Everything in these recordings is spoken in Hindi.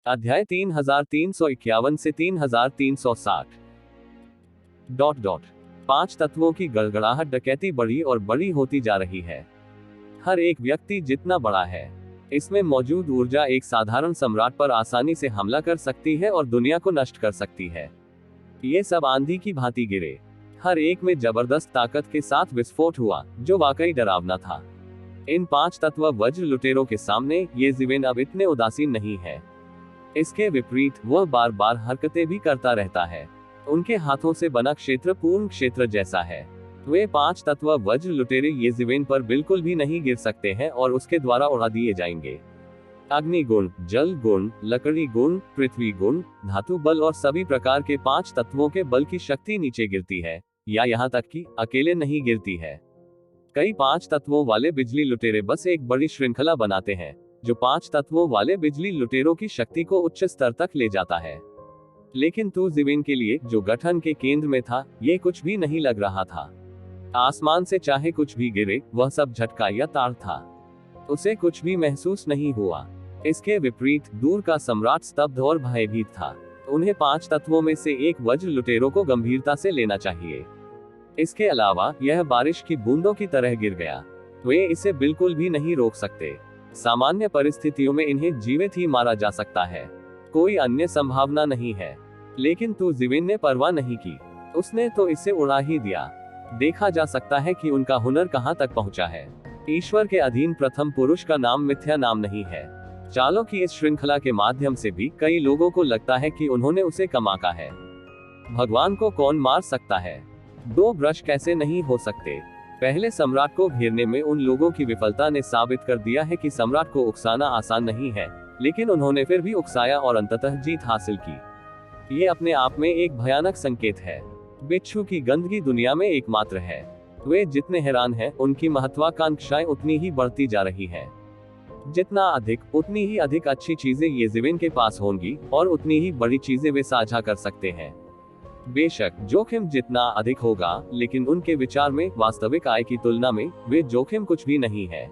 अध्याय 3351 से 3360। पांच तत्वों की गड़गड़ाहट डकैती बड़ी और बड़ी होती जा रही है। हर एक व्यक्ति जितना बड़ा है, इसमें मौजूद ऊर्जा एक साधारण सम्राट पर आसानी से हमला कर सकती है और दुनिया को नष्ट कर सकती है। ये सब आंधी की भांति गिरे। हर एक में जबरदस्त ताकत के साथ विस्फोट हुआ, जो वाकई डरावना था। इन पांच तत्व वज्र लुटेरों के सामने ये ज़िवेन अब इतने उदासीन नहीं है। इसके विपरीत वह बार बार हरकतें भी करता रहता है। उनके हाथों से बना क्षेत्र पूर्ण क्षेत्र जैसा है। वे पांच तत्व वज्र लुटेरे ये ज़िवेन पर बिल्कुल भी नहीं गिर सकते हैं और उसके द्वारा उड़ा दिए जाएंगे। अग्नि गुण, जल गुण, लकड़ी गुण, पृथ्वी गुण, धातु बल और सभी प्रकार के पांच तत्वों के बल की शक्ति नीचे गिरती है, या यहाँ तक कि अकेले नहीं गिरती है। कई पांच तत्वों वाले बिजली लुटेरे बस एक बड़ी श्रृंखला बनाते हैं, जो पांच तत्वों वाले बिजली लुटेरों की शक्ति को उच्च स्तर तक ले जाता है। लेकिन तू ज़िवेन के लिए, जो गठन के केंद्र में था, ये कुछ भी नहीं लग रहा था। आसमान से चाहे कुछ भी गिरे, वह सब झटका या तार था। उसे कुछ भी महसूस नहीं हुआ। इसके विपरीत दूर का सम्राट स्तब्ध और भयभीत था। उन्हें पांच तत्वों में से एक वज्र लुटेरों को गंभीरता से लेना चाहिए। इसके अलावा यह बारिश की बूंदों की तरह गिर गया। वे इसे बिल्कुल भी नहीं रोक सकते। सामान्य परिस्थितियों में इन्हें जीवित ही मारा जा सकता है, कोई अन्य संभावना नहीं है। लेकिन तू ज़िवेन ने परवाह नहीं की। उसने तो इसे उड़ा ही दिया। देखा जा सकता है कि उनका हुनर कहां तक पहुंचा है। ईश्वर के अधीन प्रथम पुरुष का नाम मिथ्या नाम नहीं है। चालों की इस श्रृंखला के माध्यम से भी कई लोगों को लगता है कि उन्होंने उसे कमाका है। भगवान को कौन मार सकता है? दो ब्रश कैसे नहीं हो सकते? पहले सम्राट को घेरने में उन लोगों की विफलता ने साबित कर दिया है कि सम्राट को उकसाना आसान नहीं है, लेकिन उन्होंने फिर भी उकसाया और अंततः जीत हासिल की। ये अपने आप में एक भयानक संकेत है। बिच्छू की गंदगी दुनिया में एकमात्र है। वे जितने हैरान हैं, उनकी महत्वाकांक्षाएं उतनी ही बढ़ती जा रही हैं। जितना अधिक, उतनी ही अधिक अच्छी चीजें ये ज़िवेन के पास होंगी, और उतनी ही बड़ी चीजें वे साझा कर सकते हैं। बेशक जोखिम जितना अधिक होगा, लेकिन उनके विचार में वास्तविक आय की तुलना में वे जोखिम कुछ भी नहीं है।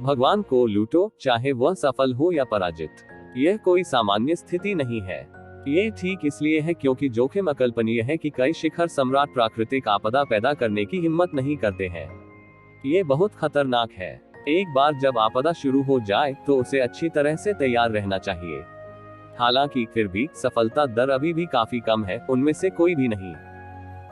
भगवान को लूटो, चाहे वह सफल हो या पराजित। यह कोई सामान्य स्थिति नहीं है। ये ठीक इसलिए है क्योंकि जोखिम अकल्पनीय है कि कई शिखर सम्राट प्राकृतिक आपदा पैदा करने की हिम्मत नहीं करते हैं। ये बहुत खतरनाक है। एक बार जब आपदा शुरू हो जाए तो उसे अच्छी तरह से तैयार रहना चाहिए। हालांकि फिर भी सफलता दर अभी भी काफी कम है, उनमें से कोई भी नहीं।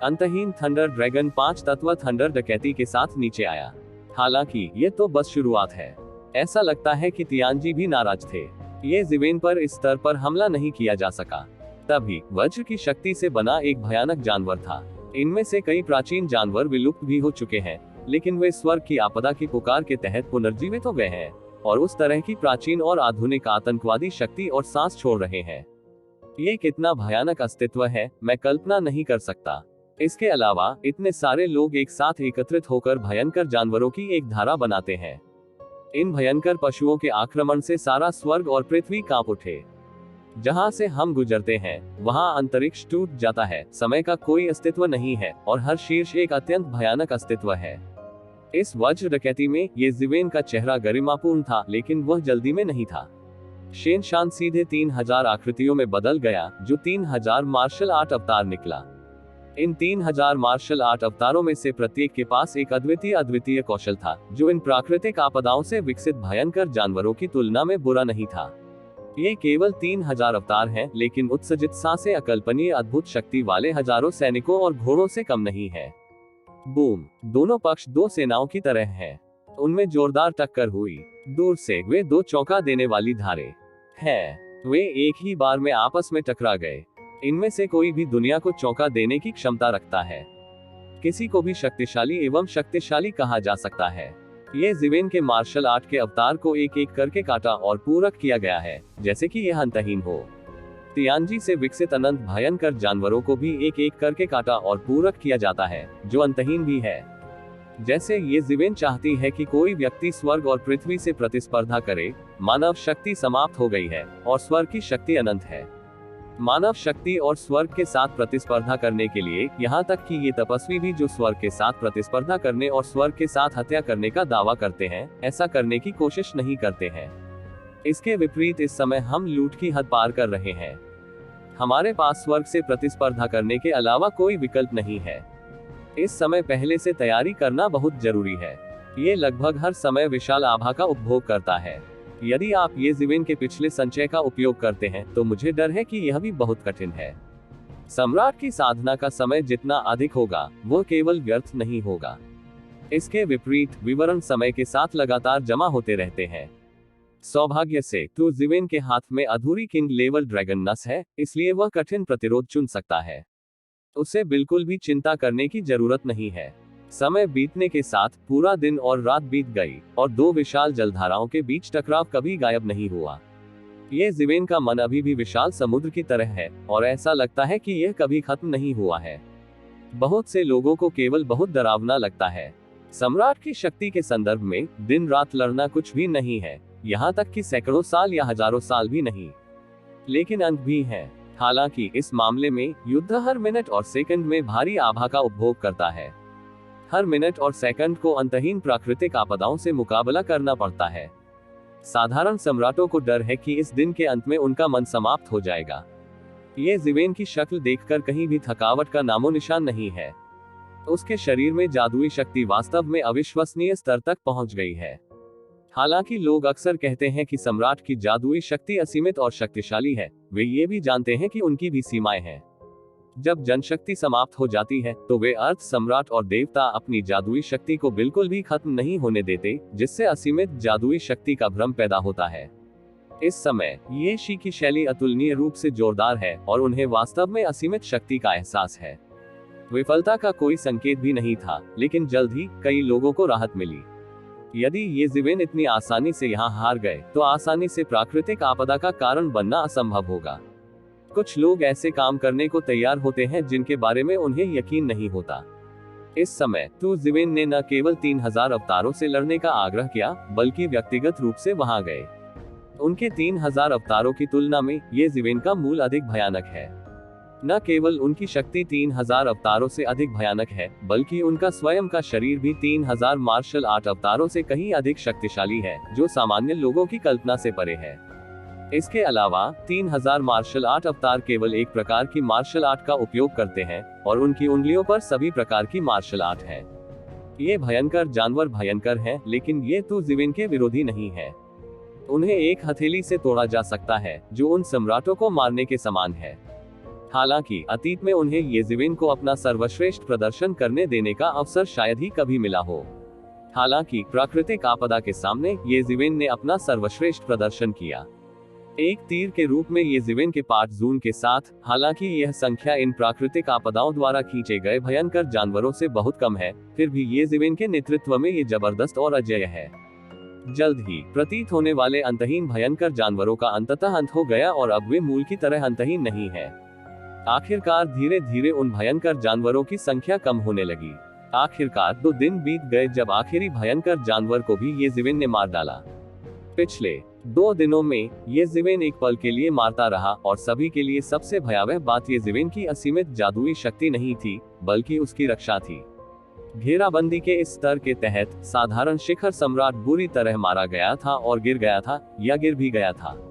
अंतहीन थंडर ड्रैगन पांच तत्व थंडर डकैती के साथ नीचे आया। हालांकि ये तो बस शुरुआत है। ऐसा लगता है कि तियानजी भी नाराज थे। ये ज़िवेन पर इस स्तर पर हमला नहीं किया जा सका। तभी वज्र की शक्ति से बना एक भयानक जानवर था। इनमें से कई प्राचीन जानवर विलुप्त भी हो चुके हैं, लेकिन वे स्वर्ग की आपदा की पुकार के तहत पुनर्जीवित हो गए हैं और उस तरह की प्राचीन और आधुनिक आतंकवादी शक्ति और सांस छोड़ रहे हैं। ये कितना भयानक अस्तित्व है, मैं कल्पना नहीं कर सकता। इसके अलावा इतने सारे लोग एक साथ एकत्रित होकर भयंकर जानवरों की एक धारा बनाते हैं। इन भयंकर पशुओं के आक्रमण से सारा स्वर्ग और पृथ्वी कांप उठे। जहां से हम गुजरते हैं, वहां अंतरिक्ष टूट जाता है, समय का कोई अस्तित्व नहीं है, और हर शीर्ष एक अत्यंत भयानक अस्तित्व है। इस वज्र डकैती में ये ज़िवेन का चेहरा गरिमापूर्ण था, लेकिन वह जल्दी में नहीं था। शेनशान सीधे 3000 आकृतियों में बदल गया, जो 3000 मार्शल आर्ट अवतार निकला। इन 3000 मार्शल आर्ट अवतारों में से प्रत्येक के पास एक अद्वितीय कौशल था, जो इन प्राकृतिक आपदाओं से विकसित भयंकर जानवरों की तुलना में बुरा नहीं था। ये केवल 3000 अवतार हैं, लेकिन उत्सर्जित सांसें अकल्पनीय अद्भुत शक्ति वाले हजारों सैनिकों और घोड़ों से कम नहीं है। बूम! दोनों पक्ष दो सेनाओं की तरह हैं। उनमें जोरदार टक्कर हुई। दूर से वे दो चौंका देने वाली धारे हैं। वे एक ही बार में आपस में टकरा गए। इनमें से कोई भी दुनिया को चौंका देने की क्षमता रखता है। किसी को भी शक्तिशाली एवं शक्तिशाली कहा जा सकता है। ये ज़िवेन के मार्शल आर्ट के अवतार को एक एक करके काटा और पूरक किया गया है, जैसे कि यह अंतहीन हो। तियानजी से विकसित अनंत भयंकर जानवरों को भी एक एक करके काटा और पूरक किया जाता है, जो अंतहीन भी है। जैसे ये ज़िवेन चाहती है कि कोई व्यक्ति स्वर्ग और पृथ्वी से प्रतिस्पर्धा करे। मानव शक्ति समाप्त हो गई है और स्वर्ग की शक्ति अनंत है। मानव शक्ति और स्वर्ग के साथ प्रतिस्पर्धा करने के लिए, यहाँ तक कि ये तपस्वी भी जो स्वर्ग के साथ प्रतिस्पर्धा करने और स्वर्ग के साथ हत्या करने का दावा करते हैं, ऐसा करने की कोशिश नहीं करते हैं। इसके विपरीत इस समय हम लूट की हद पार कर रहे हैं। हमारे पास स्वर्ग से प्रतिस्पर्धा करने के अलावा कोई विकल्प नहीं है। इस समय पहले से तैयारी करना बहुत जरूरी है। ये लगभग हर समय विशाल आभा का उपभोग करता है। यदि आप ये जीवन के पिछले संचय का उपयोग करते हैं तो मुझे डर है कि यह भी बहुत कठिन है। सम्राट की साधना का समय जितना अधिक होगा वो केवल व्यर्थ नहीं होगा। इसके विपरीत विवरण समय के साथ लगातार जमा होते रहते हैं। सौभाग्य से तो जीवन के हाथ में अधूरी किंग लेवल ड्रैगन नस है, इसलिए वह कठिन प्रतिरोध चुन सकता है। उसे बिल्कुल भी चिंता करने की जरूरत नहीं है। समय बीतने के साथ पूरा दिन और रात बीत गई और दो विशाल जलधाराओं के बीच टकराव कभी गायब नहीं हुआ। ये जीवन का मन अभी भी विशाल समुद्र की तरह है और ऐसा लगता है कि यह कभी खत्म नहीं हुआ है। बहुत से लोगों को केवल बहुत डरावना लगता है। सम्राट की शक्ति के संदर्भ में दिन रात लड़ना कुछ भी नहीं है, यहाँ तक कि सैकड़ों साल या हजारों साल भी नहीं। लेकिन अंत भी है। हालांकि इस मामले में युद्ध हर मिनट और सेकंड में भारी आभा का उपभोग करता है। हर मिनट और सेकंड को अंतहीन प्राकृतिक आपदाओं से मुकाबला करना पड़ता है। साधारण सम्राटों को डर है कि इस दिन के अंत में उनका मन समाप्त हो जाएगा। ये जीवेन की शक्ल देखकर कहीं भी थकावट का नामो निशान नहीं है। उसके शरीर में जादुई शक्ति वास्तव में अविश्वसनीय स्तर तक पहुंच गई है। हालांकि लोग अक्सर कहते हैं कि सम्राट की जादुई शक्ति असीमित और शक्तिशाली है, वे ये भी जानते हैं कि उनकी भी सीमाएं हैं। जब जनशक्ति समाप्त हो जाती है तो वे अर्थ सम्राट और देवता अपनी जादुई शक्ति को बिल्कुल भी खत्म नहीं होने देते, जिससे असीमित जादुई शक्ति का भ्रम पैदा होता है। इस समय ये शी की शैली अतुलनीय रूप से जोरदार है और उन्हें वास्तव में असीमित शक्ति का एहसास है। विफलता का कोई संकेत भी नहीं था, लेकिन जल्द ही कई लोगों को राहत मिली। यदि ये जीवेन इतनी आसानी से यहाँ हार गए तो आसानी से प्राकृतिक आपदा का कारण बनना असंभव होगा। कुछ लोग ऐसे काम करने को तैयार होते हैं जिनके बारे में उन्हें यकीन नहीं होता। इस समय तो जीवेन ने न केवल 3000 अवतारों से लड़ने का आग्रह किया, बल्कि व्यक्तिगत रूप से वहां गए। उनके 3000 अवतारों की तुलना में ये जीवेन का मूल अधिक भयानक है। न केवल उनकी शक्ति 3000 अवतारों से अधिक भयानक है, बल्कि उनका स्वयं का शरीर भी 3000 मार्शल आर्ट अवतारों से कहीं अधिक शक्तिशाली है, जो सामान्य लोगों की कल्पना से परे है। इसके अलावा 3000 मार्शल आर्ट अवतार केवल एक प्रकार की मार्शल आर्ट का उपयोग करते हैं और उनकी उंगलियों पर सभी प्रकार की मार्शल आर्ट है। ये भयंकर जानवर भयंकर हैं, लेकिन ये तो जीवेन के विरोधी नहीं है। उन्हें एक हथेली से तोड़ा जा सकता है, जो उन सम्राटों को मारने के समान है। हालांकि अतीत में उन्हें ये जीवेन को अपना सर्वश्रेष्ठ प्रदर्शन करने देने का अवसर शायद ही कभी मिला हो। हालांकि प्राकृतिक आपदा के सामने ये जीवेन ने अपना सर्वश्रेष्ठ प्रदर्शन किया। एक तीर के रूप में ये जीवेन के पार्ट जून के साथ, हालांकि यह संख्या इन प्राकृतिक आपदाओं द्वारा खींचे गए भयंकर जानवरों से बहुत कम है, फिर भी ये जीवेन के नेतृत्व में ये जबरदस्त और अजेय है। जल्द ही प्रतीत होने वाले अंतहीन भयंकर जानवरों का अंततः अंत हो गया और अब वे मूल की तरह अंतहीन नहीं है। आखिरकार धीरे धीरे उन भयंकर जानवरों की संख्या कम होने लगी। आखिरकार 2 दिन बीत गए जब आखिरी भयंकर जानवर को भी ये जीवेन ने मार डाला। पिछले 2 दिनों में ये जीवेन एक पल के लिए मारता रहा और सभी के लिए सबसे भयावह बात ये जीवेन की असीमित जादुई शक्ति नहीं थी, बल्कि उसकी रक्षा थी। घेराबंदी के इस स्तर के तहत साधारण शिखर सम्राट बुरी तरह मारा गया था और गिर गया था, या गिर भी गया था।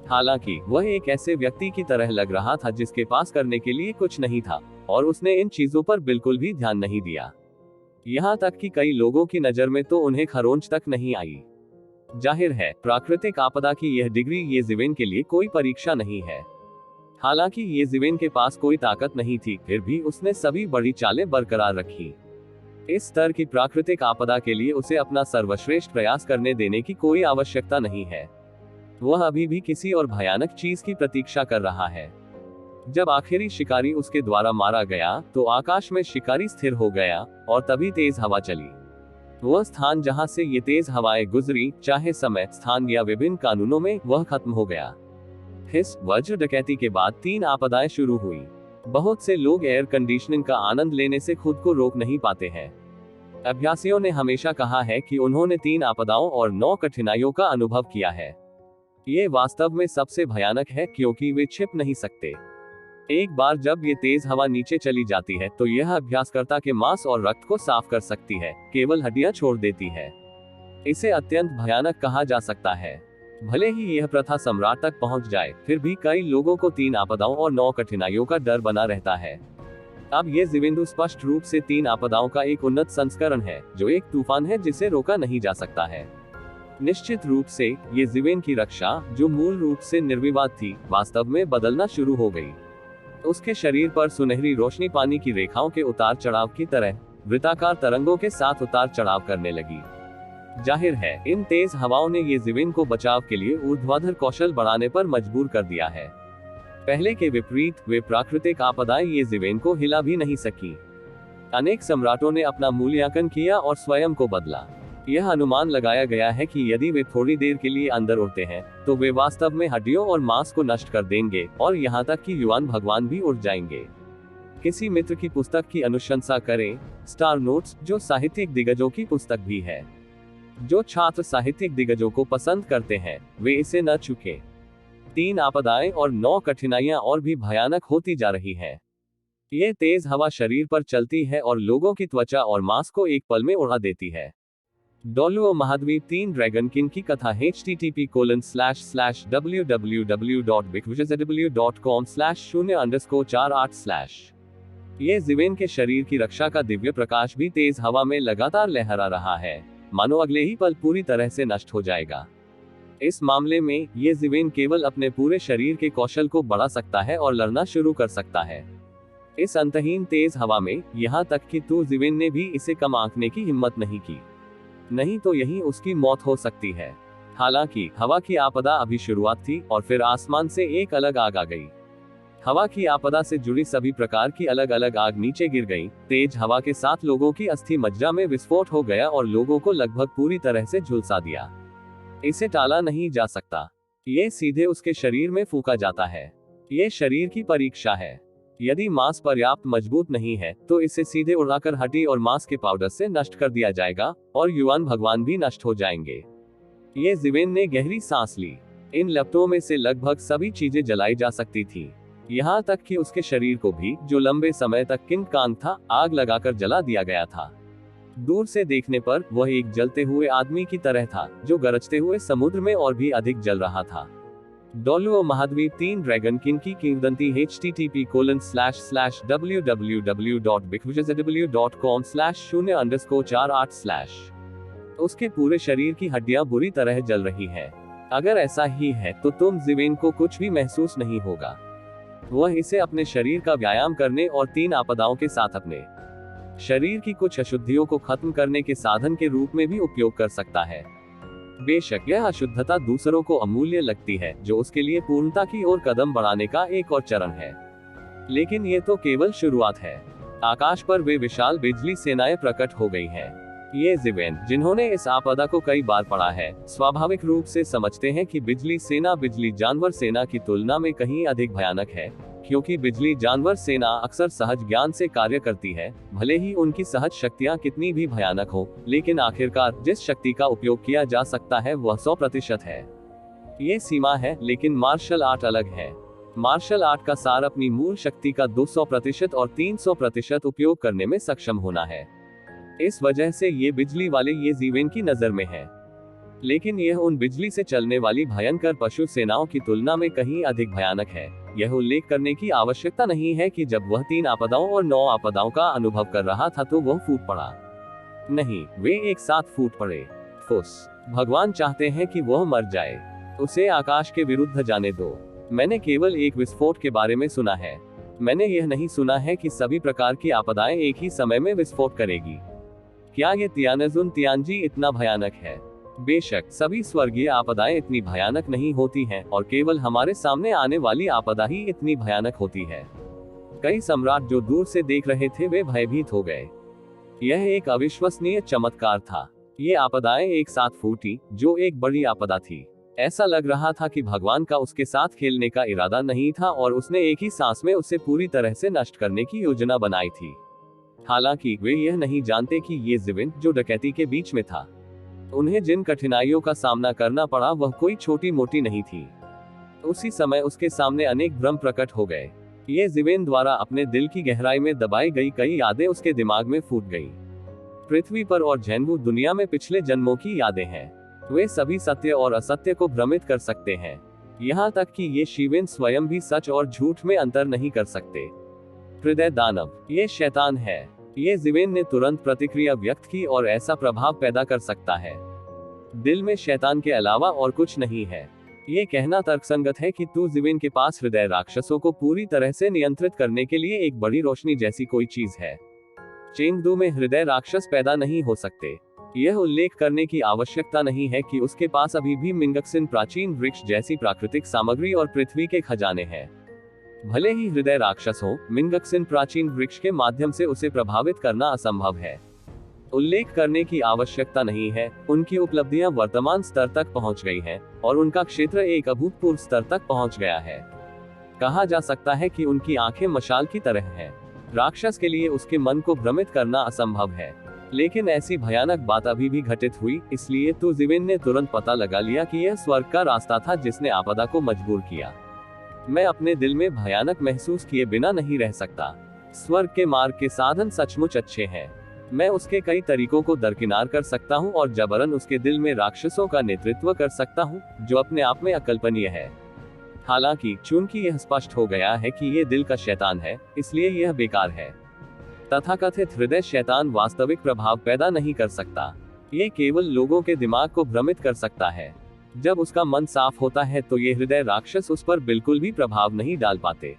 हालांकि वह एक ऐसे व्यक्ति की तरह लग रहा था जिसके पास करने के लिए कुछ नहीं था, और उसने इन चीजों पर बिल्कुल भी ध्यान नहीं दिया। यहाँ तक कि कई लोगों की नजर में तो उन्हें खरोंच तक नहीं आई। जाहिर है, प्राकृतिक आपदा की यह डिग्री ये जीवेन के लिए कोई परीक्षा नहीं है। हालांकि ये जीवेन के पास कोई ताकत नहीं थी, फिर भी उसने सभी बड़ी चालें बरकरार रखी। इस स्तर की प्राकृतिक आपदा के लिए उसे अपना सर्वश्रेष्ठ प्रयास करने देने की कोई आवश्यकता नहीं है। वह अभी भी किसी और भयानक चीज की प्रतीक्षा कर रहा है। जब आखिरी शिकारी उसके द्वारा मारा गया तो आकाश में शिकारी स्थिर हो गया और तभी तेज हवा चली। वह स्थान जहां से ये तेज हवाएं गुजरी, चाहे समय, स्थान या विभिन्न कानूनों में, वह खत्म हो गया। हिस वज्र डकैती के बाद 3 आपदाएं शुरू हुई। बहुत से लोग एयर कंडीशनिंग का आनंद लेने से खुद को रोक नहीं पाते हैं। अभ्यासियों ने हमेशा कहा है कि उन्होंने 3 आपदाओं और 9 कठिनाइयों का अनुभव किया है। ये वास्तव में सबसे भयानक है क्योंकि वे छिप नहीं सकते। एक बार जब ये तेज हवा नीचे चली जाती है तो यह अभ्यासकर्ता के मांस और रक्त को साफ कर सकती है, केवल हड्डियां छोड़ देती है। इसे अत्यंत भयानक कहा जा सकता है। भले ही यह प्रथा सम्राट तक पहुंच जाए, फिर भी कई लोगों को 3 आपदाओं और 9 कठिनाइयों का डर बना रहता है। अब ये जीवेंदु स्पष्ट रूप से 3 आपदाओं का एक उन्नत संस्करण है, जो एक तूफान है जिसे रोका नहीं जा सकता है। निश्चित रूप से ये जीवेन की रक्षा, जो मूल रूप से निर्विवाद थी, वास्तव में बदलना शुरू हो गई। उसके शरीर पर सुनहरी रोशनी पानी की रेखाओं के उतार चढ़ाव की तरह वृत्ताकार तरंगों के साथ उतार चढ़ाव करने लगी। जाहिर है, इन तेज हवाओं ने ये जीवेन को बचाव के लिए ऊर्ध्वाधर कौशल बढ़ाने पर मजबूर कर दिया है। पहले के विपरीत, वे प्राकृतिक आपदाएं ये जीवेन को हिला भी नहीं सकी। अनेक सम्राटों ने अपना मूल्यांकन किया और स्वयं को बदला। यह अनुमान लगाया गया है कि यदि वे थोड़ी देर के लिए अंदर उड़ते हैं, तो वे वास्तव में हड्डियों और मांस को नष्ट कर देंगे, और यहाँ तक कि युवान भगवान भी उड़ जाएंगे। किसी मित्र की पुस्तक की अनुशंसा करें, स्टार नोट्स, जो साहित्यिक दिग्गजों की पुस्तक भी है। जो छात्र साहित्यिक दिग्गजों को पसंद करते हैं, वे इसे न चूकें। 3 आपदाएं और 9 कठिनाइयां और भी भयानक होती जा रही हैं। ये तेज हवा शरीर पर चलती है और लोगों की त्वचा और मांस को एक पल में उड़ा देती है। डोलुओ महाद्वीप 3 ड्रैगन किंग की कथा http://www.bigwizardw.com/0_48/। ये जीवेन के शरीर की रक्षा का दिव्य प्रकाश भी तेज हवा में लगातार लहरा रहा है, मानो अगले ही पल पूरी तरह से नष्ट हो जाएगा। इस मामले में ये जीवेन केवल अपने पूरे शरीर के कौशल को बढ़ा सकता है और लड़ना शुरू कर सकता है। इस अंतहीन तेज हवा में, यहाँ तक कि तू जीवेन ने भी इसे कम आंकने की हिम्मत नहीं की। नहीं तो यही उसकी मौत हो सकती है। हालांकि हवा की आपदा अभी शुरुआत थी, और फिर आसमान से एक अलग आग आ गई। हवा की आपदा से जुड़ी सभी प्रकार की अलग अलग आग नीचे गिर गई। तेज हवा के साथ लोगों की अस्थि मज्जा में विस्फोट हो गया और लोगों को लगभग पूरी तरह से झुलसा दिया। इसे टाला नहीं जा सकता। ये सीधे उसके शरीर में फूंका जाता है। ये शरीर की परीक्षा है। यदि मांस पर्याप्त मजबूत नहीं है, तो इसे सीधे उड़ाकर हड्डी और मांस के पाउडर से नष्ट कर दिया जाएगा, और युवान भगवान भी नष्ट हो जाएंगे। ये जीवेन ने गहरी सांस ली। इन लपटों में से लगभग सभी चीजें जलाई जा सकती थी, यहाँ तक कि उसके शरीर को भी, जो लंबे समय तक किंग कांग था, आग लगाकर जला दिया गया था। दूर से देखने पर वह एक जलते हुए आदमी की तरह था, जो गरजते हुए समुद्र में और भी अधिक जल रहा था। डोलुओ महाद्वीप 3 ड्रैगन किंग की किंवदंती http://www.bigwizardw.com/0_48/। उसके पूरे शरीर की हड्डियां बुरी तरह जल रही हैं। अगर ऐसा ही है, तो तुम जीवेन को कुछ भी महसूस नहीं होगा। वह इसे अपने शरीर का व्यायाम करने और 3 आपदाओं के साथ अपने शरीर की कुछ अशुद्धियों को खत्म करने के साधन के रूप में भी उपयोग कर सकता है। बेशक यह अशुद्धता दूसरों को अमूल्य लगती है, जो उसके लिए पूर्णता की ओर कदम बढ़ाने का एक और चरण है। लेकिन ये तो केवल शुरुआत है। आकाश पर वे विशाल बिजली सेनाएं प्रकट हो गई हैं। ये जीवेन, जिन्होंने इस आपदा को कई बार पढ़ा है, स्वाभाविक रूप से समझते हैं कि बिजली सेना बिजली जानवर सेना की तुलना में कहीं अधिक भयानक है, क्योंकि बिजली जानवर सेना अक्सर सहज ज्ञान से कार्य करती है। भले ही उनकी सहज शक्तियां कितनी भी भयानक हो, लेकिन आखिरकार जिस शक्ति का उपयोग किया जा सकता है वह 100% है। ये सीमा है, लेकिन मार्शल आर्ट अलग है। मार्शल आर्ट का सार अपनी मूल शक्ति का 200% और 300% उपयोग करने में सक्षम होना है। इस वजह से ये बिजली वाले ये जीवेन की नजर में है। लेकिन यह उन बिजली से चलने वाली भयंकर पशु सेनाओं की तुलना में कहीं अधिक भयानक है। यह उल्लेख करने की आवश्यकता नहीं है कि जब वह 3 आपदाओं और 9 आपदाओं का अनुभव कर रहा था तो वह फूट पड़ा। नहीं, वे एक साथ फूट पड़े। फुस। भगवान चाहते हैं कि वह मर जाए। उसे आकाश के विरुद्ध जाने दो। मैंने केवल एक विस्फोट के बारे में सुना है। मैंने यह नहीं सुना है कि सभी प्रकार की आपदाएं एक ही समय में विस्फोट करेगी। क्या ये तियानजुन तियानजी इतना भयानक है? बेशक सभी स्वर्गीय आपदाएं इतनी भयानक नहीं होती हैं, और केवल हमारे सामने आने वाली आपदा ही इतनी भयानक होती है। कई सम्राट जो दूर से देख रहे थे वे भयभीत हो गए। यह एक अविश्वसनीय चमत्कार था। ये आपदाएं एक साथ फूटी, जो एक बड़ी आपदा थी। ऐसा लग रहा था कि भगवान का उसके साथ खेलने का इरादा नहीं था, और उसने एक ही सांस में उसे पूरी तरह से नष्ट करने की योजना बनाई थी। हालांकि वे यह नहीं जानते कि ये जीवेन, जो डकैती के बीच में था, उन्हें जिन कठिनाइयों का सामना करना पड़ा वह कोई छोटी मोटी नहीं थी। उसी समय उसके सामने अनेक भ्रम प्रकट हो गए। ये जीवेन द्वारा अपने दिल की गहराई में दबाई गई कई यादें उसके दिमाग में फूट गई। पृथ्वी पर और झेनवू दुनिया में पिछले जन्मों की यादें हैं। वे सभी सत्य और असत्य को भ्रमित कर सकते हैं, यहाँ तक कि ये शिवेन स्वयं भी सच और झूठ में अंतर नहीं कर सकते। हृदय दानव, ये शैतान है। ये जीवेन ने तुरंत प्रतिक्रिया व्यक्त की और ऐसा प्रभाव पैदा कर सकता है। दिल में शैतान के अलावा और कुछ नहीं है। ये कहना तर्कसंगत है कि तू जीवेन के पास हृदय राक्षसों को पूरी तरह से नियंत्रित करने के लिए एक बड़ी रोशनी जैसी कोई चीज है। चेंगडू में हृदय राक्षस पैदा नहीं हो सकते। यह उल्लेख करने की आवश्यकता नहीं है कि उसके पास अभी भी मिंगक्सिन प्राचीन वृक्ष जैसी प्राकृतिक सामग्री और पृथ्वी के खजाने हैं। भले ही हृदय राक्षस हो, मिंगक्सिन प्राचीन वृक्ष के माध्यम से उसे प्रभावित करना असंभव है। उल्लेख करने की आवश्यकता नहीं है, उनकी उपलब्धियां वर्तमान स्तर तक पहुंच गई हैं और उनका क्षेत्र एक अभूतपूर्व स्तर तक पहुंच गया है। कहा जा सकता है कि उनकी आंखें मशाल की तरह हैं। राक्षस के लिए उसके मन को भ्रमित करना असंभव है, लेकिन ऐसी भयानक बात अभी भी घटित हुई, इसलिए तो जीवेन ने तुरंत पता लगा लिया कि यह स्वर्ग का रास्ता था जिसने आपदा को मजबूर किया। मैं अपने दिल में भयानक महसूस किए बिना नहीं रह सकता। स्वर्ग के मार्ग के साधन सचमुच अच्छे हैं। मैं उसके कई तरीकों को दरकिनार कर सकता हूं और जबरन उसके दिल में राक्षसों का नेतृत्व कर सकता हूं, जो अपने आप में अकल्पनीय है। हालांकि चूंकि यह स्पष्ट हो गया है कि यह दिल का शैतान है, इसलिए यह बेकार है। तथाकथित हृदय शैतान वास्तविक प्रभाव पैदा नहीं कर सकता। ये केवल लोगों के दिमाग को भ्रमित कर सकता है। जब उसका मन साफ होता है तो ये हृदय राक्षस उस पर बिल्कुल भी प्रभाव नहीं डाल पाते।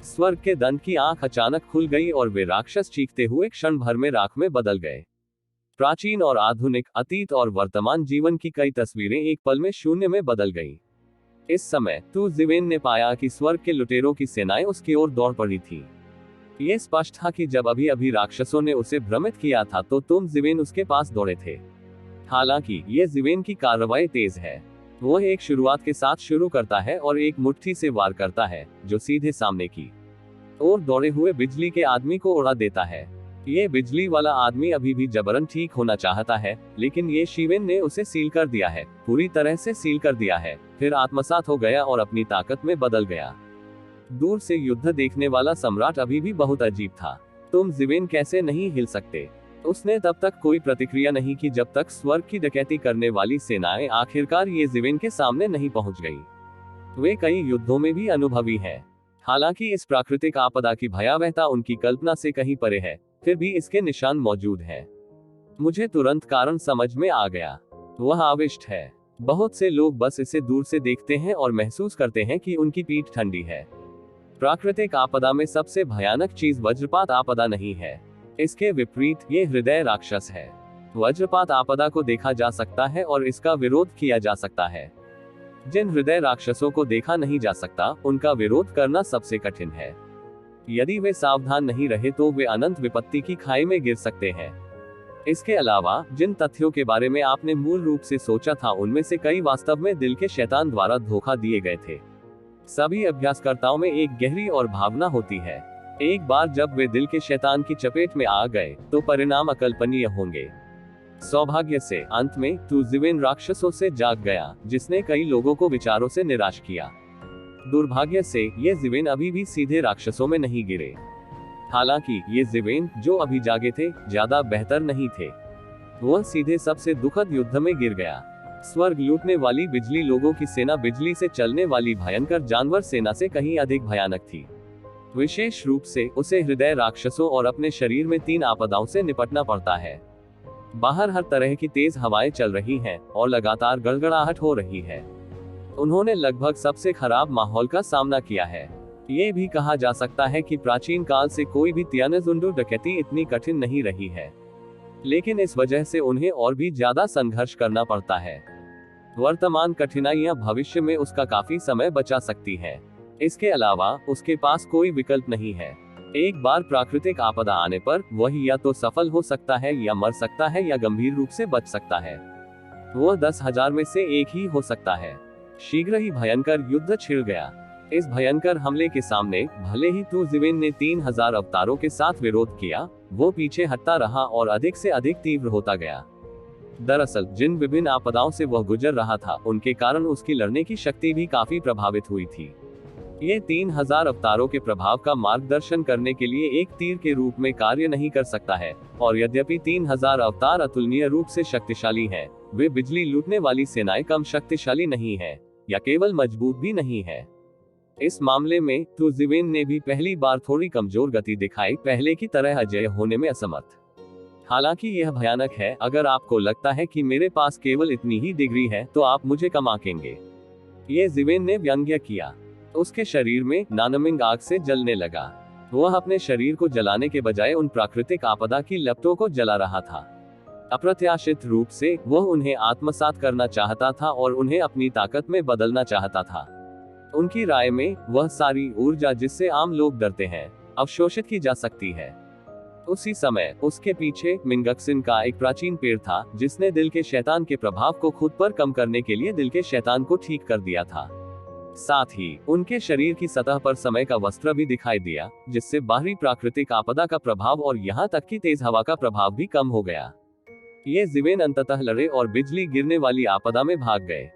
स्वर्ग के दंत की आंख अचानक खुल गई और वे राक्षस चीखते हुए क्षण भर में राख में बदल गए। प्राचीन और आधुनिक, अतीत और वर्तमान जीवन की कई तस्वीरें एक पल में शून्य में बदल गईं। इस समय तू जीवेन ने पाया कि स्वर्ग के लुटेरों की सेनाएं उसकी ओर दौड़ पड़ी थी। ये स्पष्ट था कि जब अभी अभी राक्षसों ने उसे भ्रमित किया था तो तुम जीवेन उसके पास दौड़े थे। हालांकि ये जीवेन की कार्रवाई तेज है। वह एक शुरुआत के साथ शुरू करता है और एक मुट्ठी से वार करता है, जो सीधे सामने की ओर दौड़े हुए बिजली के आदमी को उड़ा देता है। ये बिजली वाला आदमी अभी भी जबरन ठीक होना चाहता है, लेकिन ये शिवेन ने उसे सील कर दिया है, पूरी तरह से सील कर दिया है। फिर आत्मसात हो गया और अपनी ताकत में बदल गया। दूर से युद्ध देखने वाला सम्राट अभी भी बहुत अजीब था। तुम जीवेन कैसे नहीं हिल सकते? उसने तब तक कोई प्रतिक्रिया नहीं की जब तक स्वर्ग की डकैती करने वाली सेनाएं आखिरकार ये जीवेन के सामने नहीं पहुंच गई। वे कई युद्धों में भी अनुभवी हैं। हालांकि इस प्राकृतिक आपदा की भयावहता उनकी कल्पना से कहीं परे है, फिर भी इसके निशान मौजूद हैं। मुझे तुरंत कारण समझ में आ गया। वह आविष्ट है। बहुत से लोग बस इसे दूर से देखते हैं और महसूस करते हैं कि उनकी पीठ ठंडी है। प्राकृतिक आपदा में सबसे भयानक चीज वज्रपात आपदा नहीं है। इसके विपरीत ये हृदय राक्षस है। वज्रपात आपदा को देखा जा सकता है और इसका विरोध किया जा सकता है। जिन हृदय राक्षसों को देखा नहीं जा सकता, उनका विरोध करना सबसे कठिन है। यदि वे सावधान नहीं रहे तो वे अनंत विपत्ति की खाई में गिर सकते हैं। इसके अलावा जिन तथ्यों के बारे में आपने मूल रूप से सोचा था, उनमें से कई वास्तव में दिल के शैतान द्वारा धोखा दिए गए थे। सभी अभ्यासकर्ताओं में एक गहरी और भावना होती है। एक बार जब वे दिल के शैतान की चपेट में आ गए तो परिणाम अकल्पनीय होंगे। सौभाग्य से अंत में तू जीवेन राक्षसों से जाग गया, जिसने कई लोगों को विचारों से निराश किया। दुर्भाग्य से ये जीवेन अभी भी सीधे राक्षसों में नहीं गिरे। हालांकि ये जीवेन जो अभी जागे थे, ज्यादा बेहतर नहीं थे। वह सीधे सबसे दुखद युद्ध में गिर गया। स्वर्ग लूटने वाली बिजली लोगों की सेना बिजली से चलने वाली भयंकर जानवर सेना से कहीं अधिक भयानक थी। विशेष रूप से उसे हृदय राक्षसों और अपने शरीर में 3 आपदाओं से निपटना पड़ता है। बाहर हर तरह की तेज हवाएं चल रही हैं और लगातार गड़गड़ाहट हो रही है। उन्होंने लगभग सबसे खराब माहौल का सामना किया है। ये भी कहा जा सकता है कि प्राचीन काल से कोई भी तियानजुंडू डकैती इतनी कठिन नहीं रही है, लेकिन इस वजह से उन्हें और भी ज्यादा संघर्ष करना पड़ता है। वर्तमान कठिनाइयां भविष्य में उसका काफी समय बचा सकती हैं। इसके अलावा उसके पास कोई विकल्प नहीं है। एक बार प्राकृतिक आपदा आने पर वह या तो सफल हो सकता है, या मर सकता है, या गंभीर रूप से बच सकता है। वह 10,000 में से एक ही हो सकता है। शीघ्र ही भयंकर युद्ध छिड़ गया। इस भयंकर हमले के सामने भले ही तू जीवेन ने 3000 अवतारों के साथ विरोध किया, वो पीछे हटता रहा और अधिक से अधिक तीव्र होता गया। दरअसल जिन विभिन्न आपदाओं से वह गुजर रहा था, उनके कारण उसकी लड़ने की शक्ति भी काफी प्रभावित हुई थी। ये 3000 अवतारों के प्रभाव का मार्गदर्शन करने के लिए एक तीर के रूप में कार्य नहीं कर सकता है, और यद्यपि 3000 अवतार अतुलनीय रूप से शक्तिशाली हैं, वे बिजली लूटने वाली सेनाएं कम शक्तिशाली नहीं है या केवल मजबूत भी नहीं है। इस मामले में तो जिवेन ने भी पहली बार थोड़ी कमजोर गति दिखाई, पहले की तरह अजेय होने में असमर्थ। हालांकि यह भयानक है, अगर आपको लगता है कि मेरे पास केवल इतनी ही डिग्री है तो आप मुझे कम आंकेंगे, ये जिवेन ने व्यंग्य किया। उसके शरीर में नानमिंग आग से जलने लगा। वह अपने शरीर को जलाने के बजाय उन प्राकृतिक आपदा की लपटों को जला रहा था। अप्रत्याशित रूप से वह उन्हें आत्मसात करना चाहता था और उन्हें अपनी ताकत में बदलना चाहता था। उनकी राय में वह सारी ऊर्जा जिससे आम लोग डरते हैं अवशोषित की जा सकती है। उसी समय उसके पीछे मिंगक्सिन का एक प्राचीन पेड़ था जिसने दिल के शैतान के प्रभाव को खुद पर कम करने के लिए दिल के शैतान को ठीक कर दिया था। साथ ही उनके शरीर की सतह पर समय का वस्त्र भी दिखाई दिया, जिससे बाहरी प्राकृतिक आपदा का प्रभाव और यहाँ तक कि तेज हवा का प्रभाव भी कम हो गया। ये जिवेन अंततः लड़े और बिजली गिरने वाली आपदा में भाग गए।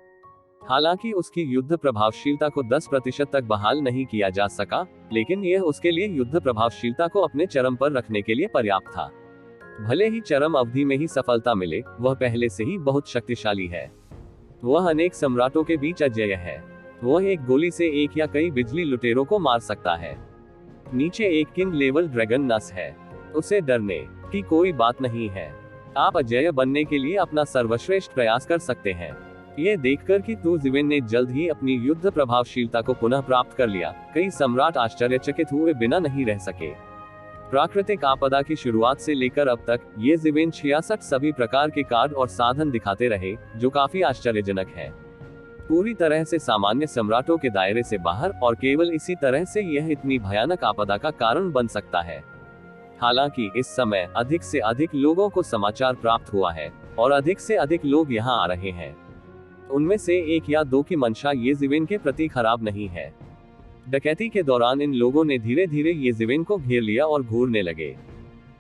हालांकि उसकी युद्ध प्रभावशीलता को 10% तक बहाल नहीं किया जा सका, लेकिन यह उसके लिए युद्ध प्रभावशीलता को अपने चरम पर रखने के लिए पर्याप्त था। भले ही चरम अवधि में ही सफलता मिले, वह पहले से ही बहुत शक्तिशाली है। वह अनेक सम्राटों के बीच अजेय है। वह एक गोली से एक या कई बिजली लुटेरों को मार सकता है। नीचे एक किंग लेवल ड्रैगन नस है। उसे डरने की कोई बात नहीं है। आप अजेय बनने के लिए अपना सर्वश्रेष्ठ प्रयास कर सकते हैं। ये देखकर कि तू जिवेन ने जल्द ही अपनी युद्ध प्रभावशीलता को पुनः प्राप्त कर लिया, कई सम्राट आश्चर्यचकित हुए बिना नहीं रह सके। प्राकृतिक आपदा की शुरुआत से लेकर अब तक ये जिवेन 66 सभी प्रकार के कार्ड और साधन दिखाते रहे, जो काफी आश्चर्यजनक है। पूरी तरह से सामान्य सम्राटों के दायरे से बाहर, और केवल इसी तरह से यह इतनी भयानक आपदा का कारण बन सकता है। हालांकि इस समय अधिक से अधिक लोगों को समाचार प्राप्त हुआ है और अधिक से अधिक लोग यहाँ आ रहे हैं। उनमें से एक या दो की मंशा ये जिवेन के प्रति खराब नहीं है। डकैती के दौरान इन लोगों ने धीरे धीरे ये जिवेन को घेर लिया और घूरने लगे।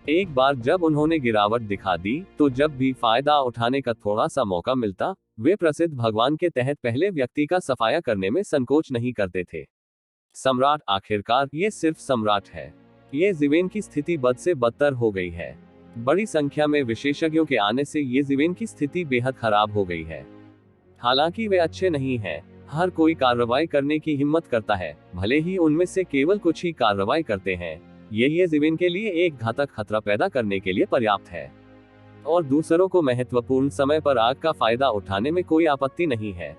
एक बार जब उन्होंने गिरावट दिखा दी, तो जब भी फायदा उठाने का थोड़ा सा मौका मिलता, वे प्रसिद्ध भगवान के तहत पहले व्यक्ति का सफाया करने में संकोच नहीं करते थे। सम्राट आखिरकार ये सिर्फ सम्राट है। ये जिवेन की स्थिति बद से बदतर हो गई है। बड़ी संख्या में विशेषज्ञों के आने से ये जिवेन की स्थिति बेहद खराब हो गई है। हालांकि वे अच्छे नहीं हैं, हर कोई कार्रवाई करने की हिम्मत करता है, भले ही उनमें से केवल कुछ ही कार्रवाई करते हैं। ये जिवेन के लिए एक घातक खतरा पैदा करने के लिए पर्याप्त है, और दूसरों को महत्वपूर्ण समय पर आग का फायदा उठाने में कोई आपत्ति नहीं है।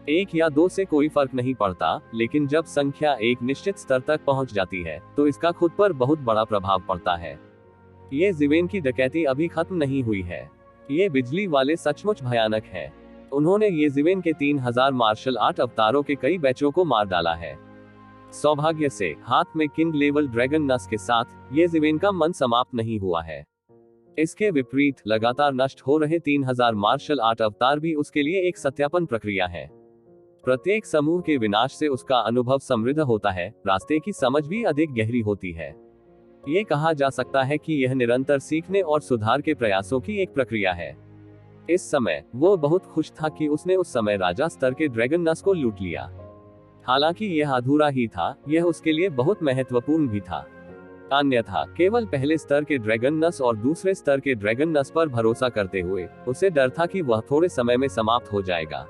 एक या दो से कोई फर्क नहीं पड़ता, लेकिन जब संख्या एक निश्चित स्तर तक पहुंच जाती है, तो इसका खुद पर बहुत बड़ा प्रभाव पड़ता है। ये जिवेन की डकैती अभी खत्म नहीं हुई है। ये बिजली वाले सचमुच भयानक हैं। उन्होंने ये जिवेन के 3000 मार्शल आर्ट अवतारों के कई बैचों को मार डाला है। सौभाग्य से हाथ में किंग लेवल ड्रैगन नस के साथ ये जिवेन का मन समाप्त नहीं हुआ है। इसके विपरीत लगातार नष्ट हो रहे 3000 मार्शल आर्ट अवतार भी उसके लिए एक सत्यापन प्रक्रिया है। प्रत्येक समूह के विनाश से उसका अनुभव समृद्ध होता है, रास्ते की समझ भी अधिक गहरी होती है। ये कहा जा सकता है कि यह निरंतर सीखने और सुधार के प्रयासों की एक प्रक्रिया है। इस समय वो बहुत खुश था कि उसने उस समय राजा स्तर के ड्रैगन नस को लूट लिया। हालांकि यह अधूरा ही था, यह उसके लिए बहुत महत्वपूर्ण भी था। अन्यथा केवल पहले स्तर के ड्रैगन नस और दूसरे स्तर के ड्रैगन नस पर भरोसा करते हुए उसे डर था कि वह थोड़े समय में समाप्त हो जाएगा।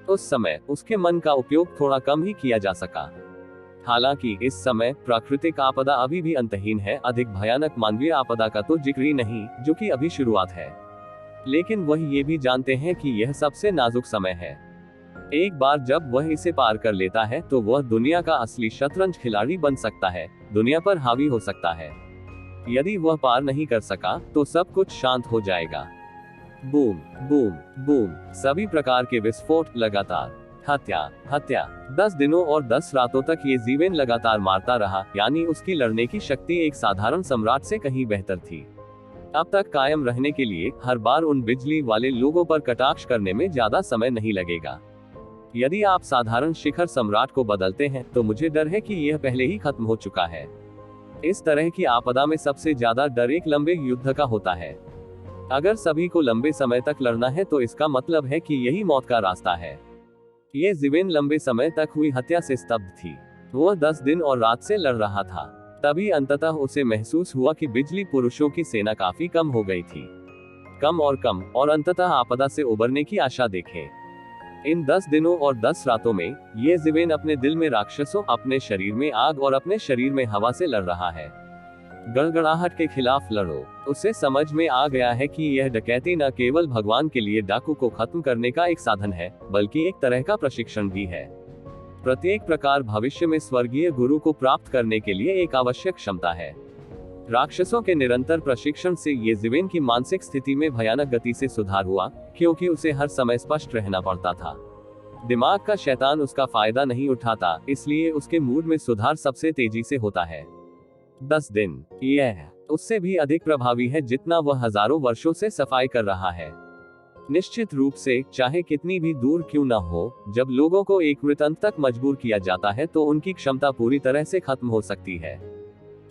उस समय उसके मन का उपयोग थोड़ा कम ही किया जा सका। हालांकि इस समय प्राकृतिक आपदा अभी भी अंतहीन है, अधिक भयानक मानवीय आपदा का तो जिक्र ही नहीं, जो कि अभी शुरुआत है। लेकिन वह ये भी जानते हैं कि यह सबसे नाजुक समय है। एक बार जब वह इसे पार कर लेता है, तो वह दुनिया का असली शतरंज खिलाड़ी बन सकता है, दुनिया पर हावी हो सकता है। यदि वह पार नहीं कर सका, तो सब कुछ शांत हो जाएगा। बूम बूम बूम, सभी प्रकार के विस्फोट लगातार। हत्या हत्या। 10 दिनों और 10 रातों तक ये जिवेन लगातार मारता रहा, यानी उसकी लड़ने की शक्ति एक साधारण सम्राट से कहीं बेहतर थी। अब तक कायम रहने के लिए हर बार उन बिजली वाले लोगों पर कटाक्ष करने में ज्यादा समय नहीं लगेगा। यदि आप साधारण शिखर सम्राट को बदलते हैं, तो मुझे डर है कि यह पहले ही खत्म हो चुका है। इस तरह की आपदा में सबसे ज्यादा डर एक लंबे युद्ध का होता है। अगर सभी को लंबे समय तक लड़ना है, तो इसका मतलब है कि यही मौत का रास्ता है। ये जिवेन लंबे समय तक हुई हत्या से स्तब्ध थी। वह 10 दिन और रात से लड़ रहा था। तभी अंततः उसे महसूस हुआ कि बिजली पुरुषों की सेना काफी कम हो गई थी। कम और कम, और अंततः आपदा से उबरने की आशा देखें। इन 10 दिनों और 10 रातों में ये ज़िवेन अपने दिल में राक्षसों, अपने शरीर में आग और अपने शरीर में हवा से लड़ रहा है। गड़गड़ाहट के खिलाफ लड़ो। उसे समझ में आ गया है कि यह डकैती न केवल भगवान के लिए डाकू को खत्म करने का एक साधन है, बल्कि एक तरह का प्रशिक्षण भी है। प्रत्येक प्रकार भविष्य में स्वर्गीय गुरु को प्राप्त करने के लिए एक आवश्यक क्षमता है। राक्षसों के निरंतर प्रशिक्षण से ये ज़िवेन की मानसिक स्थिति में भयानक गति से सुधार हुआ, क्योंकि उसे हर समय स्पष्ट रहना पड़ता था। दिमाग का शैतान उसका फायदा नहीं उठाता, इसलिए उसके मूड में सुधार सबसे तेजी से होता है। 10 दिन, यह उससे भी अधिक प्रभावी है जितना वह हजारों वर्षों से सफाई कर रहा है। निश्चित रूप से, चाहे कितनी भी दूर क्यों न हो, जब लोगों को एक वृत्तांत तक मजबूर किया जाता है तो उनकी क्षमता पूरी तरह से खत्म हो सकती है।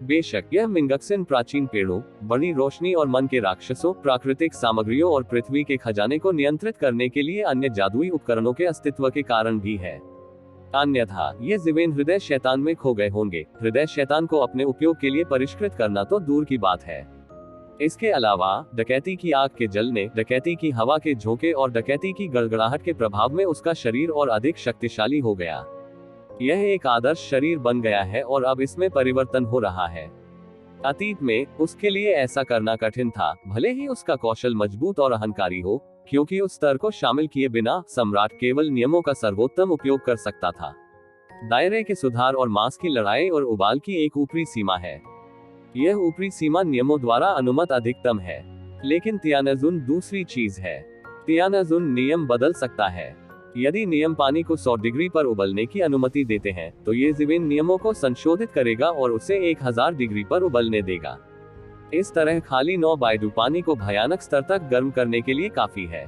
बेशक यह मिंगक्सन प्राचीन पेड़ों, बड़ी रोशनी और मन के राक्षसों, प्राकृतिक सामग्रियों और पृथ्वी के खजाने को नियंत्रित करने के लिए अन्य जादुई उपकरणों के अस्तित्व के कारण भी है। अन्यथा ये ज़िवेन हृदय शैतान में खो गए होंगे। हृदय शैतान को अपने उपयोग के लिए परिष्कृत करना तो दूर की बात है। इसके अलावा डकैती की आग के जलने, डकैती की हवा के झोंके और डकैती की गड़गड़ाहट के प्रभाव में उसका शरीर और अधिक शक्तिशाली हो गया। यह एक आदर्श शरीर बन गया है और अब इसमें परिवर्तन हो रहा है। अतीत में उसके लिए ऐसा करना कठिन था, भले ही उसका कौशल मजबूत और अहंकारी हो, क्योंकि उस स्तर को शामिल किए बिना सम्राट केवल नियमों का सर्वोत्तम उपयोग कर सकता था। दायरे के सुधार और मांस की लड़ाई और उबाल की एक ऊपरी सीमा है। यह ऊपरी सीमा नियमों द्वारा अनुमत अधिकतम है, लेकिन तियानाजुन दूसरी चीज है। तियानाजुन नियम बदल सकता है। यदि नियम पानी को 100 डिग्री पर उबलने की अनुमति देते हैं, तो ये ज़िवेन नियमों को संशोधित करेगा और उसे 1000 डिग्री पर उबलने देगा। इस तरह खाली 9 बायडू पानी को भयानक स्तर तक गर्म करने के लिए काफी है।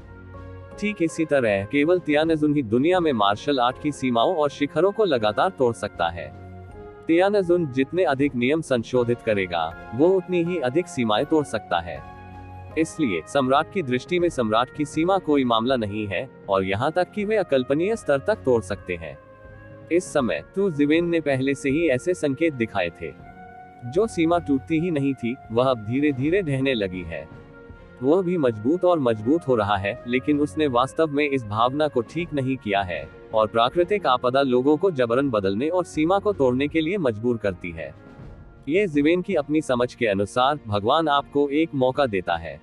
ठीक इसी तरह केवल तियानाजुन ही दुनिया में मार्शल आर्ट की सीमाओं और शिखरों को लगातार तोड़ सकता है। तियानाजुन जितने अधिक नियम संशोधित करेगा, वो उतनी ही अधिक सीमाएं तोड़ सकता है। इसलिए सम्राट की दृष्टि में सम्राट की सीमा कोई मामला नहीं है, और यहाँ तक कि वे अकल्पनीय स्तर तक तोड़ सकते हैं। इस समय तू ज़िवेन ने पहले से ही ऐसे संकेत दिखाए थे। जो सीमा टूटती ही नहीं थी, वह अब धीरे धीरे ढहने लगी है। वह भी मजबूत और मजबूत हो रहा है, लेकिन उसने वास्तव में इस भावना को ठीक नहीं किया है, और प्राकृतिक आपदा लोगों को जबरन बदलने और सीमा को तोड़ने के लिए मजबूर करती है। ये ज़िवेन की अपनी समझ के अनुसार भगवान आपको एक मौका देता है।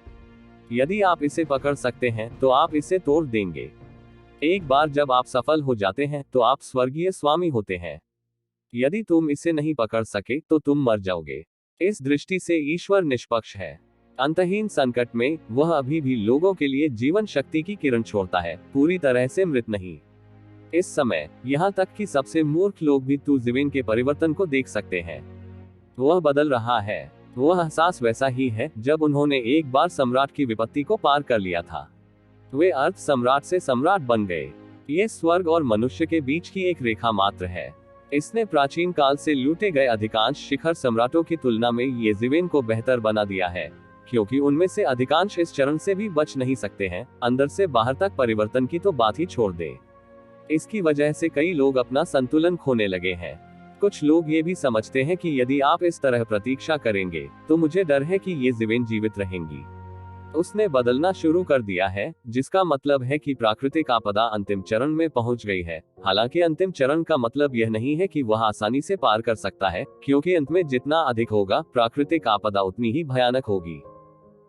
यदि आप इसे पकड़ सकते हैं, तो आप इसे तोड़ देंगे। एक बार जब आप सफल हो जाते हैं, तो आप स्वर्गीय स्वामी होते हैं। यदि तुम इसे नहीं पकड़ सके, तो तुम मर जाओगे। इस दृष्टि से ईश्वर निष्पक्ष है। अंतहीन संकट में वह अभी भी लोगों के लिए जीवन शक्ति की किरण छोड़ता है, पूरी तरह से मृत नहीं। इस समय यहाँ तक कि सबसे मूर्ख लोग भी तू ज़िवेन के परिवर्तन को देख सकते हैं। वह बदल रहा है। वह एहसास वैसा ही है जब उन्होंने एक बार सम्राट की विपत्ति को पार कर लिया था। वे अर्ध सम्राट से सम्राट बन गए। ये स्वर्ग और मनुष्य के बीच की एक रेखा मात्र है। इसने प्राचीन काल से लूटे गए अधिकांश शिखर सम्राटों की तुलना में ये ज़िवेन को बेहतर बना दिया है, क्योंकि उनमें से अधिकांश इस चरण से भी बच नहीं सकते हैं। अंदर से बाहर तक परिवर्तन की तो बात ही छोड़ दे। इसकी वजह से कई लोग अपना संतुलन खोने लगे हैं। कुछ लोग ये भी समझते हैं कि यदि आप इस तरह प्रतीक्षा करेंगे, तो मुझे डर है कि ये ज़िवेन जीवित रहेंगी। उसने बदलना शुरू कर दिया है, जिसका मतलब है कि प्राकृतिक आपदा अंतिम चरण में पहुंच गई है। हालांकि अंतिम चरण का मतलब यह नहीं है कि वह आसानी से पार कर सकता है, क्योंकि अंत में जितना अधिक होगा, प्राकृतिक आपदा उतनी ही भयानक होगी।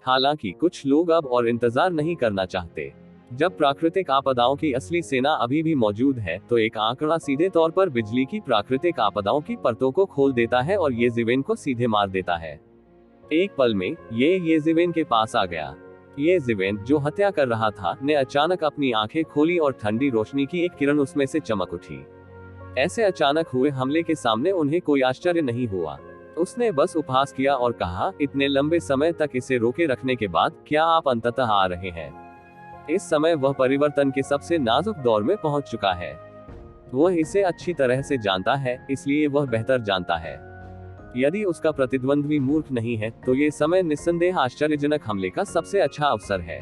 हालांकि कुछ लोग अब और इंतजार नहीं करना चाहते। जब प्राकृतिक आपदाओं की असली सेना अभी भी मौजूद है, तो एक आंकड़ा सीधे तौर पर बिजली की प्राकृतिक आपदाओं की परतों को खोल देता है और ये ज़िवेन को सीधे मार देता है। एक पल में ये ज़िवेन के पास आ गया। ये ज़िवेन, जो हत्या कर रहा था, ने अचानक अपनी आंखें खोली और ठंडी रोशनी की एक किरण उसमें से चमक उठी। ऐसे अचानक हुए हमले के सामने उन्हें कोई आश्चर्य नहीं हुआ। उसने बस उपहास किया और कहा, इतने लंबे समय तक इसे रोके रखने के बाद क्या आप अंततः आ रहे हैं? इस समय वह परिवर्तन के सबसे नाजुक दौर में पहुंच चुका है। वह इसे अच्छी तरह से जानता है, इसलिए वह बेहतर जानता है। यदि उसका प्रतिद्वंद्वी मूर्ख नहीं है, तो ये समय निस्संदेह आश्चर्यजनक हमले का सबसे अच्छा अवसर है।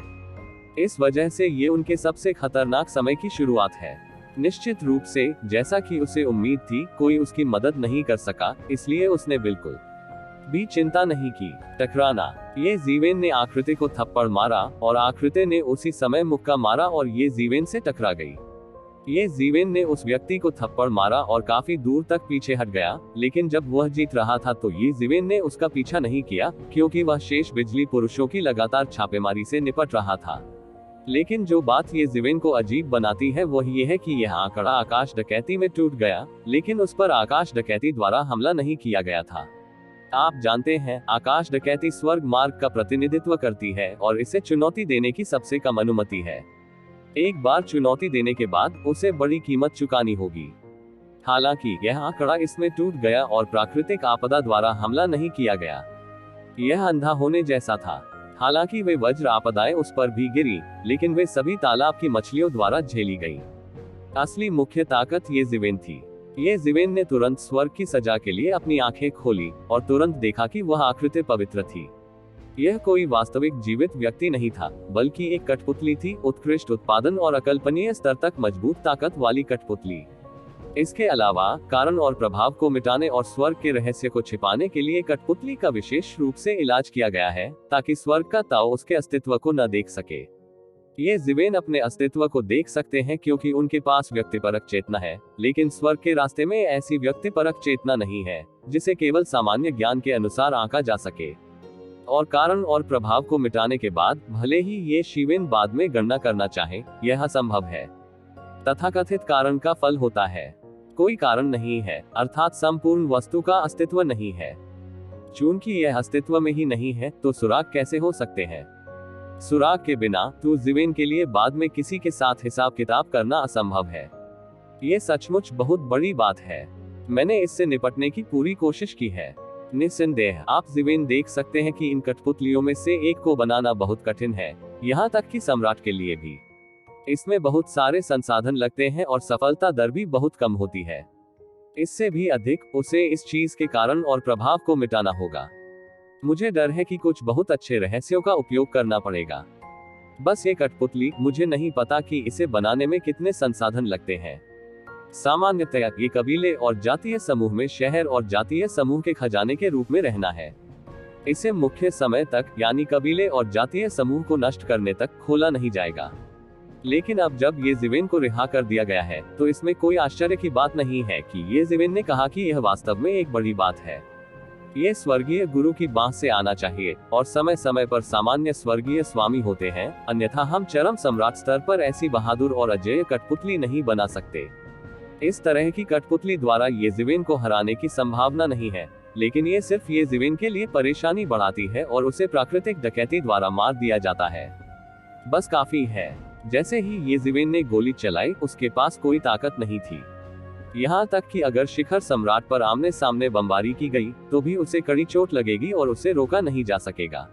इस वजह से ये उनके सबसे खतरनाक समय की शुरुआत है। निश्चित रूप से, जैसा कि उसे उम्मीद थी, कोई उसकी मदद नहीं कर सका, इसलिए उसने बिल्कुल भी चिंता नहीं की। टकराना। ये जीवेन ने आकृति को थप्पड़ मारा और आकृति ने उसी समय मुक्का मारा और ये जीवेन से टकरा गई। ये जीवेन ने उस व्यक्ति को थप्पड़ मारा और काफी दूर तक पीछे हट गया, लेकिन जब वह जीत रहा था तो ये जीवेन ने उसका पीछा नहीं किया, क्योंकि वह शेष बिजली पुरुषों की लगातार छापेमारी से निपट रहा था। लेकिन जो बात ये जीवेन को अजीब बनाती है वह ये है कि यह आंकड़ा आकाश डकैती में टूट गया, लेकिन उस पर आकाश डकैती द्वारा हमला नहीं किया गया था। आप जानते हैं, आकाश डकैती स्वर्ग मार्ग का प्रतिनिधित्व करती है और इसे चुनौती देने की सबसे कम अनुमति है। एक बार चुनौती देने के बाद उसे बड़ी कीमत चुकानी होगी। हालांकि यह आंकड़ा इसमें टूट गया और प्राकृतिक आपदा द्वारा हमला नहीं किया गया। यह अंधा होने जैसा था। हालांकि वे वज्र आपदाएं उस पर भी गिरी, लेकिन वे सभी तालाब की मछलियों द्वारा झेली गई। असली मुख्य ताकत ये जीवेन थी। ये जीवेन ने तुरंत स्वर्ग की सजा के लिए अपनी आंखें खोली और तुरंत देखा कि वह आकृति पवित्र थी। यह कोई वास्तविक जीवित व्यक्ति नहीं था, बल्कि एक कठपुतली थी, उत्कृष्ट उत्पादन और अकल्पनीय स्तर तक मजबूत ताकत वाली कठपुतली। इसके अलावा कारण और प्रभाव को मिटाने और स्वर्ग के रहस्य को छिपाने के लिए कठपुतली का विशेष रूप से इलाज किया गया है, ताकि स्वर्ग का ताऊ उसके अस्तित्व को न देख सके। ये जीवेन अपने अस्तित्व को देख सकते हैं क्योंकि उनके पास व्यक्तिपरक चेतना है, लेकिन स्वर्ग के रास्ते में ऐसी व्यक्तिपरक चेतना नहीं है जिसे केवल सामान्य ज्ञान के अनुसार आंका जा सके। और कारण और प्रभाव को मिटाने के बाद भले ही ये जीवेन बाद में गणना करना चाहे, यह असंभव है। तथाकथित कारण का फल होता है। कोई कारण नहीं है, अर्थात संपूर्ण वस्तु का अस्तित्व नहीं है। चूंकि यह अस्तित्व में ही नहीं है, तो सुराग कैसे हो सकते हैं? सुराग के बिना तो जीवेन के लिए बाद में किसी के साथ हिसाब किताब करना असंभव है। ये सचमुच बहुत बड़ी बात है। मैंने इससे निपटने की पूरी कोशिश की है। निस्संदेह आप जीवेन देख सकते हैं कि इन कठपुतलियों में से एक को बनाना बहुत कठिन है, यहाँ तक कि सम्राट के लिए भी। इसमें बहुत सारे संसाधन लगते हैं और सफलता दर भी बहुत कम होती है। इससे भी अधिक उसे इस चीज के कारण और प्रभाव को मिटाना होगा। मुझे डर है कि कुछ बहुत अच्छे रहस्यों का उपयोग करना पड़ेगा। बस ये कठपुतली, मुझे नहीं पता कि इसे बनाने में कितने संसाधन लगते हैं। सामान्यतया ये कबीले और जातीय समूह में शहर और जातीय समूह के खजाने के रूप में रहना है। इसे मुख्य समय तक, यानी कबीले और जातीय समूह को नष्ट करने तक खोला नहीं जाएगा। लेकिन अब जब ये जीवेन को रिहा कर दिया गया है, तो इसमें कोई आश्चर्य की बात नहीं है कि ये जीवेन ने कहा कि यह वास्तव में एक बड़ी बात है। ये स्वर्गीय गुरु की बाह से आना चाहिए और समय समय पर सामान्य स्वर्गीय स्वामी होते हैं, अन्यथा हम चरम सम्राट स्तर पर ऐसी बहादुर और अजेय कठपुतली नहीं बना सकते। इस तरह की कठपुतली द्वारा ये जीवेन को हराने की संभावना नहीं है, लेकिन ये सिर्फ ये जीवेन के लिए परेशानी बढ़ाती है और उसे प्राकृतिक डकैती द्वारा मार दिया जाता है। बस काफी है। जैसे ही ये जीवेन ने गोली चलाई, उसके पास कोई ताकत नहीं थी। यहाँ तक कि अगर शिखर सम्राट पर आमने सामने बमबारी की गई, तो भी उसे कड़ी चोट लगेगी और उसे रोका नहीं जा सकेगा।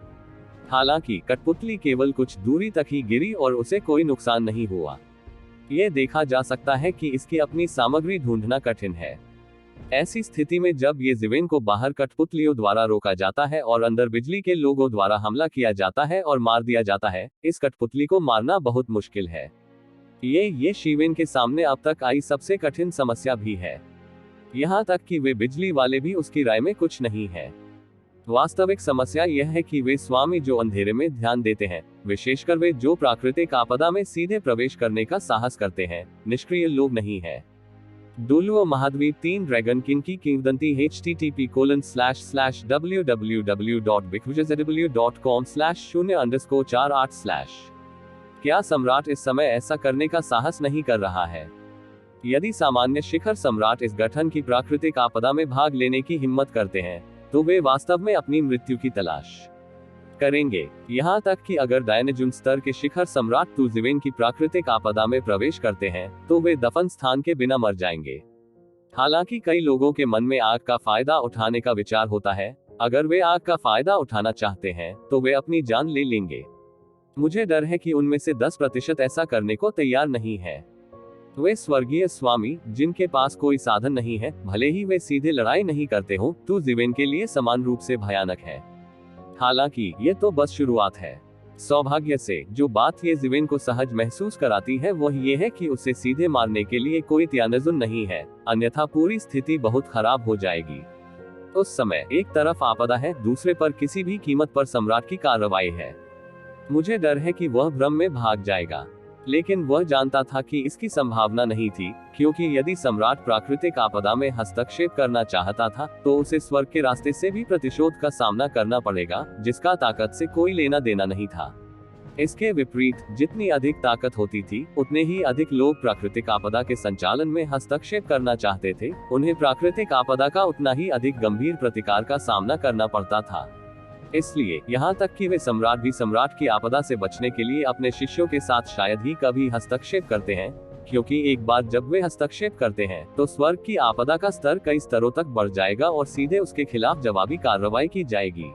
हालांकि कठपुतली केवल कुछ दूरी तक ही गिरी और उसे कोई नुकसान नहीं हुआ। ये देखा जा सकता है कि इसकी अपनी सामग्री ढूंढना कठिन है। ऐसी स्थिति में जब ये जीवेन को बाहर कठपुतलियों द्वारा रोका जाता है और अंदर बिजली के लोगों द्वारा हमला किया जाता है और मार दिया जाता है, इस कठपुतली को मारना बहुत मुश्किल है। ये जीवेन के सामने अब तक आई सबसे कठिन समस्या भी है। यहाँ तक कि वे बिजली वाले भी उसकी राय में कुछ नहीं है। वास्तविक समस्या यह है कि वे स्वामी जो अंधेरे में ध्यान देते हैं, विशेषकर वे जो प्राकृतिक आपदा में सीधे प्रवेश करने का साहस करते हैं, निष्क्रिय लोग नहीं है। डोलुओ महाद्वीप 3 ड्रैगन किंग की किंवदंती http://www.bigwizardw.com/0_48/ क्या सम्राट इस समय ऐसा करने का साहस नहीं कर रहा है? यदि सामान्य शिखर सम्राट इस गठन की प्राकृतिक आपदा में भाग लेने की हिम्मत करते हैं, तो वे वास्तव में अपनी मृत्यु की तलाश करेंगे। यहाँ तक कि अगर डायनेजुन स्तर के शिखर सम्राट जीवेन की प्राकृतिक आपदा में प्रवेश करते हैं, तो वे दफन स्थान के बिना मर जाएंगे। हालांकि कई लोगों के मन में आग का फायदा उठाने का विचार होता है। अगर वे आग का फायदा उठाना चाहते हैं, तो वे अपनी जान ले लेंगे। मुझे डर है कि उनमें से 10% ऐसा करने को तैयार नहीं है। वे स्वर्गीय स्वामी, जिनके पास कोई साधन नहीं है, भले ही वे सीधे लड़ाई नहीं करते हो, तो जीवेन के लिए समान रूप से भयानक है। हालांकि ये तो बस शुरुआत है। सौभाग्य से जो बात ये जीवेन को सहज महसूस कराती है वह ये है कि उसे सीधे मारने के लिए कोई त्यानजुन नहीं है, अन्यथा पूरी स्थिति बहुत खराब हो जाएगी। उस समय एक तरफ आपदा है, दूसरे पर किसी भी कीमत पर सम्राट की कार्रवाई है। मुझे डर है कि वह भ्रम में भाग जाएगा, लेकिन वह जानता था कि इसकी संभावना नहीं थी, क्योंकि यदि सम्राट प्राकृतिक आपदा में हस्तक्षेप करना चाहता था तो उसे स्वर्ग के रास्ते से भी प्रतिशोध का सामना करना पड़ेगा, जिसका ताकत से कोई लेना देना नहीं था। इसके विपरीत, जितनी अधिक ताकत होती थी, उतने ही अधिक लोग प्राकृतिक आपदा के संचालन में हस्तक्षेप करना चाहते थे। उन्हें प्राकृतिक आपदा का उतना ही अधिक गंभीर प्रतिकार का सामना करना पड़ता था। इसलिए यहाँ तक कि वे सम्राट भी सम्राट की आपदा से बचने के लिए अपने शिष्यों के साथ शायद ही कभी हस्तक्षेप करते हैं, क्योंकि एक बार जब वे हस्तक्षेप करते हैं तो स्वर्ग की आपदा का स्तर कई स्तरों तक बढ़ जाएगा और सीधे उसके खिलाफ जवाबी कार्रवाई की जाएगी।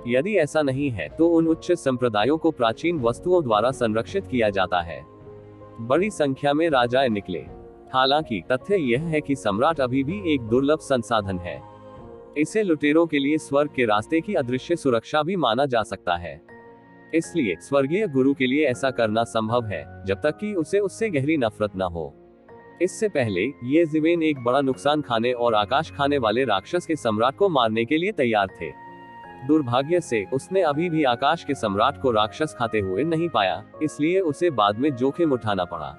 यदि ऐसा नहीं है तो उन उच्च संप्रदायों को प्राचीन वस्तुओं द्वारा संरक्षित किया जाता है। बड़ी संख्या में राजाएं निकले। हालांकि तथ्य यह है कि सम्राट अभी भी एक दुर्लभ संसाधन है। इसे लुटेरों के लिए स्वर्ग के रास्ते की अदृश्य सुरक्षा भी माना जा सकता है। इसलिए स्वर्गीय गुरु के लिए ऐसा करना संभव है, जब तक कि उसे उससे गहरी नफरत न हो। इससे पहले ये जिवेन एक बड़ा नुकसान खाने और आकाश खाने वाले राक्षस के सम्राट को मारने के लिए तैयार थे। दुर्भाग्य से उसने अभी भी आकाश के सम्राट को राक्षस खाते हुए नहीं पाया, इसलिए उसे बाद में जोखिम उठाना पड़ा।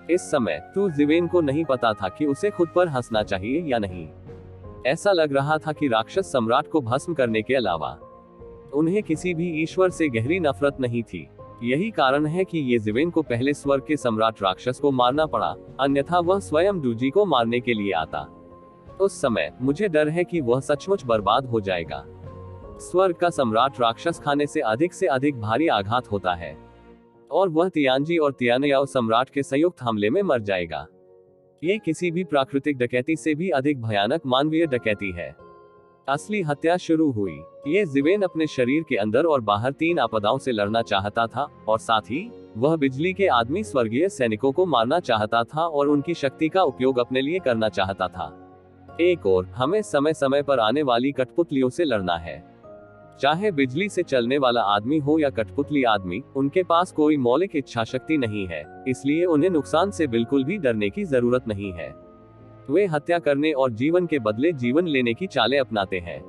इस समय तू जिवेन को नहीं पता था कि उसे खुद पर हंसना चाहिए या नहीं। ऐसा लग रहा था कि राक्षस सम्राट को भस्म करने के अलावा उन्हें किसी भी ईश्वर से गहरी नफरत नहीं थी। यही कारण है कि ये जिवेन को पहले स्वर्ग के सम्राट राक्षस को मारना पड़ा, अन्यथा वह स्वयं डूजी को मारने के लिए आता। उस समय मुझे डर है कि वह सचमुच बर्बाद हो जाएगा। स्वर्ग का सम्राट राक्षस खाने से अधिक भारी आघात होता है और वह तियानजी और तियानयाओ सम्राट के संयुक्त हमले में मर जाएगा। ये किसी भी प्राकृतिक डकैती से भी अधिक भयानक मानवीय डकैती है। असली हत्या शुरू हुई। ये जिवेन अपने शरीर के अंदर और बाहर 3 आपदाओं से लड़ना चाहता था और साथ ही वह बिजली के आदमी स्वर्गीय सैनिकों को मारना चाहता था और उनकी शक्ति का उपयोग अपने लिए करना चाहता था। एक और हमें समय समय पर आने वाली कठपुतलियों से लड़ना है। चाहे बिजली से चलने वाला आदमी हो या कठपुतली आदमी, उनके पास कोई मौलिक इच्छा शक्ति नहीं है, इसलिए उन्हें नुकसान से बिल्कुल भी डरने की जरूरत नहीं है। वे हत्या करने और जीवन के बदले जीवन लेने की चालें अपनाते हैं।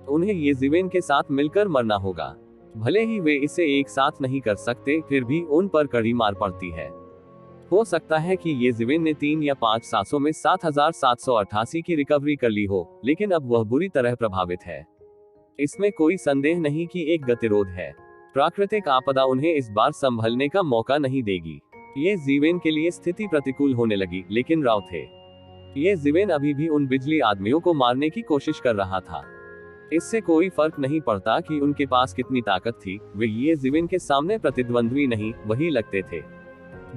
उन्हें ये जिवेन के साथ मिलकर मरना होगा। भले ही वे इसे एक साथ नहीं कर सकते, फिर भी उन पर कड़ी मार पड़ती है। हो सकता है कि ये जिवेन ने 3 या 5 सांसों में 7788 की रिकवरी कर ली हो, लेकिन अब वह बुरी तरह प्रभावित है। इसमें कोई संदेह नहीं कि एक गतिरोध है। प्राकृतिक आपदा उन्हें इस बार संभलने का मौका नहीं देगी। ये जिवेन के लिए स्थिति प्रतिकूल होने लगी, लेकिन राव थे। ये जिवेन अभी भी उन बिजली आदमियों को मारने की कोशिश कर रहा था। इससे कोई फर्क नहीं पड़ता कि उनके पास कितनी ताकत थी, वे ये जिवेन के सामने प्रतिद्वंद्वी नहीं, वही लगते थे।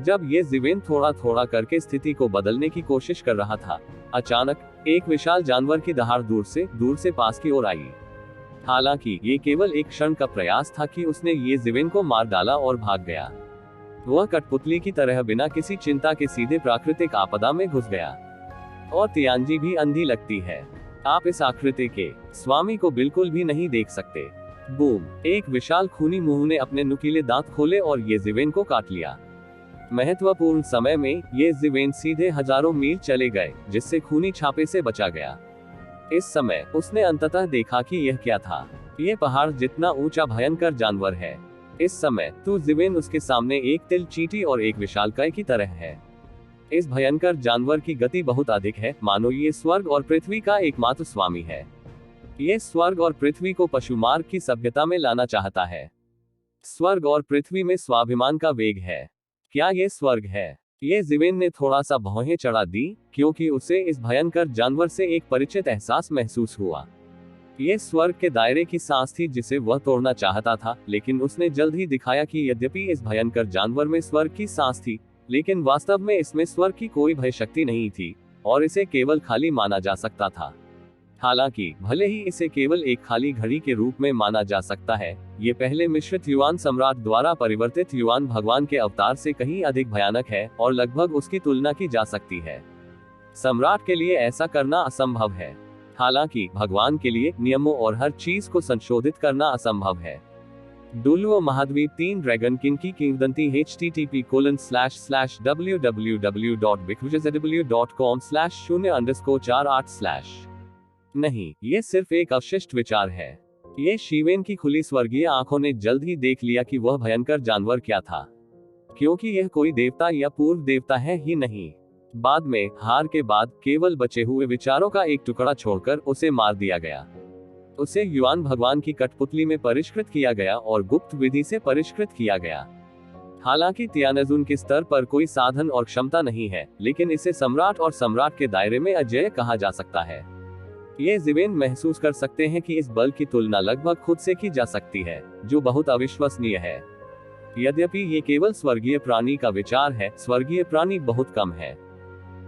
जब ये जिवेन थोड़ा थोड़ा करके स्थिति को बदलने की कोशिश कर रहा था, अचानक एक विशाल जानवर की दहाड़ दूर से पास की ओर आई। हालांकि ये केवल एक क्षण का प्रयास था कि उसने ये जिवेन को मार डाला और भाग गया। वह कठपुतली की तरह बिना किसी चिंता के सीधे प्राकृतिक आपदा में घुस गया। और तियानजी भी अंधी लगती है। आप इस आकृति के स्वामी को बिल्कुल भी नहीं देख सकते। बूम! एक विशाल खूनी मुंह ने अपने नुकीले दांत खोले और ये जिवेन को काट लिया। महत्वपूर्ण समय में ये जिवेन सीधे हजारों मील चले गए, जिससे खूनी छापे से बचा गया। इस समय उसने अंततः देखा कि यह क्या था। यह पहाड़ जितना ऊंचा भयंकर जानवर है। इस समय तू जिवेन उसके सामने एक तिल चींटी और एक विशालकाय की तरह है। इस भयंकर जानवर की गति बहुत अधिक है, मानो ये स्वर्ग और पृथ्वी का एकमात्र स्वामी है। ये स्वर्ग और पृथ्वी को पशुमार्ग की सभ्यता में लाना चाहता है। स्वर्ग और पृथ्वी में स्वाभिमान का वेग है। क्या ये स्वर्ग है? ये जिवेन ने थोड़ा सा भौहें चढ़ा दी, क्योंकि उसे इस भयंकर जानवर से एक परिचित एहसास महसूस हुआ। ये स्वर्ग के दायरे की सांस थी जिसे वह तोड़ना चाहता था, लेकिन उसने जल्द ही दिखाया कि यद्यपि इस भयंकर जानवर में स्वर्ग की सांस थी, लेकिन वास्तव में इसमें स्वर्ग की कोई भय शक्ति नहीं थी और इसे केवल खाली माना जा सकता था। हालांकि भले ही इसे केवल एक खाली घड़ी के रूप में माना जा सकता है, ये पहले मिश्रित युआन सम्राट द्वारा परिवर्तित युआन भगवान के अवतार से कहीं अधिक भयानक है और लगभग उसकी तुलना की जा सकती है। सम्राट के लिए ऐसा करना असंभव है, हालांकि भगवान के लिए नियमों और हर चीज को संशोधित करना असंभव है। डुलुओ महाद्वीप 3 ड्रैगन किंग की किंवदंती http://www.bikujazw.com/0_48/ नहीं, ये सिर्फ एक अवशिष्ट विचार है। ये शिवेन की खुली स्वर्गीय आंखों ने जल्द ही देख लिया कि वह भयंकर जानवर क्या था, क्योंकि यह कोई देवता या पूर्व देवता है ही नहीं। बाद में, हार के बाद, केवल बचे हुए विचारों का एक टुकड़ा छोड़कर उसे मार दिया गया। उसे युआन भगवान की कठपुतली में परिष्कृत किया गया और गुप्त विधि से परिष्कृत किया गया। हालांकि तियानजुन के स्तर पर कोई साधन और क्षमता नहीं है, लेकिन इसे सम्राट और सम्राट के दायरे में अजेय कहा जा सकता है। ये ज़िवेन महसूस कर सकते हैं कि इस बल की तुलना लगभग खुद से की जा सकती है, जो बहुत अविश्वसनीय है। यद्यपि ये केवल स्वर्गीय प्राणी का विचार है, स्वर्गीय प्राणी बहुत कम है।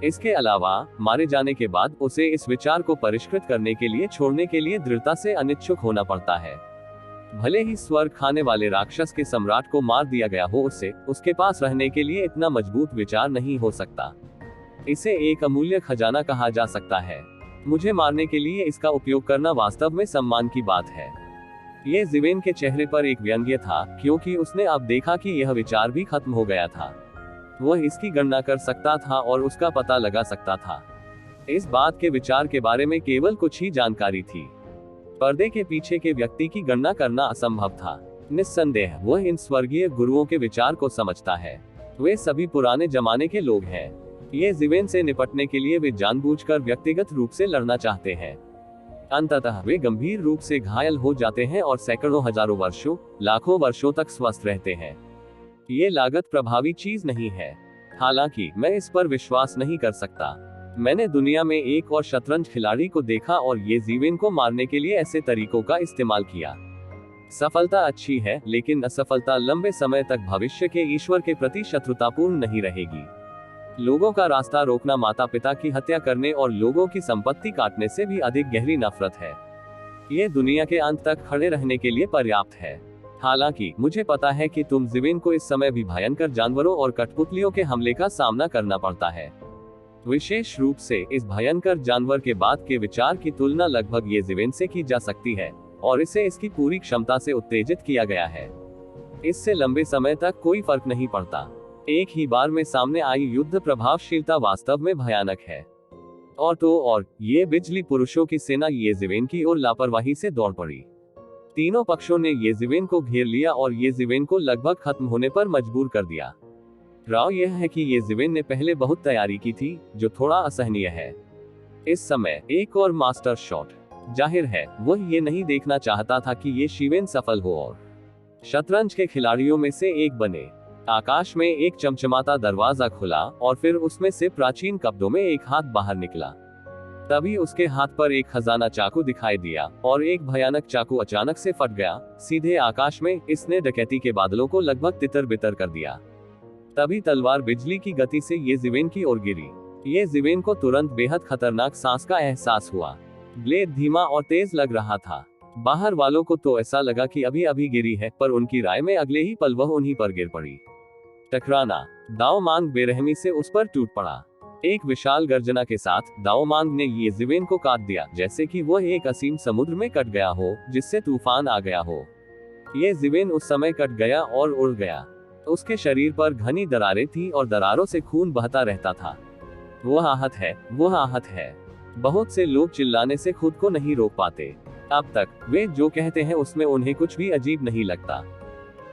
इसके अलावा, मारे जाने के बाद उसे इस विचार को परिष्कृत करने के लिए छोड़ने के लिए दृढ़ता से अनिच्छुक होना पड़ता है। भले ही स्वर्ग खाने वाले राक्षस के सम्राट को मार दिया गया हो, उसके पास रहने के लिए इतना मजबूत विचार नहीं हो सकता। इसे एक अमूल्य खजाना कहा जा सकता है। मुझे मारने के लिए इसका उपयोग करना वास्तव में सम्मान की बात है। ये ज़िवेन के चेहरे पर एक व्यंग्य था, क्योंकि उसने अब देखा कि यह विचार भी खत्म हो गया था। वह इसकी गणना कर सकता था और उसका पता लगा सकता था। इस बात के विचार के बारे में केवल कुछ ही जानकारी थी। पर्दे के पीछे के व्यक्ति की गणना करना असंभव था। निस्संदेह वह इन स्वर्गीय गुरुओं के विचार को समझता है। वे सभी पुराने जमाने के लोग हैं। ये ज़िवेन से निपटने के लिए वे जानबूझकर व्यक्तिगत रूप से लड़ना चाहते हैं। अंततः वे गंभीर रूप से घायल हो जाते हैं और सैकड़ों हजारों वर्षों, लाखों वर्षों तक स्वस्थ रहते हैं। ये लागत प्रभावी चीज नहीं है। हालांकि मैं इस पर विश्वास नहीं कर सकता। मैंने दुनिया में एक और शतरंज खिलाड़ी को देखा और ये ज़िवेन को मारने के लिए ऐसे तरीकों का इस्तेमाल किया। सफलता अच्छी है, लेकिन असफलता लंबे समय तक भविष्य के ईश्वर के प्रति शत्रुतापूर्ण नहीं रहेगी। लोगों का रास्ता रोकना माता पिता की हत्या करने और लोगों की संपत्ति काटने से भी अधिक गहरी नफरत है। ये दुनिया के अंत तक खड़े रहने के लिए पर्याप्त है। हालांकि मुझे पता है कि तुम ज़िवेन को इस समय भी भयंकर जानवरों और कठपुतलियों के हमले का सामना करना पड़ता है। विशेष रूप से इस भयंकर जानवर के बाद के विचार की तुलना लगभग ये ज़िवेन से की जा सकती है, और इसे इसकी पूरी क्षमता से उत्तेजित किया गया है। इससे लंबे समय तक कोई फर्क नहीं पड़ता। एक ही बार में सामने आई युद्ध प्रभावशीलता वास्तव में भयानक है। और ये बिजली पुरुषों की सेना ये ज़िवेन की ओर लापरवाही से दौड़ पड़ी। तीनों पक्षों ने ये ज़िवेन को घेर लिया और ये ज़िवेन को लगभग खत्म होने पर मजबूर कर दिया। राव यह है कि ये ज़िवेन ने पहले बहुत तैयारी की थी, जो थोड़ा असहनीय है। इस समय एक और मास्टर शॉट। जाहिर है वह ये नहीं देखना चाहता था कि ये शिवेन सफल हो और शतरंज के खिलाड़ियों में से एक बने। आकाश में एक चमचमाता दरवाजा खुला और फिर उसमें से प्राचीन कपड़ों में एक हाथ बाहर निकला। तभी उसके हाथ पर एक खजाना चाकू दिखाई दिया और एक भयानक चाकू अचानक से फट गया, सीधे आकाश में। इसने डकैती के बादलों को लगभग तितर बितर कर दिया। तभी तलवार बिजली की गति से ये ज़िवेन की ओर गिरी। ये ज़िवेन को तुरंत बेहद खतरनाक सांस का एहसास हुआ। ब्लेड धीमा और तेज लग रहा था। बाहर वालों को तो ऐसा लगा कि अभी अभी गिरी है, पर उनकी राय में अगले ही पल वह उन्हीं पर गिर पड़ी। टकराना। दाओ मांग बेरहमी से उस पर टूट पड़ा। एक विशाल गर्जना के साथ दाओ मांग ने ये ज़िवेन को काट दिया, जैसे कि वह एक असीम समुद्र में कट गया हो, जिससे तूफान आ गया हो। ये ज़िवेन उस समय कट गया और उड़ गया। उसके शरीर पर घनी दरारें थीं और दरारों से खून बहता रहता था। वह आहत है, वह आहत है। बहुत से लोग चिल्लाने से खुद को नहीं रोक पाते। अब तक वे जो कहते हैं उसमें उन्हें कुछ भी अजीब नहीं लगता।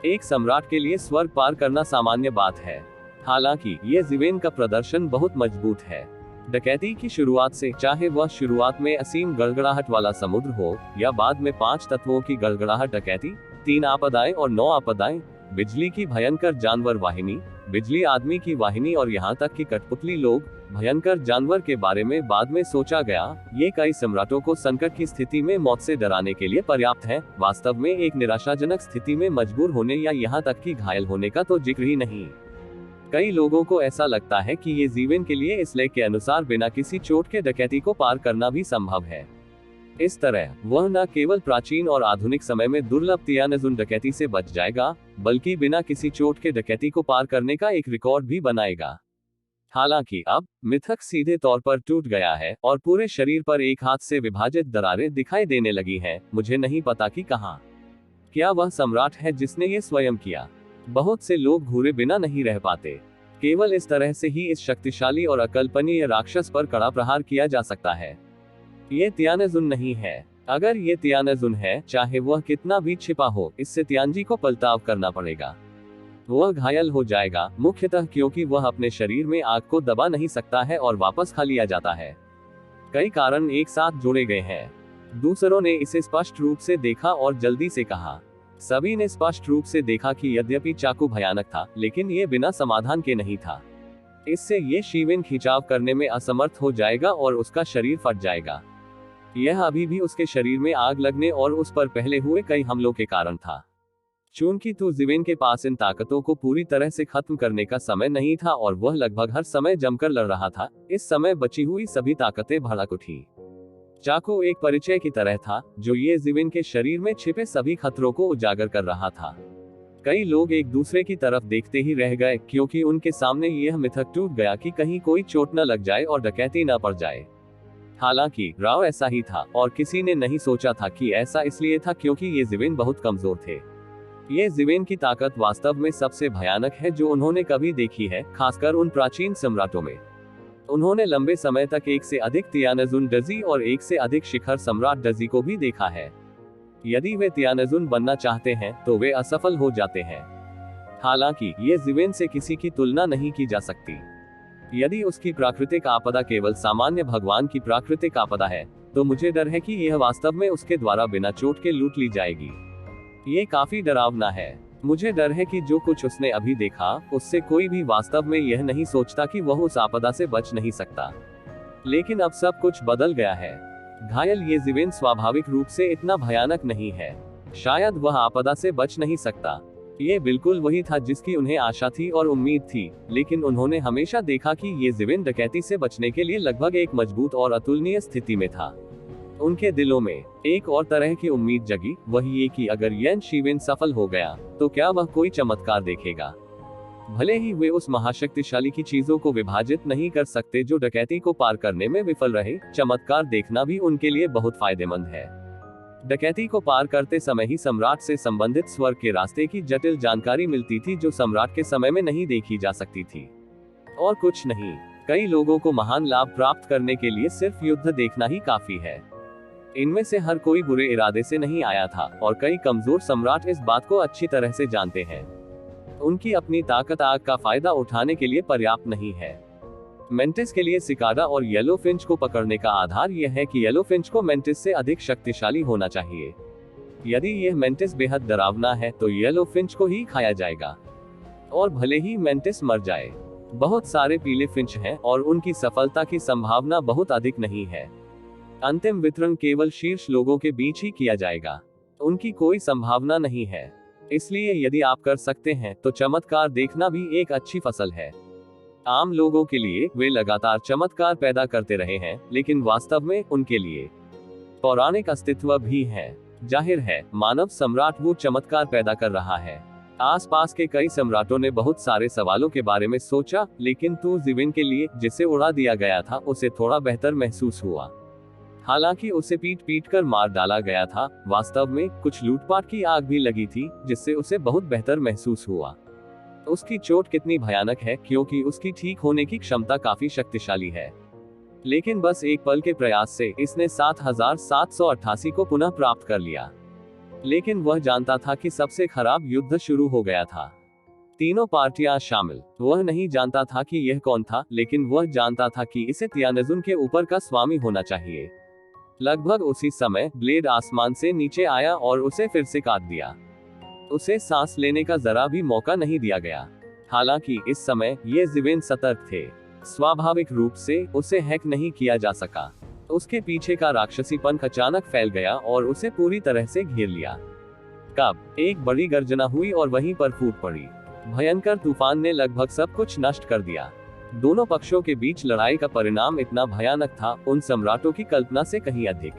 एक सम्राट के लिए स्वर्ग पार करना सामान्य बात है। हालांकि ये ज़िवेन का प्रदर्शन बहुत मजबूत है। डकैती की शुरुआत से, चाहे वह शुरुआत में असीम गड़गड़ाहट वाला समुद्र हो या बाद में 5 तत्वों की गड़गड़ाहट डकैती, 3 आपदाएं और 9 आपदाएं, बिजली की भयंकर जानवर वाहिनी, बिजली आदमी की वाहिनी और यहाँ तक कि कठपुतली लोग, भयंकर जानवर के बारे में बाद में सोचा गया, ये कई सम्राटों को संकट की स्थिति में मौत से डराने के लिए पर्याप्त है। वास्तव में एक निराशाजनक स्थिति में मजबूर होने या यहाँ तक कि घायल होने का तो जिक्र ही नहीं। कई लोगों को ऐसा लगता है कि ये ज़िवेन के लिए इस लेख के अनुसार बिना किसी चोट के डकैती को पार करना भी संभव है। इस तरह वह न केवल प्राचीन और आधुनिक समय में दुर्लभ तियानजुन डकैती से बच जाएगा, बल्कि बिना किसी चोट के डकैती को पार करने का एक रिकॉर्ड भी बनाएगा। हालांकि अब मिथक सीधे तौर पर टूट गया है और पूरे शरीर पर एक हाथ से विभाजित दरारें दिखाई देने लगी हैं। मुझे नहीं पता कि कहां। क्या वह सम्राट है जिसने ये स्वयं किया? बहुत से लोग घूरे बिना नहीं रह पाते। केवल इस तरह से ही इस शक्तिशाली और अकल्पनीय राक्षस पर कड़ा प्रहार किया जा सकता है। ये तियानजुन नहीं है। अगर ये तियानजुन है, चाहे वह कितना भी छिपा हो, इससे तियानजी को पलटाव करना पड़ेगा। वह घायल हो जाएगा, मुख्यतः क्योंकि वह अपने शरीर में आग को दबा नहीं सकता है और वापस खा लिया जाता है। कई कारण एक साथ जोड़े गए हैं। दूसरों ने इसे स्पष्ट रूप से देखा और जल्दी से कहा। सभी ने स्पष्ट रूप से देखा कि यद्यपि चाकू भयानक था, लेकिन ये बिना समाधान के नहीं था। इससे ये शिवेन खिंचाव करने में असमर्थ हो जाएगा और उसका शरीर फट जाएगा। यह अभी भी उसके शरीर में आग लगने और उस पर पहले हुए कई हमलों के कारण था। चूंकि तू जिवेन के पास इन ताकतों को पूरी तरह से खत्म करने का समय नहीं था और वह लगभग हर समय जमकर लड़ रहा था, इस समय बची हुई सभी ताकतें भड़क उठी। चाकू एक परिचय की तरह था, जो ये जिवेन के शरीर में छिपे सभी खतरों को उजागर कर रहा था। कई लोग एक दूसरे की तरफ देखते ही रह गए, क्योंकि उनके सामने यह मिथक टूट गया कि कहीं कोई चोट न लग जाए और डकैती न पड़ जाए। हालांकि राव ऐसा ही था, और किसी ने नहीं सोचा था कि ऐसा इसलिए था क्योंकि ये जिवेन बहुत कमजोर थे। ये जिवेन की ताकत वास्तव में सबसे भयानक है जो उन्होंने कभी देखी है, खासकर उन प्राचीन सम्राटों में। उन्होंने लंबे समय तक एक से अधिक तियानजुन डजी और एक से अधिक शिखर सम्राट डजी को भी देखा है। यदि वे तियानजुन बनना चाहते हैं तो वे असफल हो जाते हैं। हालांकि ये जिवेन से किसी की तुलना नहीं की जा सकती। यदि उसकी प्राकृतिक आपदा केवल सामान्य भगवान की प्राकृतिक आपदा है, तो मुझे डर है कि यह वास्तव में उसके द्वारा बिना चोट के लूट ली जाएगी। ये काफी डरावना है। मुझे डर है कि जो कुछ उसने अभी देखा, उससे कोई भी वास्तव में यह नहीं सोचता कि वह उस आपदा से बच नहीं सकता। लेकिन अब सब कुछ बदल गया है। घायल ये जिवेन स्वाभाविक रूप से इतना भयानक नहीं है। शायद वह आपदा से बच नहीं सकता। ये बिल्कुल वही था जिसकी उन्हें आशा थी और उम्मीद थी, लेकिन उन्होंने हमेशा देखा कि ये जिवेन डकैती से बचने के लिए लगभग एक मजबूत और अतुलनीय स्थिति में था। उनके दिलों में एक और तरह की उम्मीद जगी, वही ये कि अगर येन शिवेन सफल हो गया, तो क्या वह कोई चमत्कार देखेगा। भले ही वे उस महाशक्तिशाली की चीजों को विभाजित नहीं कर सकते जो डकैती को पार करने में विफल रहे, चमत्कार देखना भी उनके लिए बहुत फायदेमंद है। डकैती को पार करते समय ही सम्राट से संबंधित स्वर्ग के रास्ते की जटिल जानकारी मिलती थी, जो सम्राट के समय में नहीं देखी जा सकती थी। और कुछ नहीं, कई लोगों को महान लाभ प्राप्त करने के लिए सिर्फ युद्ध देखना ही काफी है। इनमें से हर कोई बुरे इरादे से नहीं आया था, और कई कमजोर सम्राट इस बात को अच्छी तरह से जानते हैं। उनकी अपनी ताकत आग का फायदा उठाने के लिए पर्याप्त नहीं है। मेंटिस के लिए सिकाडा और येलो फिंच को पकड़ने का आधार यह है कि येलो फिंच को मेंटिस से अधिक शक्तिशाली होना चाहिए। यदि यह मेंटिस बेहद डरावना है तो येलो फिंच को ही खाया जाएगा। और भले ही मेंटिस मर जाए, बहुत सारे पीले फिंच हैं और उनकी सफलता की संभावना बहुत अधिक नहीं है। अंतिम वितरण केवल शीर्ष लोगों के बीच ही किया जाएगा। उनकी कोई संभावना नहीं है। इसलिए यदि आप कर सकते हैं तो चमत्कार देखना भी एक अच्छी फसल है। आम लोगों के लिए वे लगातार चमत्कार पैदा करते रहे हैं, लेकिन वास्तव में उनके लिए पौराणिक अस्तित्व भी है। जाहिर है, मानव सम्राट वो चमत्कार पैदा कर रहा है। आसपास के कई सम्राटों ने बहुत सारे सवालों के बारे में सोचा, लेकिन तू जिवेन के लिए, जिसे उड़ा दिया गया था, उसे थोड़ा बेहतर महसूस हुआ। हालांकि उसे पीट पीट कर मार डाला गया था, वास्तव में कुछ लूटपाट की आग भी लगी थी, जिससे उसे बहुत बेहतर महसूस हुआ। उसकी चोट कितनी भयानक है, क्योंकि उसकी ठीक होने की क्षमता काफी शक्तिशाली है। लेकिन बस एक पल के प्रयास से इसने 7788 को पुनः प्राप्त कर लिया। लेकिन वह जानता था कि सबसे खराब युद्ध शुरू हो गया था। तीनों पार्टियां शामिल। वह नहीं जानता था कि यह कौन था, लेकिन वह जानता था कि इसे तियानजुन के ऊपर का स्वामी होना चाहिए। लगभग उसी समय ब्लेड आसमान से नीचे आया और उसे फिर से काट दिया। उसे सांस लेने का जरा भी मौका नहीं दिया गया। हालांकि इस समय ये जिवेन सतर्क थे। स्वाभाविक रूप से उसे हैक नहीं किया जा सका। उसके पीछे का राक्षसी पंख अचानक फैल गया और उसे पूरी तरह से घेर लिया। कब एक बड़ी गर्जना हुई और वहीं पर फूट पड़ी। भयंकर तूफान ने लगभग सब कुछ नष्ट कर दिया। दोनों पक्षों के बीच लड़ाई का परिणाम इतना भयानक था, उन सम्राटों की कल्पना से कहीं अधिक।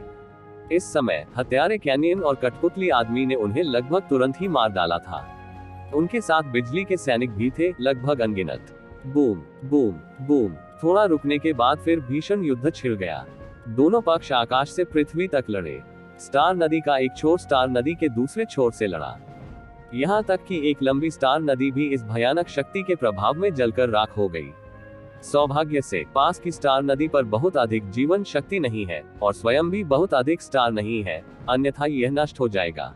इस समय हत्यारे कैनियन और कठपुतली आदमी ने उन्हें लगभग तुरंत ही मार डाला था। उनके साथ बिजली के सैनिक भी थे, लगभग अनगिनत। Boom boom boom. थोड़ा रुकने के बाद फिर भीषण युद्ध छिड़ गया। दोनों पक्ष आकाश से पृथ्वी तक लड़े। स्टार नदी का एक छोर स्टार नदी के दूसरे छोर से लड़ा। यहाँ तक कि एक लंबी स्टार नदी भी इस भयानक शक्ति के प्रभाव में जलकर राख हो गई। सौभाग्य से पास की स्टार नदी पर बहुत अधिक जीवन शक्ति नहीं है और स्वयं भी बहुत अधिक स्टार नहीं है, अन्यथा यह नष्ट हो जाएगा।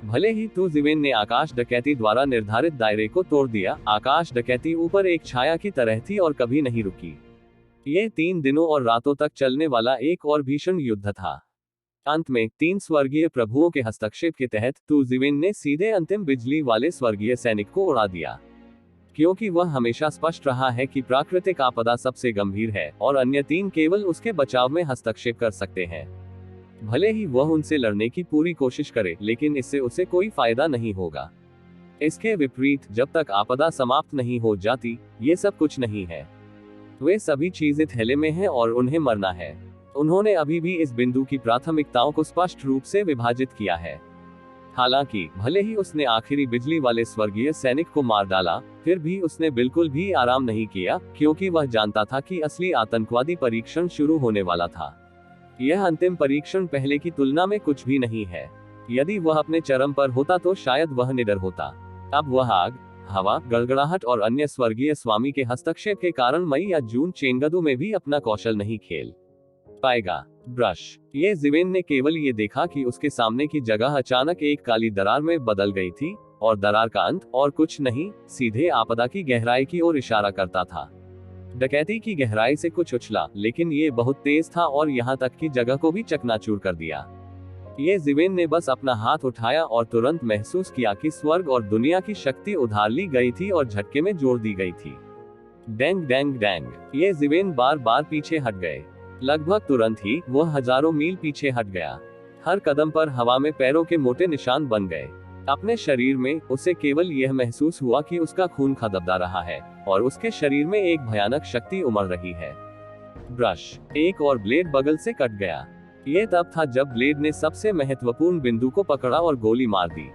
भले ही तू जीवेन ने आकाश डकैती द्वारा निर्धारित दायरे को तोड़ दिया, आकाश डकैती ऊपर एक छाया की तरह थी और कभी नहीं रुकी। ये 3 दिनों और रातों तक चलने वाला एक और भीषण युद्ध था। अंत में 3 स्वर्गीय प्रभुओं के हस्तक्षेप के तहत तू जीवेन ने सीधे अंतिम बिजली वाले स्वर्गीय सैनिक को उड़ा दिया, क्योंकि वह हमेशा स्पष्ट रहा है कि प्राकृतिक आपदा सबसे गंभीर है और अन्य 3 केवल उसके बचाव में हस्तक्षेप कर सकते हैं। भले ही वह उनसे लड़ने की पूरी कोशिश करे, लेकिन इससे उसे कोई फायदा नहीं होगा। इसके विपरीत जब तक आपदा समाप्त नहीं हो जाती, ये सब कुछ नहीं है। वे सभी चीजें थैले में हैं और उन्हें मरना है। उन्होंने अभी भी इस बिंदु की प्राथमिकताओं को स्पष्ट रूप से विभाजित किया है। हालांकि भले ही उसने आखिरी बिजली वाले स्वर्गीय सैनिक को मार डाला, फिर भी उसने बिल्कुल भी आराम नहीं किया, क्योंकि वह जानता था कि असली आतंकवादी परीक्षण शुरू होने वाला था। यह अंतिम परीक्षण पहले की तुलना में कुछ भी नहीं है। यदि वह अपने चरम पर होता तो शायद वह निडर होता। अब वह आग, हवा, गड़गड़ाहट और अन्य स्वर्गीय स्वामी के हस्तक्षेप के कारण मई या जून चेंगदू में भी अपना कौशल नहीं खेल पाएगा। ब्रश। ये जीवेन ने केवल ये देखा कि उसके सामने की जगह अचानक एक काली दरार में बदल गई थी, और दरार का अंत और कुछ नहीं, सीधे आपदा की गहराई की ओर इशारा करता था। डकैती की गहराई से कुछ उछला, लेकिन ये बहुत तेज था और यहाँ तक कि जगह को भी चकनाचूर कर दिया। ये जीवेन ने बस अपना हाथ उठाया और तुरंत महसूस किया कि स्वर्ग और दुनिया की शक्ति उधार ली गई थी और झटके में जोड़ दी गई थी। Dang dang dang. ये जीवेन बार बार पीछे हट गए। लगभग तुरंत ही वह हजारों मील पीछे हट गया। हर कदम पर हवा में पैरों के मोटे निशान बन गए। अपने शरीर में उसे केवल यह महसूस हुआ कि उसका खून खदकता रहा है और उसके शरीर में एक भयानक शक्ति उमड़ रही है। ब्रश। एक और ब्लेड बगल से कट गया। यह तब था जब ब्लेड ने सबसे महत्वपूर्ण बिंदु को पकड़ा और गोली मार दी।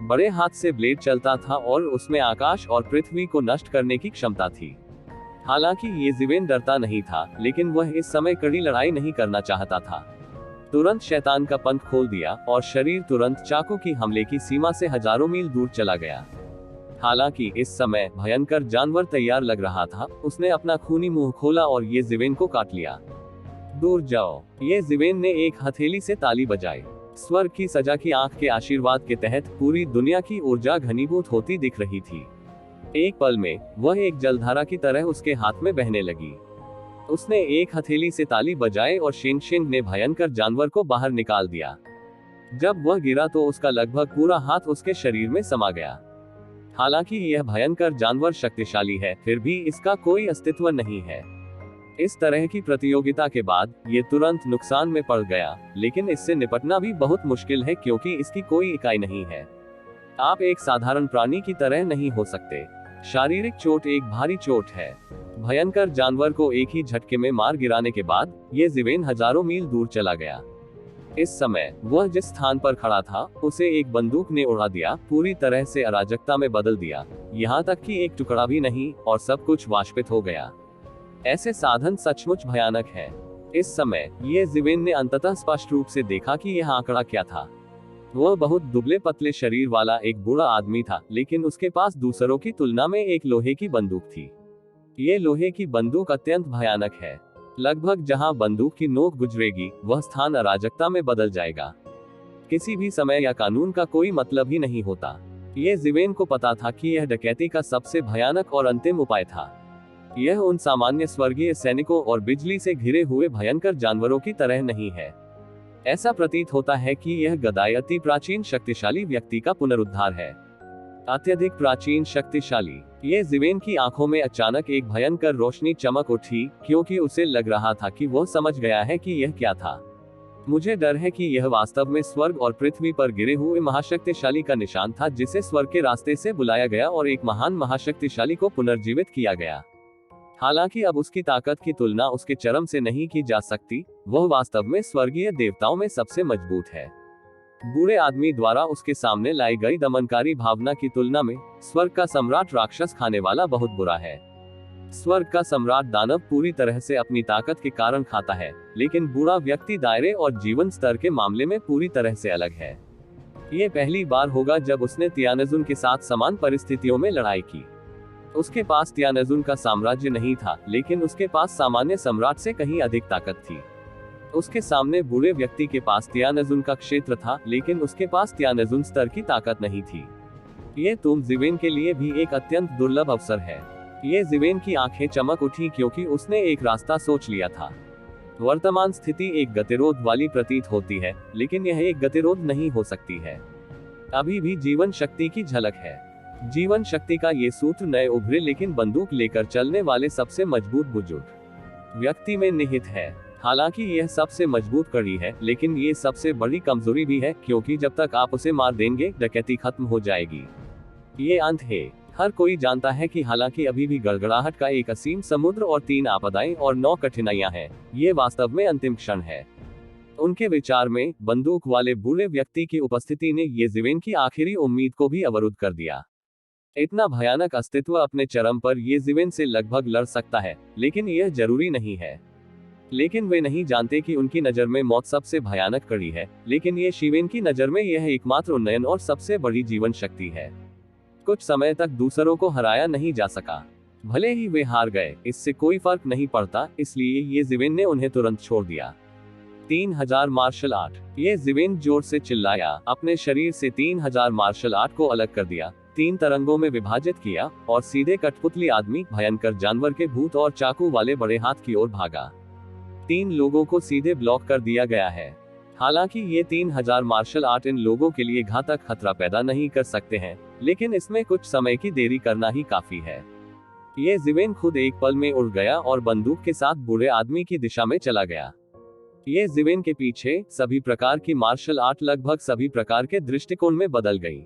बड़े हाथ से ब्लेड चलता था और उसमें आकाश और पृथ्वी को नष्ट करने की क्षमता थी। हालांकि ये जीवेन डरता नहीं था, लेकिन वह इस समय कड़ी लड़ाई नहीं करना चाहता था। तुरंत शैतान का पंख खोल दिया और शरीर तुरंत चाकू की हमले की सीमा से हजारों मील दूर चला गया। हालांकि इस समय भयंकर जानवर तैयार लग रहा था। उसने अपना खूनी मुंह खोला और ये जीवेन को काट लिया। दूर जाओ। ये जीवेन ने एक हथेली से ताली बजाई। स्वर्ग की सजा की आंख के आशीर्वाद के तहत पूरी दुनिया की ऊर्जा घनीभूत होती दिख रही थी। एक पल में वह एक जलधारा की तरह उसके हाथ में बहने लगी। उसने एक हथेली से ताली बजाई और शेंग ने भयंकर जानवर को बाहर निकाल दिया। जब वह गिरा तो उसका लगभग पूरा हाथ उसके शरीर में समा गया। हालांकि यह भयंकर जानवर शक्तिशाली है, फिर भी इसका कोई अस्तित्व नहीं है। इस तरह की प्रतियोगिता के बाद ये तुरंत नुकसान में पड़ गया, लेकिन इससे निपटना भी बहुत मुश्किल है क्योंकि इसकी कोई इकाई नहीं है। आप एक साधारण प्राणी की तरह नहीं हो सकते। शारीरिक चोट एक भारी चोट है। भयंकर जानवर को एक ही झटके में मार गिराने के बाद ये जीवेन हजारों मील दूर चला गया। इस समय वह जिस स्थान पर खड़ा था उसे एक बंदूक ने उड़ा दिया, पूरी तरह से अराजकता में बदल दिया, यहाँ तक कि एक टुकड़ा भी नहीं, और सब कुछ वाष्पित हो गया। ऐसे साधन सचमुच भयानक है। इस समय ये जीवेन ने अंततः स्पष्ट रूप से देखा कि यह आंकड़ा क्या था। वह बहुत दुबले पतले शरीर वाला एक बूढ़ा आदमी था, लेकिन उसके पास दूसरों की तुलना में एक लोहे की बंदूक थी। ये लोहे की बंदूक अत्यंत भयानक है। लगभग जहां बंदूक की नोक गुजरेगी वह स्थान अराजकता में बदल जाएगा। किसी भी समय या कानून का कोई मतलब ही नहीं होता। ये जीवेन को पता था कि यह डकैती का सबसे भयानक और अंतिम उपाय था। यह उन सामान्य स्वर्गीय सैनिकों और बिजली से घिरे हुए भयंकर जानवरों की तरह नहीं है। ऐसा प्रतीत होता है कि यह गदाई अति प्राचीन शक्तिशाली व्यक्ति का पुनरुद्धार है। अत्यधिक प्राचीन शक्तिशाली। ये जीवेन की आंखों में अचानक एक भयंकर रोशनी चमक उठी, क्योंकि उसे लग रहा था कि वह समझ गया है कि यह क्या था। मुझे डर है कि यह वास्तव में स्वर्ग और पृथ्वी पर गिरे हुए महाशक्तिशाली का निशान था, जिसे स्वर्ग के रास्ते से बुलाया गया और एक महान महाशक्तिशाली को पुनर्जीवित किया गया। हालांकि अब उसकी ताकत की तुलना उसके चरम से नहीं की जा सकती, वह वास्तव में स्वर्गीय देवताओं में सबसे मजबूत है। बूढ़े आदमी द्वारा उसके सामने लाई गई दमनकारी भावना की तुलना में स्वर्ग का सम्राट राक्षस खाने वाला बहुत बुरा है। स्वर्ग का सम्राट दानव पूरी तरह से अपनी ताकत के कारण खाता है, लेकिन बूढ़ा व्यक्ति दायरे और जीवन स्तर के मामले में पूरी तरह से अलग है। ये पहली बार होगा जब उसने तियानजुन के साथ समान परिस्थितियों में लड़ाई की। उसके पास तियानजुन का साम्राज्य नहीं था, लेकिन उसके पास सामान्य सम्राट से कहीं अधिक ताकत थी। उसके सामने बुरे व्यक्ति के पास तियानजुन का क्षेत्र था, लेकिन उसके पास तियानजुन स्तर की ताकत नहीं थी। ये तुम जिवेन के लिए भी एक अत्यंत दुर्लभ अवसर है। ये जिवेन की आंखें चमक उठी क्योंकि उसने एक रास्ता सोच लिया था। वर्तमान स्थिति एक गतिरोध वाली प्रतीत होती है, लेकिन यह एक गतिरोध नहीं हो सकती है। अभी भी जीवन शक्ति की झलक है। जीवन शक्ति का ये सूत्र नए उभरे लेकिन बंदूक लेकर चलने वाले सबसे मजबूत बुजुर्ग व्यक्ति में निहित है। हालांकि यह सबसे मजबूत कड़ी है, लेकिन ये सबसे बड़ी कमजोरी भी है, क्योंकि जब तक आप उसे मार देंगे डकैती खत्म हो जाएगी। ये अंत है। हर कोई जानता है कि हालांकि अभी भी गड़गड़ाहट का एक असीम समुद्र और 3 आपदाएं और 9 कठिनाइयां हैं, ये वास्तव में अंतिम क्षण है। उनके विचार में बंदूक वाले बुरे व्यक्ति की उपस्थिति ने ये जिवेन की आखिरी उम्मीद को भी अवरुद्ध कर दिया। इतना भयानक अस्तित्व अपने चरम पर ये जिवेन से लगभग लड़ सकता है, लेकिन यह जरूरी नहीं है। लेकिन वे नहीं जानते कि उनकी नजर में मौत सबसे भयानक कड़ी है, लेकिन ये शिवेन की नजर में यह एकमात्र उन्नयन और सबसे बड़ी जीवन शक्ति है। कुछ समय तक दूसरों को हराया नहीं जा सका। भले ही वे हार गए, इससे कोई फर्क नहीं पड़ता, इसलिए ये जिवेन ने उन्हें तुरंत छोड़ दिया। 3000 मार्शल आर्ट। ये जिवेन जोर से चिल्लाया, अपने शरीर से 3000 मार्शल आर्ट को अलग कर दिया, 3 तरंगों में विभाजित किया और सीधे कठपुतली आदमी, भयंकर जानवर के भूत और चाकू वाले बड़े हाथ की ओर भागा। 3 लोगों को सीधे ब्लॉक कर दिया गया है। हालांकि ये 3000 मार्शल आर्ट इन लोगों के लिए घातक खतरा पैदा नहीं कर सकते हैं, लेकिन इसमें कुछ समय की देरी करना ही काफी है। ये जिवेन खुद एक पल में उड़ गया और बंदूक के साथ बुरे आदमी की दिशा में चला गया। ये जिवेन के पीछे सभी प्रकार की मार्शल आर्ट लगभग सभी प्रकार के दृष्टिकोण में बदल गई।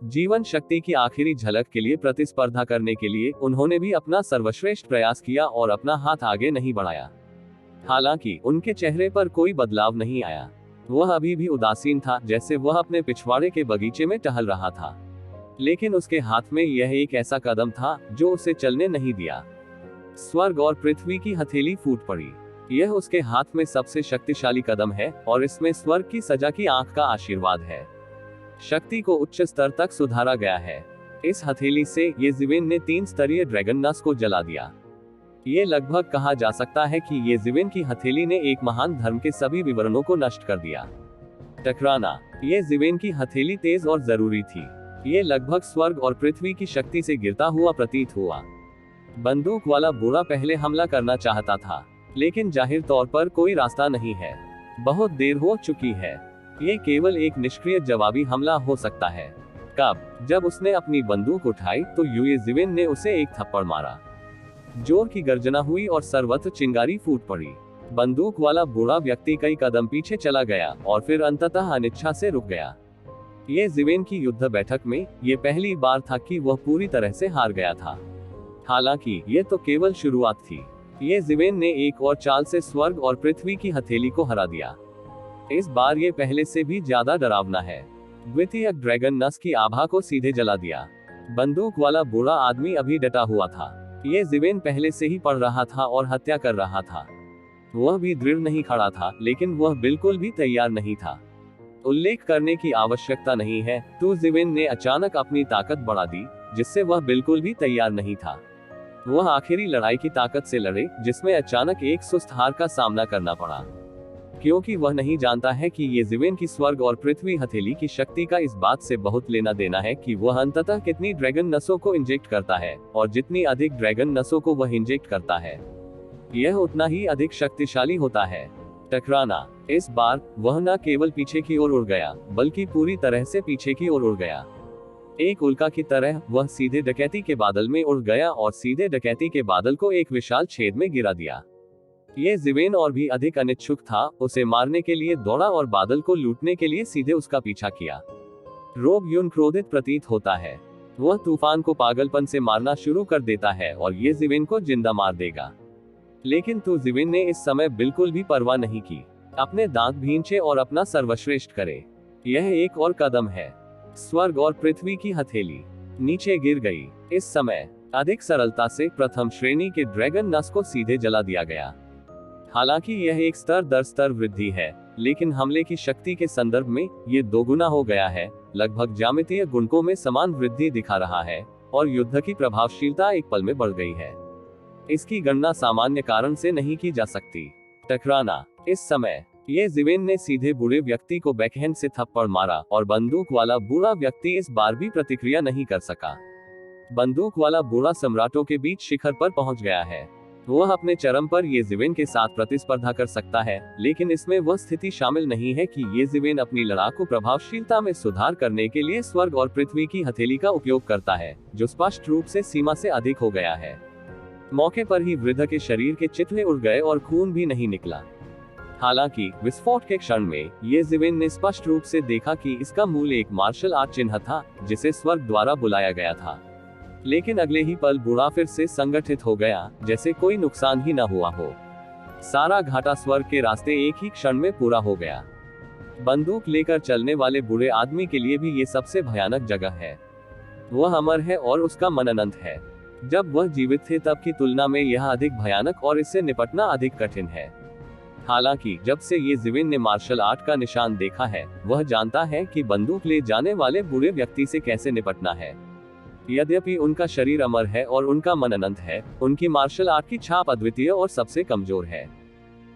जीवन शक्ति की आखिरी झलक के लिए प्रतिस्पर्धा करने के लिए उन्होंने भी अपना सर्वश्रेष्ठ प्रयास किया और अपना हाथ आगे नहीं बढ़ाया। हालांकि उनके चेहरे पर कोई बदलाव नहीं आया। वह अभी भी उदासीन था, जैसे वह अपने पिछवाड़े के बगीचे में टहल रहा था। लेकिन उसके हाथ में यह एक ऐसा कदम था जो उसे चलने नहीं दिया। स्वर्ग और पृथ्वी की हथेली फूट पड़ी। यह उसके हाथ में सबसे शक्तिशाली कदम है और इसमें स्वर्ग की सजा की आंख का आशीर्वाद है। शक्ति को उच्च स्तर तक सुधारा गया है। इस हथेली से ये जिवेन ने 3 स्तरीय ड्रैगन नस को जला दिया। ये लगभग कहा जा सकता है कि ये जिवेन की हथेली ने एक महान धर्म के सभी विवरणों को नष्ट कर दिया। टकराना। ये जिवेन की हथेली तेज और जरूरी थी। ये लगभग स्वर्ग और पृथ्वी की शक्ति से गिरता हुआ प्रतीत हुआ। बंदूक वाला बूढ़ा पहले हमला करना चाहता था, लेकिन जाहिर तौर पर कोई रास्ता नहीं है। बहुत देर हो चुकी है। ये केवल एक निष्क्रिय जवाबी हमला हो सकता है। कब? जब उसने अपनी बंदूक उठाई तो ये जिवेन ने उसे एक थप्पड़ मारा। जोर की गर्जना हुई और सर्वत्र चिंगारी फूट पड़ी। बंदूक वाला बूढ़ा व्यक्ति कई कदम पीछे चला गया और फिर अंततः अनिच्छा से रुक गया। ये जिवेन की युद्ध बैठक में ये पहली बार था कि वह पूरी तरह से हार गया था। हालांकि ये तो केवल शुरुआत थी। ये जिवेन ने एक और चाल से स्वर्ग और पृथ्वी की हथेली को हरा दिया। इस बार ये पहले से भी ज्यादा डरावना है। द्वितीयक ड्रैगन नस की आभा को सीधे जला दिया। बंदूक वाला बूढ़ा आदमी अभी डटा हुआ था। ये जिवेन पहले से ही पढ़ रहा था और हत्या कर रहा था। वह भी दृढ़ नहीं खड़ा था, लेकिन वह बिल्कुल भी तैयार नहीं था। उल्लेख करने की आवश्यकता नहीं है, तो जिवेन ने अचानक अपनी ताकत बढ़ा दी, जिससे वह बिल्कुल भी तैयार नहीं था। वह आखिरी लड़ाई की ताकत से लड़े, जिसमें अचानक एक सुस्त हार का सामना करना पड़ा, क्योंकि वह नहीं जानता है कि ये जिवेन की स्वर्ग और पृथ्वी हथेली की शक्ति का इस बात से बहुत लेना देना है कि वह अंततः कितनी ड्रैगन नसों को इंजेक्ट करता है, और जितनी अधिक ड्रैगन नसों को वह इंजेक्ट करता है, यह उतना ही अधिक शक्तिशाली होता है। टकराना। इस बार वह न केवल पीछे की ओर उड़ गया, बल्कि पूरी तरह से पीछे की ओर उड़ गया। एक उल्का की तरह वह सीधे डकैती के बादल में उड़ गया और सीधे डकैती के बादल को एक विशाल छेद में गिरा दिया। ये जिवेन और भी अधिक अनिच्छुक था, उसे मारने के लिए दौड़ा और बादल को लूटने के लिए सीधे उसका पीछा किया। रोब यून क्रोधित प्रतीत होता है। वह तूफान को पागलपन से मारना शुरू कर देता है और ये जिवेन को जिंदा मार देगा। लेकिन जिवेन ने इस समय बिल्कुल भी परवाह नहीं की। अपने दांत भींचे और अपना सर्वश्रेष्ठ करे। यह एक और कदम है। स्वर्ग और पृथ्वी की हथेली नीचे गिर गई। इस समय अधिक सरलता से प्रथम श्रेणी के ड्रैगन नस को सीधे जला दिया गया। हालांकि यह एक स्तर दर स्तर वृद्धि है, लेकिन हमले की शक्ति के संदर्भ में ये दोगुना हो गया है, लगभग ज्यामितीय गुणकों में समान वृद्धि दिखा रहा है। और युद्ध की प्रभावशीलता एक पल में बढ़ गई है। इसकी गणना सामान्य कारण से नहीं की जा सकती। टकराना। इस समय ये जिवेन ने सीधे बूढ़े व्यक्ति को बैकहैंड से थप्पड़ मारा और बंदूक वाला बूढ़ा व्यक्ति इस बार भी प्रतिक्रिया नहीं कर सका। बंदूक वाला बूढ़ा सम्राटों के बीच शिखर पर पहुंच गया है। वह अपने चरम पर ये जिवेन के साथ प्रतिस्पर्धा कर सकता है, लेकिन इसमें वह स्थिति शामिल नहीं है कि ये जिवेन अपनी लड़ाकू प्रभावशीलता में सुधार करने के लिए स्वर्ग और पृथ्वी की हथेली का उपयोग करता है, जो स्पष्ट रूप से सीमा से अधिक हो गया है। मौके पर ही वृद्ध के शरीर के चिथड़े उड़ गए और खून भी नहीं निकला। हालांकि विस्फोट के क्षण में ये जिवेन ने स्पष्ट रूप से देखा कि इसका मूल एक मार्शल आर्ट चिन्ह था, जिसे स्वर्ग द्वारा बुलाया गया था। लेकिन अगले ही पल बूढ़ा फिर से संगठित हो गया, जैसे कोई नुकसान ही न हुआ हो। सारा घाटा स्वर्ग के रास्ते एक ही क्षण में पूरा हो गया। बंदूक लेकर चलने वाले बूढ़े आदमी के लिए भी ये सबसे भयानक जगह है। वह अमर है और उसका मन अनंत है। जब वह जीवित थे तब की तुलना में यह अधिक भयानक और इससे निपटना अधिक कठिन है। हालांकि जब से ये जिवेन ने मार्शल आर्ट का निशान देखा है, वह जानता है कि बंदूक ले जाने वाले बूढ़े व्यक्ति से कैसे निपटना है। यद्यपि उनका शरीर अमर है और उनका मन अनंत है, उनकी मार्शल आर्ट की छाप अद्वितीय और सबसे कमजोर है।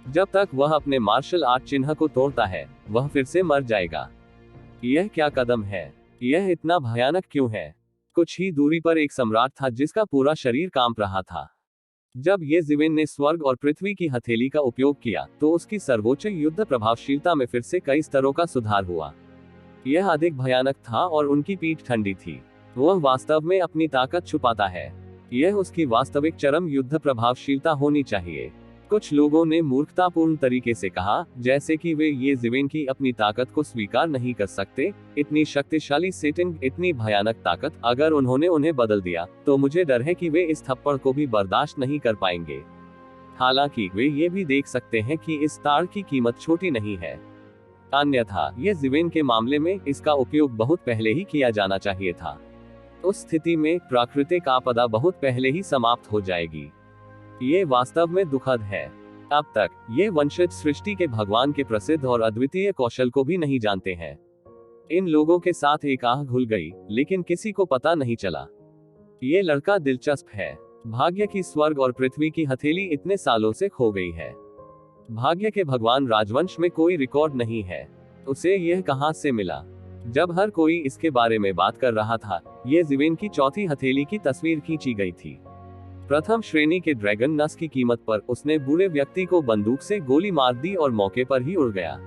जब तक वह अपने मार्शल आर्ट चिन्ह को तोड़ता है, वह फिर से मर जाएगा। यह क्या कदम है? यह इतना भयानक क्यों है? कुछ ही दूरी पर एक सम्राट था जिसका पूरा शरीर कांप रहा था। जब ये जिवेन ने स्वर्ग और पृथ्वी की हथेली का उपयोग किया, तो उसकी सर्वोच्च युद्ध प्रभावशीलता में फिर से कई स्तरों का सुधार हुआ। यह अधिक भयानक था और उनकी पीठ ठंडी थी। वह वास्तव में अपनी ताकत छुपाता है। यह उसकी वास्तविक चरम युद्ध प्रभावशीलता होनी चाहिए। कुछ लोगों ने मूर्खतापूर्ण तरीके से कहा, जैसे कि वे ये जिवेन की अपनी ताकत को स्वीकार नहीं कर सकते। इतनी शक्तिशाली सेटिंग, इतनी भयानक ताकत, अगर उन्होंने उन्हें बदल दिया, तो मुझे डर है कि वे इस थप्पड़ को भी बर्दाश्त नहीं कर पाएंगे। हालांकि वे ये भी देख सकते हैं कि इस ताड़ की कीमत छोटी नहीं है। अन्यथा ये जिवेन के मामले में इसका उपयोग बहुत पहले ही किया जाना चाहिए था। उस स्थिति में प्राकृतिक आपदा बहुत पहले ही समाप्त हो जाएगी। ये वास्तव में दुखद है। अब तक ये वंशज सृष्टि के भगवान के प्रसिद्ध और अद्वितीय कौशल को भी नहीं जानते हैं। इन लोगों के साथ एक आह घुल गई, लेकिन किसी को पता नहीं चला। ये लड़का दिलचस्प है। भाग्य की स्वर्ग और पृथ्वी की हथेली इतने सालों से खो गई है। भाग्य के भगवान राजवंश में कोई रिकॉर्ड नहीं है। उसे यह कहां से मिला? जब हर कोई इसके बारे में बात कर रहा था, ये जिवेन की चौथी हथेली की तस्वीर खींची गई थी। प्रथम श्रेणी के ड्रैगन नस की कीमत पर उसने बूढ़े व्यक्ति को बंदूक से गोली मार दी और मौके पर ही उड़ गया।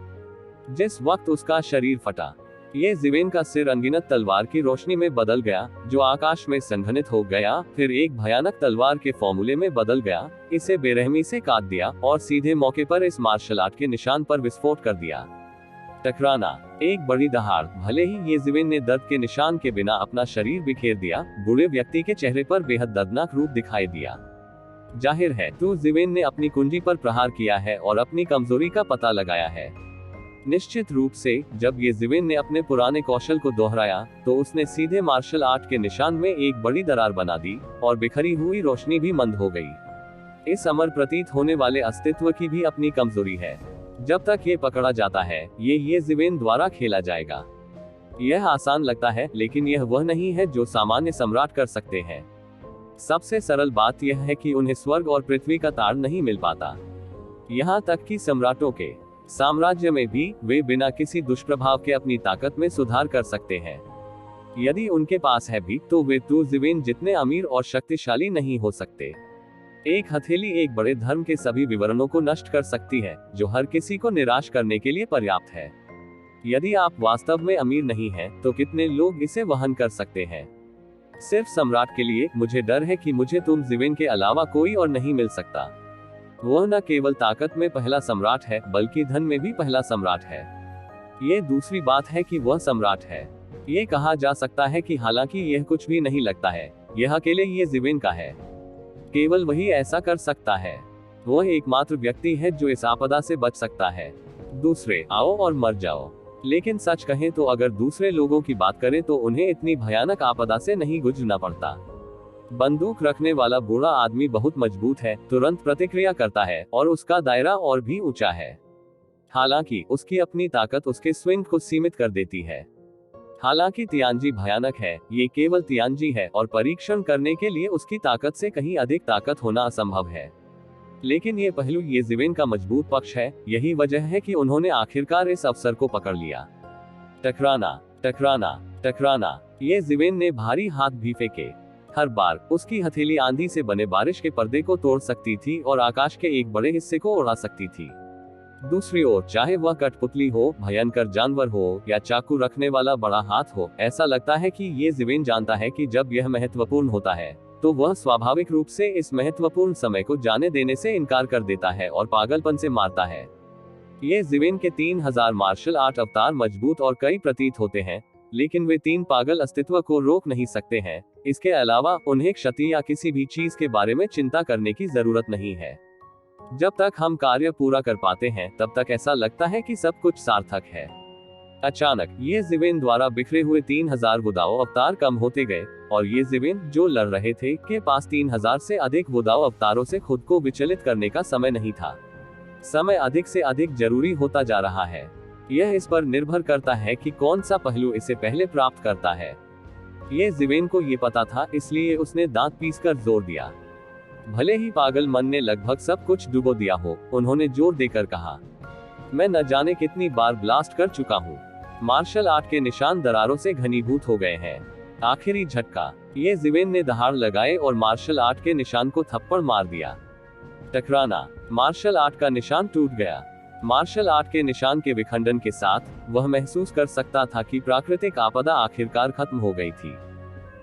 जिस वक्त उसका शरीर फटा, ये जिवेन का सिर अनगिनत तलवार की रोशनी में बदल गया, जो आकाश में संघनित हो गया, फिर एक भयानक तलवार के फॉर्मूले में बदल गया, इसे बेरहमी से काट दिया और सीधे मौके पर इस मार्शल आर्ट के निशान पर विस्फोट कर दिया। टकराना। एक बड़ी दहाड़। भले ही ये जिवेन ने दर्द के निशान के बिना अपना शरीर बिखेर दिया, बूढ़े व्यक्ति के चेहरे पर बेहद दर्दनाक रूप दिखाई दिया। जाहिर है तो जिवेन ने अपनी कुंजी पर प्रहार किया है और अपनी कमजोरी का पता लगाया है। निश्चित रूप से जब ये जिवेन ने अपने पुराने कौशल को दोहराया, तो उसने सीधे मार्शल आर्ट के निशान में एक बड़ी दरार बना दी और बिखरी हुई रोशनी भी मंद हो गई। इस अमर प्रतीत होने वाले अस्तित्व की भी अपनी कमजोरी है। जब तक ये पकड़ा जाता है, ये जिवेन द्वारा खेला जाएगा। यह आसान लगता है, लेकिन यह वह नहीं है जो सामान्य सम्राट कर सकते हैं। सबसे सरल बात यह है कि उन्हें स्वर्ग और पृथ्वी का ताड़ नहीं मिल पाता। यहाँ तक कि सम्राटों के साम्राज्य में भी वे बिना किसी दुष्प्रभाव के अपनी ताकत में सुधार कर सकते हैं। यदि उनके पास है भी, तो वे जिवेन जितने अमीर और शक्तिशाली नहीं हो सकते। एक हथेली एक बड़े धर्म के सभी विवरणों को नष्ट कर सकती है, जो हर किसी को निराश करने के लिए पर्याप्त है। यदि आप वास्तव में अमीर नहीं हैं, तो कितने लोग इसे वहन कर सकते हैं? सिर्फ सम्राट के लिए, मुझे डर है कि मुझे जिवेन के अलावा कोई और नहीं मिल सकता। वह न केवल ताकत में पहला सम्राट है, बल्कि धन में भी पहला सम्राट है। ये दूसरी बात है कि वह सम्राट है। ये कहा जा सकता है कि हालांकि यह कुछ भी नहीं लगता है, यह अकेले ये जिवेन का है। केवल वही ऐसा कर सकता है। वह एकमात्र व्यक्ति है जो इस आपदा से बच सकता है। दूसरे आओ और मर जाओ। लेकिन सच कहें तो अगर दूसरे लोगों की बात करें तो उन्हें इतनी भयानक आपदा से नहीं गुजरना पड़ता। बंदूक रखने वाला बूढ़ा आदमी बहुत मजबूत है, तुरंत प्रतिक्रिया करता है और उसका दायरा और भी ऊंचा है। हालांकि उसकी अपनी ताकत उसके स्विंग को सीमित कर देती है। हालांकि तियानजी भयानक है, ये केवल तियानजी है और परीक्षण करने के लिए उसकी ताकत से कहीं अधिक ताकत होना असंभव है। लेकिन ये पहलू ये ज़िवेन का मजबूत पक्ष है, यही वजह है कि उन्होंने आखिरकार इस अवसर को पकड़ लिया। टकराना, टकराना, टकराना। ये ज़िवेन ने भारी हाथ भी फेंके। हर बार उसकी हथेली आंधी से बने बारिश के पर्दे को तोड़ सकती थी और आकाश के एक बड़े हिस्से को उड़ा सकती थी। दूसरी ओर, चाहे वह कठपुतली हो, भयंकर जानवर हो या चाकू रखने वाला बड़ा हाथ हो, ऐसा लगता है कि ये ज़िवेन जानता है कि जब यह महत्वपूर्ण होता है तो वह स्वाभाविक रूप से इस महत्वपूर्ण समय को जाने देने से इनकार कर देता है और पागलपन से मारता है। ये ज़िवेन के 3000 मार्शल आर्ट अवतार मजबूत और कई प्रतीत होते हैं, लेकिन वे 3 पागल अस्तित्व को रोक नहीं सकते हैं। इसके अलावा उन्हें क्षति या किसी भी चीज के बारे में चिंता करने की जरूरत नहीं है। जब तक हम कार्य पूरा कर पाते हैं तब तक ऐसा लगता है कि सब कुछ सार्थक है। अचानक ये ज़िवेन द्वारा बिखरे हुए 3000 वुदाओ अवतार कम होते गए और ये ज़िवेन जो लड़ रहे थे के पास 3000 से अधिक वुदाओ अवतारों से खुद को विचलित करने का समय नहीं था। समय अधिक से अधिक जरूरी होता जा रहा है। यह इस पर निर्भर करता है कि कौन सा पहलू इसे पहले प्राप्त करता है। ये ज़िवेन को ये पता था, इसलिए उसने दांत पीसकर जोर दिया। भले ही पागल मन ने लगभग सब कुछ डुबो दिया हो, उन्होंने जोर देकर कहा, मैं न जाने कितनी बार ब्लास्ट कर चुका हूँ। मार्शल आर्ट के निशान दरारों से घनीभूत हो गए हैं। आखिरी झटका। ये ज़िवेन ने दहाड़ लगाए और मार्शल आर्ट के निशान को थप्पड़ मार दिया। टकराना। मार्शल आर्ट का निशान टूट गया। मार्शल आर्ट के निशान के विखंडन के साथ वह महसूस कर सकता था कि प्राकृतिक आपदा आखिरकार खत्म हो गई थी।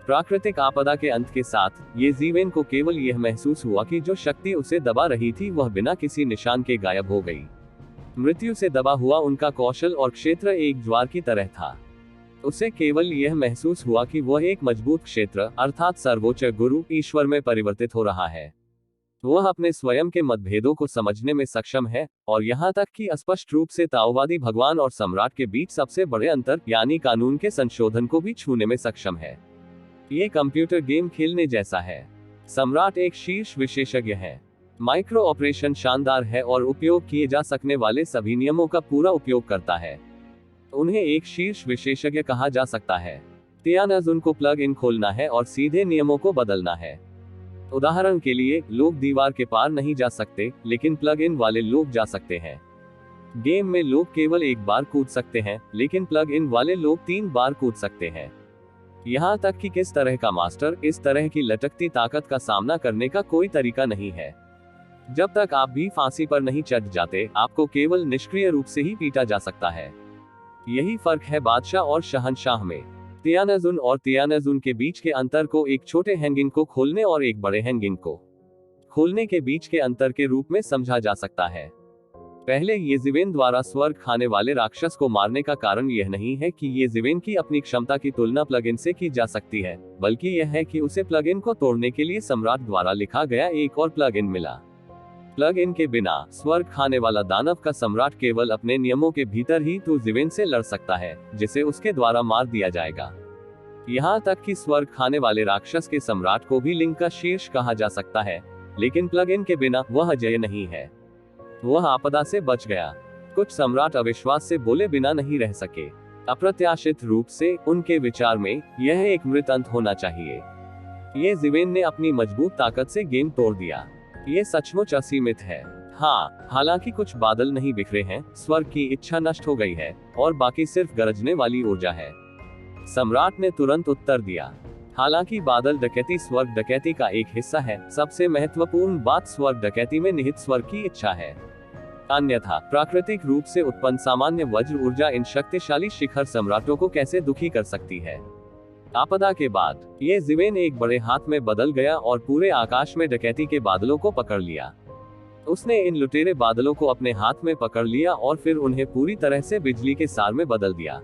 प्राकृतिक आपदा के अंत के साथ ये ज़िवेन को केवल यह महसूस हुआ कि जो शक्ति उसे दबा रही थी वह बिना किसी निशान के गायब हो गई। मृत्यु से दबा हुआ उनका कौशल और क्षेत्र एक ज्वार की तरह था। उसे केवल यह महसूस हुआ कि वह एक मजबूत क्षेत्र अर्थात सर्वोच्च गुरु ईश्वर में परिवर्तित हो रहा है। वह अपने स्वयं के मतभेदों को समझने में सक्षम है और यहाँ तक कि स्पष्ट रूप से ताओवादी भगवान और सम्राट के बीच सबसे बड़े अंतर यानी कानून के संशोधन को भी छूने में सक्षम है। ये कंप्यूटर गेम खेलने जैसा है। सम्राट एक शीर्ष विशेषज्ञ है। माइक्रो ऑपरेशन शानदार है और उपयोग किए जा सकने वाले सभी नियमों का पूरा उपयोग करता है। उन्हें एक शीर्ष विशेषज्ञ कहा जा सकता है। तियानजुन को प्लग इन खोलना है और सीधे नियमों को बदलना है। उदाहरण के लिए, लोग दीवार के पार नहीं जा सकते, लेकिन प्लग इन वाले लोग जा सकते हैं। गेम में लोग केवल एक बार कूद सकते हैं, लेकिन प्लग इन वाले लोग 3 बार कूद सकते हैं। यहाँ तक कि किस तरह का मास्टर इस तरह की लटकती ताकत का सामना करने का कोई तरीका नहीं है। जब तक आप भी फांसी पर नहीं चढ़ जाते, आपको केवल निष्क्रिय रूप से ही पीटा जा सकता है। यही फर्क है बादशाह और शहंशाह में। तियानजुन और तियानजुन के बीच के अंतर को एक छोटे हैंगिंग को खोलने और एक बड़े हैंगिंग को खोलने के बीच के अंतर के रूप में समझा जा सकता है। पहले ये ज़िवेन द्वारा स्वर्ग खाने वाले राक्षस को मारने का कारण यह नहीं है कि ये ज़िवेन की अपनी क्षमता की तुलना प्लग इन से की जा सकती है, बल्कि यह है कि उसे प्लग इन को तोड़ने के लिए सम्राट द्वारा लिखा गया एक और प्लग इन मिला। प्लग इन के बिना स्वर्ग खाने वाला दानव का सम्राट केवल अपने नियमों के भीतर ही तो ज़िवेन से लड़ सकता है, जिसे उसके द्वारा मार दिया जाएगा। यहाँ तक कि स्वर्ग खाने वाले राक्षस के सम्राट को भी लिंग का शीर्ष कहा जा सकता है, लेकिन प्लग इन के बिना वह अजेय नहीं है। वह आपदा से बच गया। कुछ सम्राट अविश्वास से बोले बिना नहीं रह सके। अप्रत्याशित रूप से उनके विचार में यह एक मृत अंत होना चाहिए। ये ज़िवेन ने अपनी मजबूत ताकत से गेम तोड़ दिया। ये सचमुच असीमित है। हाँ, हालांकि कुछ बादल नहीं बिखरे हैं, स्वर्ग की इच्छा नष्ट हो गई है और बाकी सिर्फ गरजने वाली ऊर्जा है। सम्राट ने तुरंत उत्तर दिया, हालांकि बादल डकैती स्वर्ग डकैती का एक हिस्सा है, सबसे महत्वपूर्ण बात स्वर्ग डकैती में निहित स्वर्ग की इच्छा है। अन्यथा प्राकृतिक रूप से उत्पन्न सामान्य वज्र ऊर्जा इन शक्तिशाली शिखर सम्राटों को कैसे दुखी कर सकती है। आपदा के बाद ये ज़िवेन एक बड़े हाथ में बदल गया और पूरे आकाश में डकैती के बादलों को पकड़ लिया। उसने इन लुटेरे बादलों को अपने हाथ में पकड़ लिया और फिर उन्हें पूरी तरह से बिजली के सार में बदल दिया।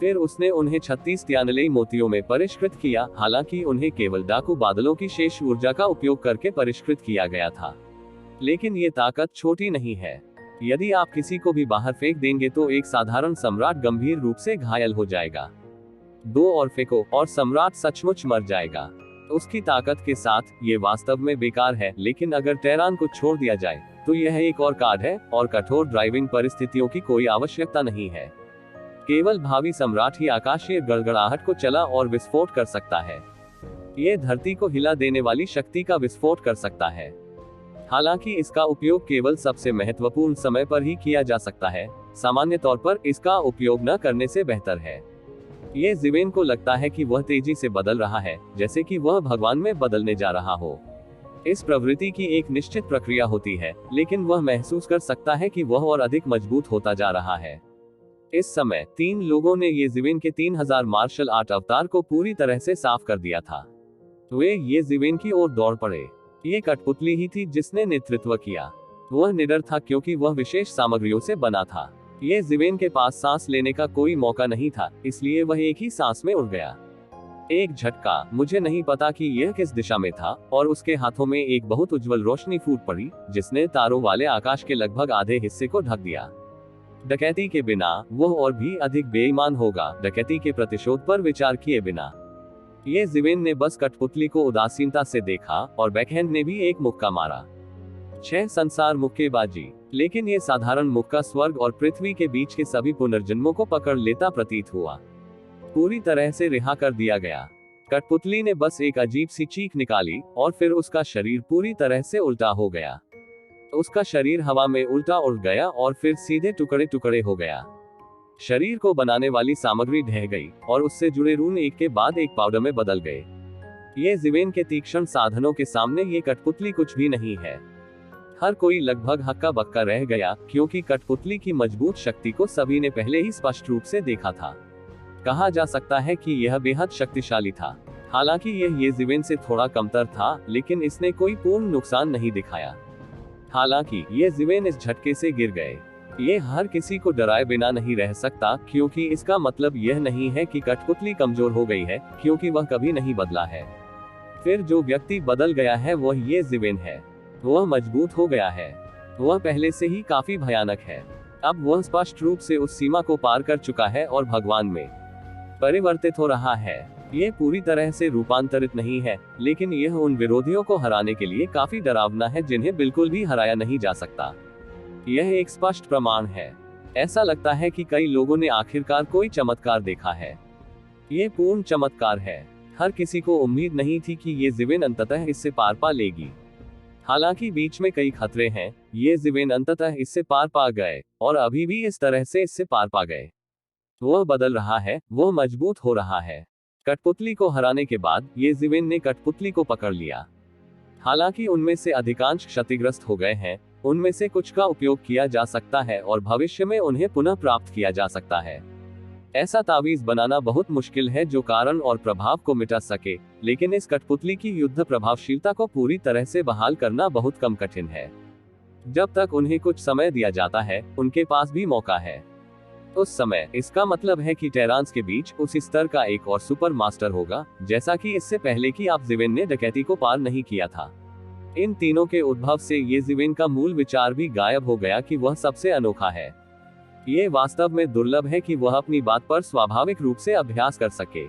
फिर उसने उन्हें 36 तियानलेई मोतियों में परिष्कृत किया, हालांकि उन्हें केवल डाकू बादलों की शेष ऊर्जा का उपयोग करके परिष्कृत किया गया था। लेकिन ये ताकत छोटी नहीं है। यदि आप किसी को भी बाहर फेंक देंगे तो एक साधारण सम्राट गंभीर रूप से घायल हो जाएगा। 2 और फेंको और सम्राट सचमुच मर जाएगा। उसकी ताकत के साथ ये वास्तव में बेकार है, लेकिन अगर टेरान को छोड़ दिया जाए तो यह एक और कार्ड है और कठोर ड्राइविंग परिस्थितियों की कोई आवश्यकता नहीं है। केवल भावी सम्राट ही आकाशीय गड़गड़ाहट को चला और विस्फोट कर सकता है। ये धरती को हिला देने वाली शक्ति का विस्फोट कर सकता है। हालांकि इसका उपयोग केवल सबसे महत्वपूर्ण समय पर ही किया जा सकता है। सामान्य तौर पर इसका उपयोग न करने से बेहतर है। ये ज़िवेन को लगता है कि वह तेजी से बदल रहा है, जैसे कि वह भगवान में बदलने जा रहा हो। इस प्रवृत्ति की एक निश्चित प्रक्रिया होती है, लेकिन वह महसूस कर सकता है कि वह और अधिक मजबूत होता जा रहा है। इस समय 3 लोगों ने ये ज़िवेन के 3000 मार्शल आर्ट अवतार को पूरी तरह से साफ कर दिया था। वे ये ज़िवेन की ओर दौड़ पड़े। ये कठपुतली ही थी जिसने नेतृत्व किया। वह निडर था क्योंकि वह विशेष सामग्रियों से बना था। ये ज़िवेन के पास सांस लेने का कोई मौका नहीं था, इसलिए वह एक ही सांस में उड़ गया। एक झटका, मुझे नहीं पता कि यह किस दिशा में था, और उसके हाथों में एक बहुत उज्जवल रोशनी फूट पड़ी, जिसने तारों वाले आकाश के लगभग आधे हिस्से को ढक दिया। डकैती के बिना वह और भी अधिक बेईमान होगा, डकैती के प्रतिशोध पर विचार किए बिना। ये ज़िवेन ने बस कठपुतली को उदासीनता से देखा, और बैकहैंड ने भी एक मुक्का मारा। 6 संसार मुक्केबाजी। लेकिन ये साधारण मुक्का स्वर्ग और पृथ्वी के बीच के सभी पुनर्जन्मों को पकड़ लेता प्रतीत हुआ। पूरी तरह से रिहा कर दिया गया। कठपुतली ने बस एक अजीब सी चीख निकाली, और फिर उसका शरीर पूरी तरह से उल्टा हो गया। उसका शरीर हवा में उल्टा उड़ गया और फिर सीधे टुकड़े टुकड़े हो गया। शरीर को बनाने वाली सामग्री ढह गई, और उससे जुड़े रून एक के बाद एक पाउडर में बदल गए। ये ज़िवेन के तीक्ष्ण साधनों के सामने ये कठपुतली कुछ भी नहीं है। हर कोई लगभग हक्का बक्का रह गया, क्योंकि कठपुतली की मजबूत शक्ति को सभी ने पहले ही स्पष्ट रूप से देखा था। कहा जा सकता है कि यह बेहद शक्तिशाली था। हालांकि यह ये ज़िवेन से थोड़ा कमतर था, लेकिन इसने कोई पूर्ण नुकसान नहीं दिखाया। हालांकि ये ज़िवेन इस झटके से गिर गए। ये हर किसी को डराए बिना नहीं रह सकता, क्योंकि इसका मतलब यह नहीं है कि कठपुतली कमजोर हो गई है, क्योंकि वह कभी नहीं बदला है। फिर जो व्यक्ति बदल गया है वह ये ज़िवेन है। वह मजबूत हो गया है। वह पहले से ही काफी भयानक है। अब वह स्पष्ट रूप से उस सीमा को पार कर चुका है और भगवान में परिवर्तित हो रहा है। ये पूरी तरह से रूपांतरित नहीं है, लेकिन यह उन विरोधियों को हराने के लिए काफी डरावना है जिन्हें बिल्कुल भी हराया नहीं जा सकता। यह एक स्पष्ट प्रमाण है। ऐसा लगता है कि कई लोगों ने आखिरकार कोई चमत्कार देखा है। ये पूर्ण चमत्कार है। हर किसी को उम्मीद नहीं थी कि ये ज़िवेन अंततः इससे पार पा लेगी। हालांकि बीच में कई खतरे हैं, ये ज़िवेन अंततः इससे पार पा गए, और अभी भी इस तरह से इससे पार पा गए। वह बदल रहा है, वह मजबूत हो रहा है। कठपुतली को हराने के बाद ये ज़िवेन ने कठपुतली को पकड़ लिया। हालांकि उनमें से अधिकांश क्षतिग्रस्त हो गए हैं, उनमें से कुछ का उपयोग किया जा सकता है और भविष्य में उन्हें पुनः प्राप्त किया जा सकता है। ऐसा तावीज बनाना बहुत मुश्किल है जो कारण और प्रभाव को मिटा सके, लेकिन इस कठपुतली की युद्ध प्रभावशीलता को पूरी तरह से बहाल करना बहुत कम कठिन है। जब तक उन्हें कुछ समय दिया जाता है, उनके पास भी मौका है। उस समय इसका मतलब है कि टेरांस के बीच उस स्तर का एक और सुपर मास्टर होगा, जैसा कि इससे पहले कि आप ज़िवेन ने डकैती को पार नहीं किया था। इन तीनों के उद्भव से ये ज़िवेन का मूल विचार भी गायब हो गया कि वह सबसे अनोखा है। ये वास्तव में दुर्लभ है कि वह अपनी बात पर स्वाभाविक रूप से अभ्यास कर सके।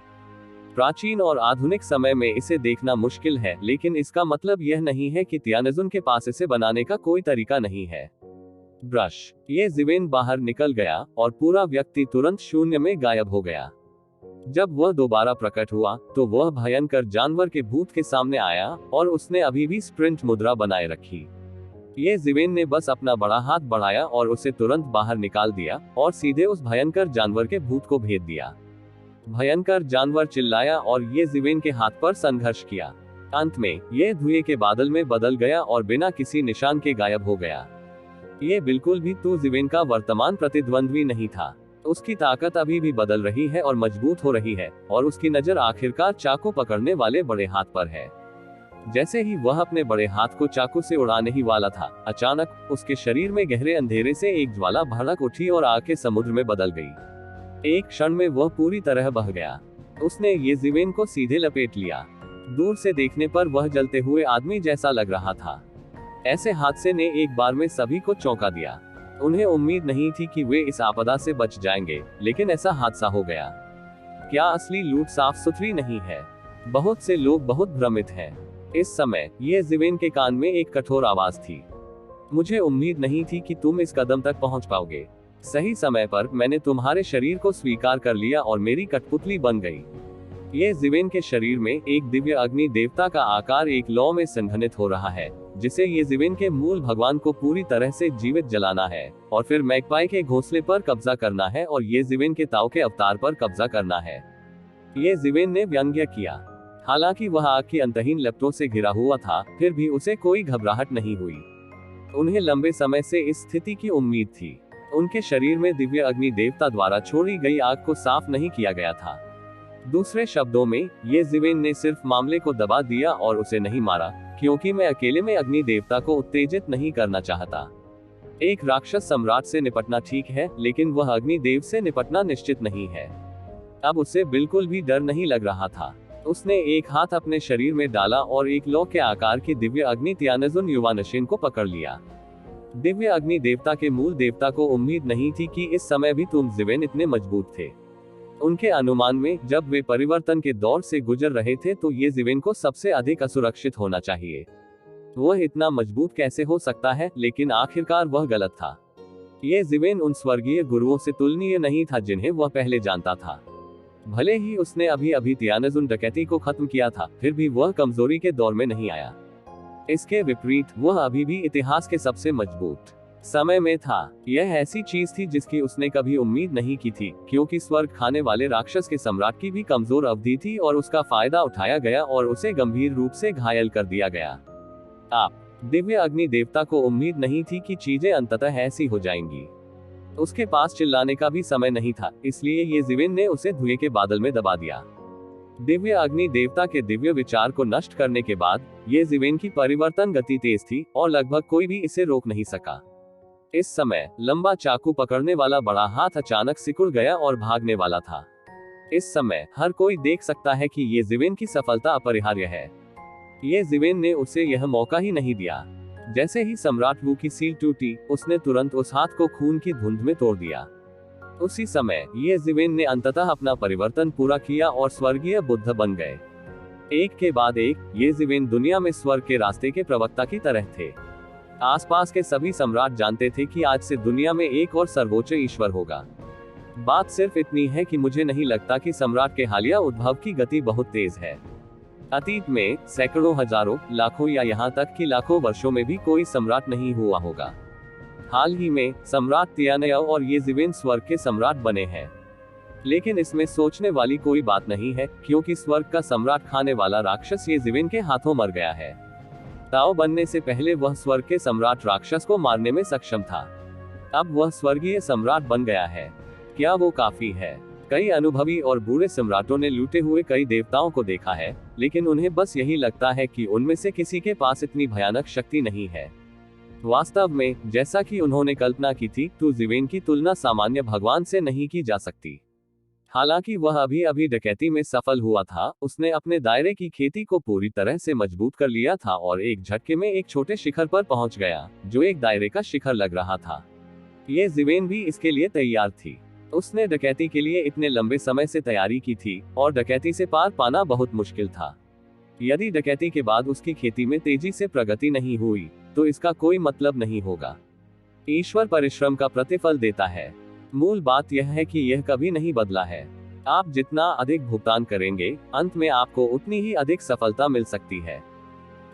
प्राचीन और आधुनिक समय में इसे देखना मुश्किल है, लेकिन इसका मतलब यह नहीं है कि तियानजुन के पास इसे बनाने का कोई तरीका नहीं है। ब्रश। ये ज़िवेन बाहर निकल गया और पूरा व्यक्ति तुरंत शून्य में गायब हो गया। जब वह दोबारा प्रकट हुआ, तो वह भयंकर जानवर के भूत के सामने आया, और उसने अभी भी स्प्रिंट मुद्रा बनाए रखी। ये ज़िवेन ने बस अपना बड़ा हाथ बढ़ाया और उसे तुरंत बाहर निकाल दिया, और सीधे उस भयंकर जानवर के भूत को भेद दिया। भयंकर जानवर चिल्लाया और ये ज़िवेन के हाथ पर संघर्ष किया। अंत में यह धुएं के बादल में बदल गया और बिना किसी निशान के गायब हो गया। ये बिल्कुल भी तू ज़िवेन का वर्तमान प्रतिद्वंद्वी नहीं था। उसकी ताकत अभी भी बदल रही है और मजबूत हो रही है, और उसकी नजर आखिरकार चाकू पकड़ने वाले बड़े हाथ पर है। जैसे ही वह अपने बड़े हाथ को चाकू से उड़ाने ही वाला था, अचानक उसके शरीर में गहरे अंधेरे से एक ज्वाला भड़क उठी और आग के समुद्र में बदल गई। एक क्षण में वह पूरी तरह बह गया। उसने ये ज़िवेन को सीधे लपेट लिया। दूर से देखने पर वह जलते हुए आदमी जैसा लग रहा था। ऐसे हादसे ने एक बार में सभी को चौंका दिया। उन्हें उम्मीद नहीं थी कि वे इस आपदा से बच जाएंगे, लेकिन ऐसा हादसा हो गया। क्या असली लूट साफ सुथरी नहीं है? बहुत से लोग बहुत भ्रमित हैं। इस समय ये ज़िवेन के कान में एक कठोर आवाज थी। मुझे उम्मीद नहीं थी कि तुम इस कदम तक पहुंच पाओगे। सही समय पर मैंने तुम्हारे शरीर को स्वीकार कर लिया और मेरी कठपुतली बन गई। ये जिवेन के शरीर में एक दिव्य अग्नि देवता का आकार एक लौ में संघनित हो रहा है, जिसे ये जिवेन के मूल भगवान को पूरी तरह से जीवित जलाना है और फिर मैकपाई के घोंसले पर कब्जा करना है और ये जिवेन के ताऊ के अवतार पर कब्जा करना है। ये जिवेन ने व्यंग्य किया। हालांकि वह आग की अंतहीन लपटों से घिरा हुआ था, फिर भी उसे कोई घबराहट नहीं हुई। उन्हें लंबे समय से इस स्थिति की उम्मीद थी। उनके शरीर में दिव्य अग्नि देवता द्वारा छोड़ी गई आग को साफ नहीं किया गया था। दूसरे शब्दों में, ये जिवेन ने सिर्फ मामले को दबा दिया और उसे नहीं मारा, क्योंकि मैं अकेले में अग्नि देवता को उत्तेजित नहीं करना चाहता। एक राक्षस सम्राट से निपटना ठीक है, लेकिन वह अग्नि देव से निपटना निश्चित नहीं है। अब उसे बिल्कुल भी डर नहीं लग रहा था। उसने एक हाथ अपने शरीर में डाला और एक लौ के आकार की दिव्य अग्नि तियानजुन युवानशिन को पकड़ लिया। दिव्य अग्नि देवता के मूल देवता को उम्मीद नहीं थी कि इस समय भी तुम जिवेन इतने मजबूत थे। उनके अनुमान में, जब वे परिवर्तन के दौर से गुजर रहे थे तो ये जिवेन को सबसे अधिक असुरक्षित होना चाहिए। वह इतना मजबूत कैसे हो सकता है, लेकिन आखिरकार वह गलत था। ये जिवेन उन स्वर्गीय गुरुओं से तुलनीय नहीं था जिन्हें वह पहले जानता था। भले ही उसने अभी अभी तियानजुन डकैती को खत्म किया था, फिर भी वह कमजोरी के दौर में नहीं आया। इसके विपरीत, वह अभी भी इतिहास के सबसे मजबूत समय में था। यह ऐसी चीज थी जिसकी उसने कभी उम्मीद नहीं की थी, क्योंकि स्वर्ग खाने वाले राक्षस के सम्राट की भी कमजोर अवधि थी और उसका फायदा उठाया गया और उसे गंभीर रूप से घायल कर दिया गया। आप दिव्य अग्नि देवता को उम्मीद नहीं थी कि चीजें अंततः ऐसी हो जाएंगी। उसके पास चिल्लाने का भी समय नहीं था, इसलिए ये जिवेन ने उसे धुएं के बादल में दबा दिया। दिव्य अग्नि देवता के दिव्य विचार को नष्ट करने के बाद ये जिवेन की परिवर्तन गति तेज थी और लगभग कोई भी इसे रोक नहीं सका। इस समय लंबा चाकू पकड़ने वाला बड़ा हाथ अचानक सिकुड़ गया और भागने वाला था। इस समय हर कोई देख सकता है कि ये जिवेन की सफलता अपरिहार्य है। ये जिवेन ने उसे यह मौका ही नहीं दिया। जैसे ही सम्राट वू की सील टूटी, उसने तुरंत उस हाथ को खून की धुंध में तोड़ दिया। उसी समय ये जिवेन ने अंततः अपना परिवर्तन पूरा किया और स्वर्गीय बुद्ध बन गए। एक के बाद एक, ये जिवेन दुनिया में स्वर्ग के रास्ते के प्रवक्ता की तरह थे। आसपास के सभी सम्राट जानते थे कि आज से दुनिया में एक और सर्वोच्च ईश्वर होगा। बात सिर्फ इतनी है कि मुझे नहीं लगता कि सम्राट के हालिया उद्भव की गति बहुत तेज है। अतीत में सैकड़ों, हजारों, लाखों या यहाँ तक कि लाखों वर्षों में भी कोई सम्राट नहीं हुआ होगा। हाल ही में सम्राट तियानयाओ और ये जिवेन स्वर्ग के सम्राट बने हैं। लेकिन इसमें सोचने वाली कोई बात नहीं है, क्योंकि स्वर्ग का सम्राट खाने वाला राक्षस ये जिवेन के हाथों मर गया है। ताओ बनने से पहले वह स्वर्ग के सम्राट राक्षस को मारने में सक्षम था। अब वह स्वर्गीय सम्राट बन गया है। क्या वो काफी है? कई अनुभवी और बूढ़े सम्राटों ने लूटे हुए कई देवताओं को देखा है, लेकिन उन्हें बस यही लगता है कि उनमें से किसी के पास इतनी भयानक शक्ति नहीं है। वास्तव में, जैसा कि उन्होंने कल्पना की थी, तो जिवेन की तुलना सामान्य भगवान से नहीं की जा सकती। हालांकि वह अभी अभी डकैती में सफल हुआ था, उसने अपने दायरे की खेती को पूरी तरह से मजबूत कर लिया था और एक झटके में एक छोटे शिखर पर पहुंच गया, जो एक दायरे का शिखर लग रहा था। ये जिवेन भी इसके लिए तैयार थी। उसने डकैती के लिए इतने लंबे समय से तैयारी की थी और डकैती से पार पाना बहुत मुश्किल था। यदि डकैती के बाद उसकी खेती में तेजी से प्रगति नहीं हुई, तो इसका कोई मतलब नहीं होगा। ईश्वर परिश्रम का प्रतिफल देता है। मूल बात यह है कि यह कभी नहीं बदला है। आप जितना अधिक भुगतान करेंगे, अंत में आपको उतनी ही अधिक सफलता मिल सकती है।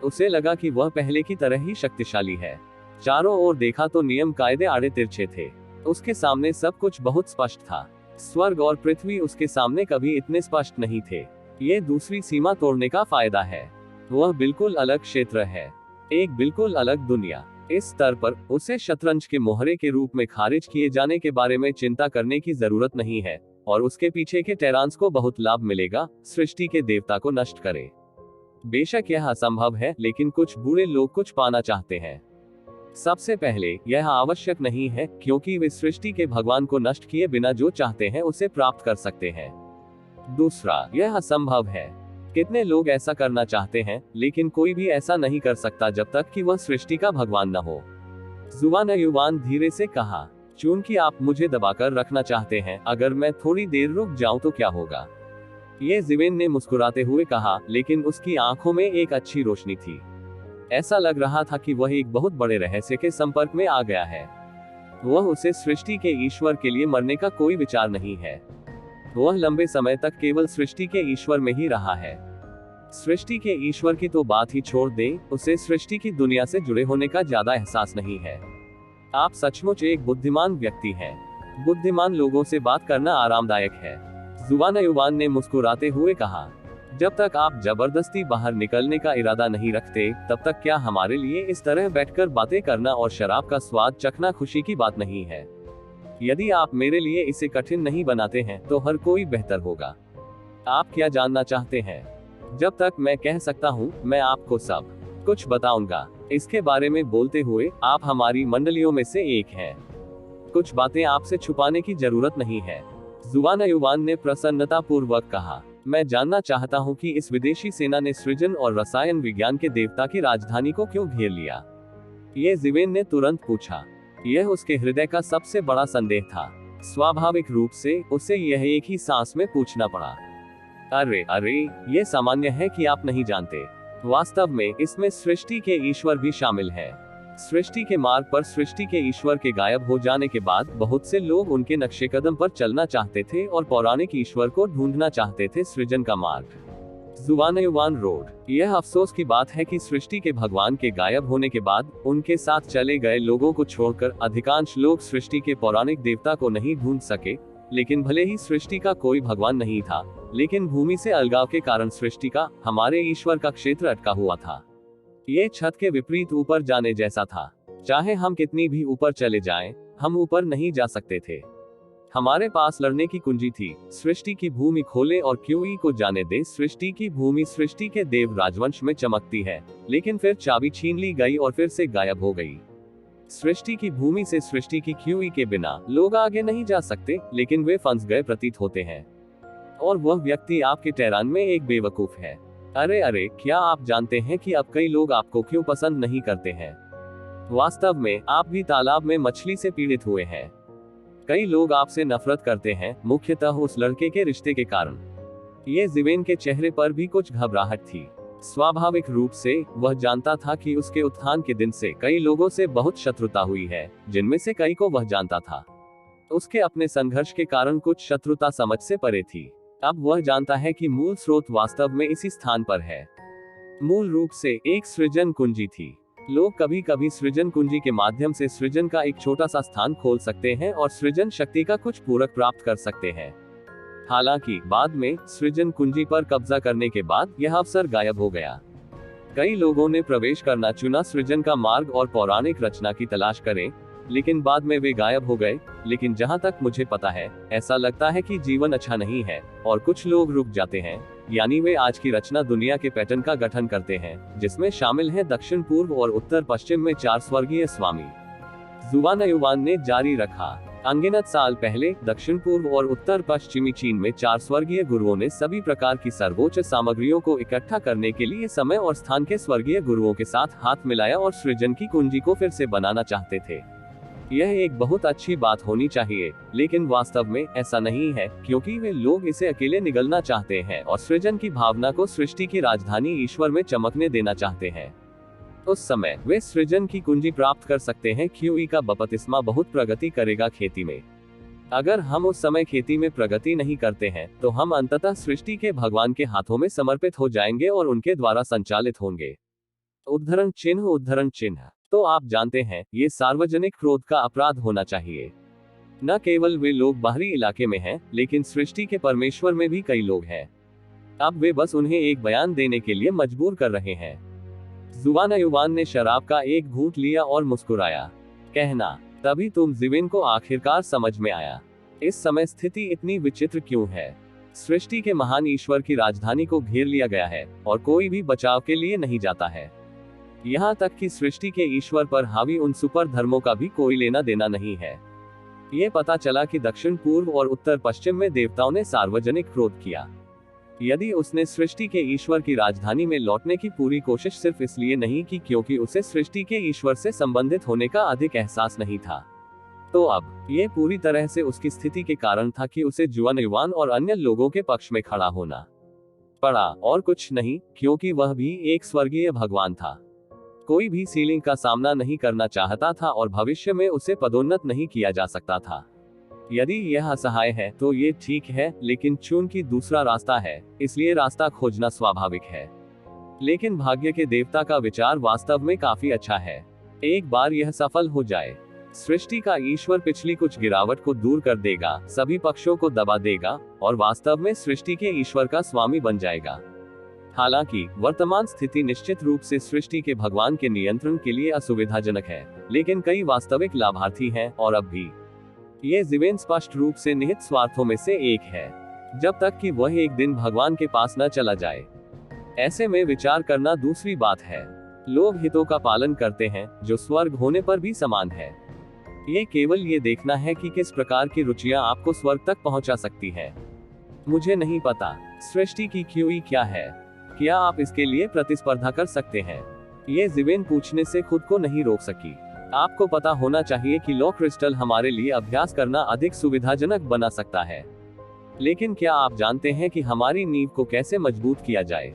उसे लगा कि वह पहले की तरह ही शक्तिशाली है। चारों ओर देखा तो नियम कायदे आड़े तिरछे थे। उसके सामने सब कुछ बहुत स्पष्ट था। स्वर्ग और पृथ्वी उसके सामने कभी इतने स्पष्ट नहीं थे। ये दूसरी सीमा तोड़ने का फायदा है। वह बिल्कुल अलग क्षेत्र है, एक बिल्कुल अलग दुनिया। इस स्तर पर उसे शतरंज के मोहरे के रूप में खारिज किए जाने के बारे में चिंता करने की जरूरत नहीं है, और उसके पीछे के टेरांस को बहुत लाभ मिलेगा। सृष्टि के देवता को नष्ट करे। बेशक यह असंभव है, लेकिन कुछ बुरे लोग कुछ पाना चाहते हैं। सबसे पहले, यह आवश्यक नहीं है, क्योंकि वे सृष्टि के भगवान को नष्ट किए बिना जो चाहते हैं उसे प्राप्त कर सकते हैं। दूसरा, यह असंभव है। कितने लोग ऐसा करना चाहते हैं, लेकिन कोई भी ऐसा नहीं कर सकता जब तक कि वह सृष्टि का भगवान न हो। जुवान युवान धीरे से कहा, चूंकि आप मुझे दबाकर रखना चाहते हैं, अगर मैं थोड़ी देर रुक जाऊं तो क्या होगा? ये जिवेन ने मुस्कुराते हुए कहा, लेकिन उसकी आंखों में एक अच्छी रोशनी थी। ऐसा लग रहा था कि वह एक बहुत बड़े रहस्य के संपर्क में आ गया है। वह उसे सृष्टि के ईश्वर के लिए मरने का कोई विचार नहीं है। वह लंबे समय तक केवल सृष्टि के ईश्वर में ही रहा है। सृष्टि के ईश्वर की तो बात ही छोड़ दें, उसे सृष्टि की दुनिया से जुड़े होने का ज्यादा एहसास नहीं है। आप सचमुच एक बुद्धिमान व्यक्ति हैं। बुद्धिमान लोगों से बात करना आरामदायक है। जुवान युवान ने मुस्कुराते हुए कहा, जब तक आप जबरदस्ती बाहर निकलने का इरादा नहीं रखते, तब तक क्या हमारे लिए इस तरह बैठकर बातें करना और शराब का स्वाद चखना खुशी की बात नहीं है। यदि आप मेरे लिए इसे कठिन नहीं बनाते हैं तो हर कोई बेहतर होगा। आप क्या जानना चाहते हैं? जब तक मैं कह सकता हूँ, मैं आपको सब कुछ बताऊंगा। इसके बारे में बोलते हुए, आप हमारी मंडलियों में से एक हैं। कुछ बातें आपसे छुपाने की जरूरत नहीं है। जुवान युवान ने प्रसन्नता पूर्वक कहा, मैं जानना चाहता हूँ कि इस विदेशी सेना ने सृजन और रसायन विज्ञान के देवता की राजधानी को क्यों घेर लिया? ये जिवेन ने तुरंत पूछा। यह उसके हृदय का सबसे बड़ा संदेह था। स्वाभाविक रूप से उसे यह एक ही सांस में पूछना पड़ा। अरे, ये सामान्य है कि आप नहीं जानते। वास्तव में इसमें सृष्टि के ईश्वर भी शामिल है। सृष्टि के मार्ग पर सृष्टि के ईश्वर के गायब हो जाने के बाद बहुत से लोग उनके नक्शे कदम पर चलना चाहते थे और पौराणिक ईश्वर को ढूंढना चाहते थे सृजन का मार्ग। जुवान युवान रोड, यह अफसोस की बात है कि सृष्टि के भगवान के गायब होने के बाद उनके साथ चले गए लोगों को छोड़कर अधिकांश लोग सृष्टि के पौराणिक देवता को नहीं ढूंढ सके। लेकिन भले ही सृष्टि का कोई भगवान नहीं था, लेकिन भूमि से अलगाव के कारण सृष्टि का, हमारे ईश्वर का क्षेत्र अटका हुआ था। ये छत के विपरीत ऊपर जाने जैसा था। चाहे हम कितनी भी ऊपर चले जाएं, हम ऊपर नहीं जा सकते थे। हमारे पास लड़ने की कुंजी थी। सृष्टि की भूमि खोले और क्यूई को जाने दे। सृष्टि की भूमि सृष्टि के देव राजवंश में चमकती है, लेकिन फिर चाबी छीन ली गई और फिर से गायब हो गई। सृष्टि की भूमि से सृष्टि की क्यूई के बिना लोग आगे नहीं जा सकते, लेकिन वे फंस गए प्रतीत होते हैं। और वह व्यक्ति आपके टेहरान में एक बेवकूफ है। अरे, क्या आप जानते हैं कि अब कई लोग आपको क्यों पसंद नहीं करते हैं? वास्तव में आप भी तालाब में मछली से पीड़ित हुए हैं। कई लोग आपसे नफरत करते हैं, मुख्यतः उस लड़के के रिश्ते के कारण। ये जिवेन के चेहरे पर भी कुछ घबराहट थी। स्वाभाविक रूप से वह जानता था कि उसके उत्थान के दिन से कई लोगों से बहुत शत्रुता हुई है, जिनमें से कई को वह जानता था। उसके अपने संघर्ष के कारण कुछ शत्रुता समझ से परे थी। अब वह जानता है कि मूल स्रोत वास्तव में इसी स्थान पर है। मूल रूप से एक सृजन कुंजी थी। लोग कभी कभी सृजन कुंजी के माध्यम से सृजन का एक छोटा सा स्थान खोल सकते हैं और सृजन शक्ति का कुछ पूरक प्राप्त कर सकते हैं। हालांकि बाद में सृजन कुंजी पर कब्जा करने के बाद यह अवसर गायब हो गया। कई लोगों ने प्रवेश करना चुना सृजन का मार्ग और पौराणिक रचना की तलाश करें, लेकिन बाद में वे गायब हो गए। लेकिन जहां तक मुझे पता है, ऐसा लगता है कि जीवन अच्छा नहीं है और कुछ लोग रुक जाते हैं, यानी वे आज की रचना दुनिया के पैटर्न का गठन करते हैं, जिसमें शामिल है दक्षिण पूर्व और उत्तर पश्चिम में 4 स्वर्गीय स्वामी। जुवान युवान ने जारी रखा, अनगिनत साल पहले दक्षिण पूर्व और उत्तर पश्चिमी चीन में 4 स्वर्गीय गुरुओं ने सभी प्रकार की सर्वोच्च सामग्रियों को इकट्ठा करने के लिए समय और स्थान के स्वर्गीय गुरुओं के साथ हाथ मिलाया और सृजन की कुंजी को फिर से बनाना चाहते थे। यह एक बहुत अच्छी बात होनी चाहिए, लेकिन वास्तव में ऐसा नहीं है, क्योंकि वे लोग इसे अकेले निगलना चाहते हैं और सृजन की भावना को सृष्टि की राजधानी ईश्वर में चमकने देना चाहते हैं। उस समय वे सृजन की कुंजी प्राप्त कर सकते हैं। क्यूई का बपतिस्मा बहुत प्रगति करेगा खेती में। अगर हम उस समय खेती में प्रगति नहीं करते हैं, तो हम अंततः सृष्टि के भगवान के हाथों में समर्पित हो जाएंगे और उनके द्वारा संचालित होंगे। उद्धरण चिन्ह। तो आप जानते हैं, ये सार्वजनिक क्रोध का अपराध होना चाहिए। न केवल वे लोग बाहरी इलाके में हैं, लेकिन सृष्टि के परमेश्वर में भी कई लोग हैं। अब वे बस उन्हें एक बयान देने के लिए मजबूर कर रहे हैं। जुवान युवान ने शराब का एक घूंट लिया और मुस्कुराया, कहना, तभी तुम जिवेन को आखिरकार समझ में आया। इस समय स्थिति इतनी विचित्र क्यों है? सृष्टि के महान ईश्वर की राजधानी को घेर लिया गया है और कोई भी बचाव के लिए नहीं जाता है। यहाँ तक कि सृष्टि के ईश्वर पर हावी उन सुपर धर्मों का भी कोई लेना देना नहीं है। ये पता चला कि दक्षिण पूर्व और उत्तर पश्चिम में देवताओं ने सार्वजनिक क्रोध किया। यदि उसने सृष्टि के ईश्वर की राजधानी में लौटने की पूरी कोशिश सिर्फ इसलिए नहीं की क्योंकि उसे सृष्टि के ईश्वर से संबंधित होने का अधिक एहसास नहीं था, तो अब ये पूरी तरह से उसकी स्थिति के कारण था कि उसे जुवान युवान और अन्य लोगों के पक्ष में खड़ा होना पड़ा, और कुछ नहीं, क्योंकि वह भी एक स्वर्गीय भगवान था। कोई भी सीलिंग का सामना नहीं करना चाहता था और भविष्य में उसे पदोन्नत नहीं किया जा सकता था। यदि यह असहाय है तो ये ठीक है, लेकिन चूंकि दूसरा रास्ता है, इसलिए रास्ता खोजना स्वाभाविक है। लेकिन भाग्य के देवता का विचार वास्तव में काफी अच्छा है। एक बार यह सफल हो जाए, सृष्टि का ईश्वर पिछली कुछ गिरावट को दूर कर देगा, सभी पक्षों को दबा देगा और वास्तव में सृष्टि के ईश्वर का स्वामी बन जाएगा। हालांकि वर्तमान स्थिति निश्चित रूप से सृष्टि के भगवान के नियंत्रण के लिए असुविधाजनक है, लेकिन कई वास्तविक लाभार्थी हैं और अब भी ये जीवन स्पष्ट रूप से निहित स्वार्थों में से एक है, जब तक कि वह एक दिन भगवान के पास न चला जाए। ऐसे में विचार करना दूसरी बात है। लोग हितों का पालन करते हैं जो स्वर्ग होने पर भी समान है। ये केवल ये देखना है कि किस प्रकार की रुचियां आपको स्वर्ग तक पहुंचा सकती है। मुझे नहीं पता सृष्टि की क्यूई क्या है, क्या आप इसके लिए प्रतिस्पर्धा कर सकते हैं? ये जीवेन पूछने से खुद को नहीं रोक सकी। आपको पता होना चाहिए कि लॉ क्रिस्टल हमारे लिए अभ्यास करना अधिक सुविधाजनक बना सकता है, लेकिन क्या आप जानते हैं कि हमारी नींव को कैसे मजबूत किया जाए?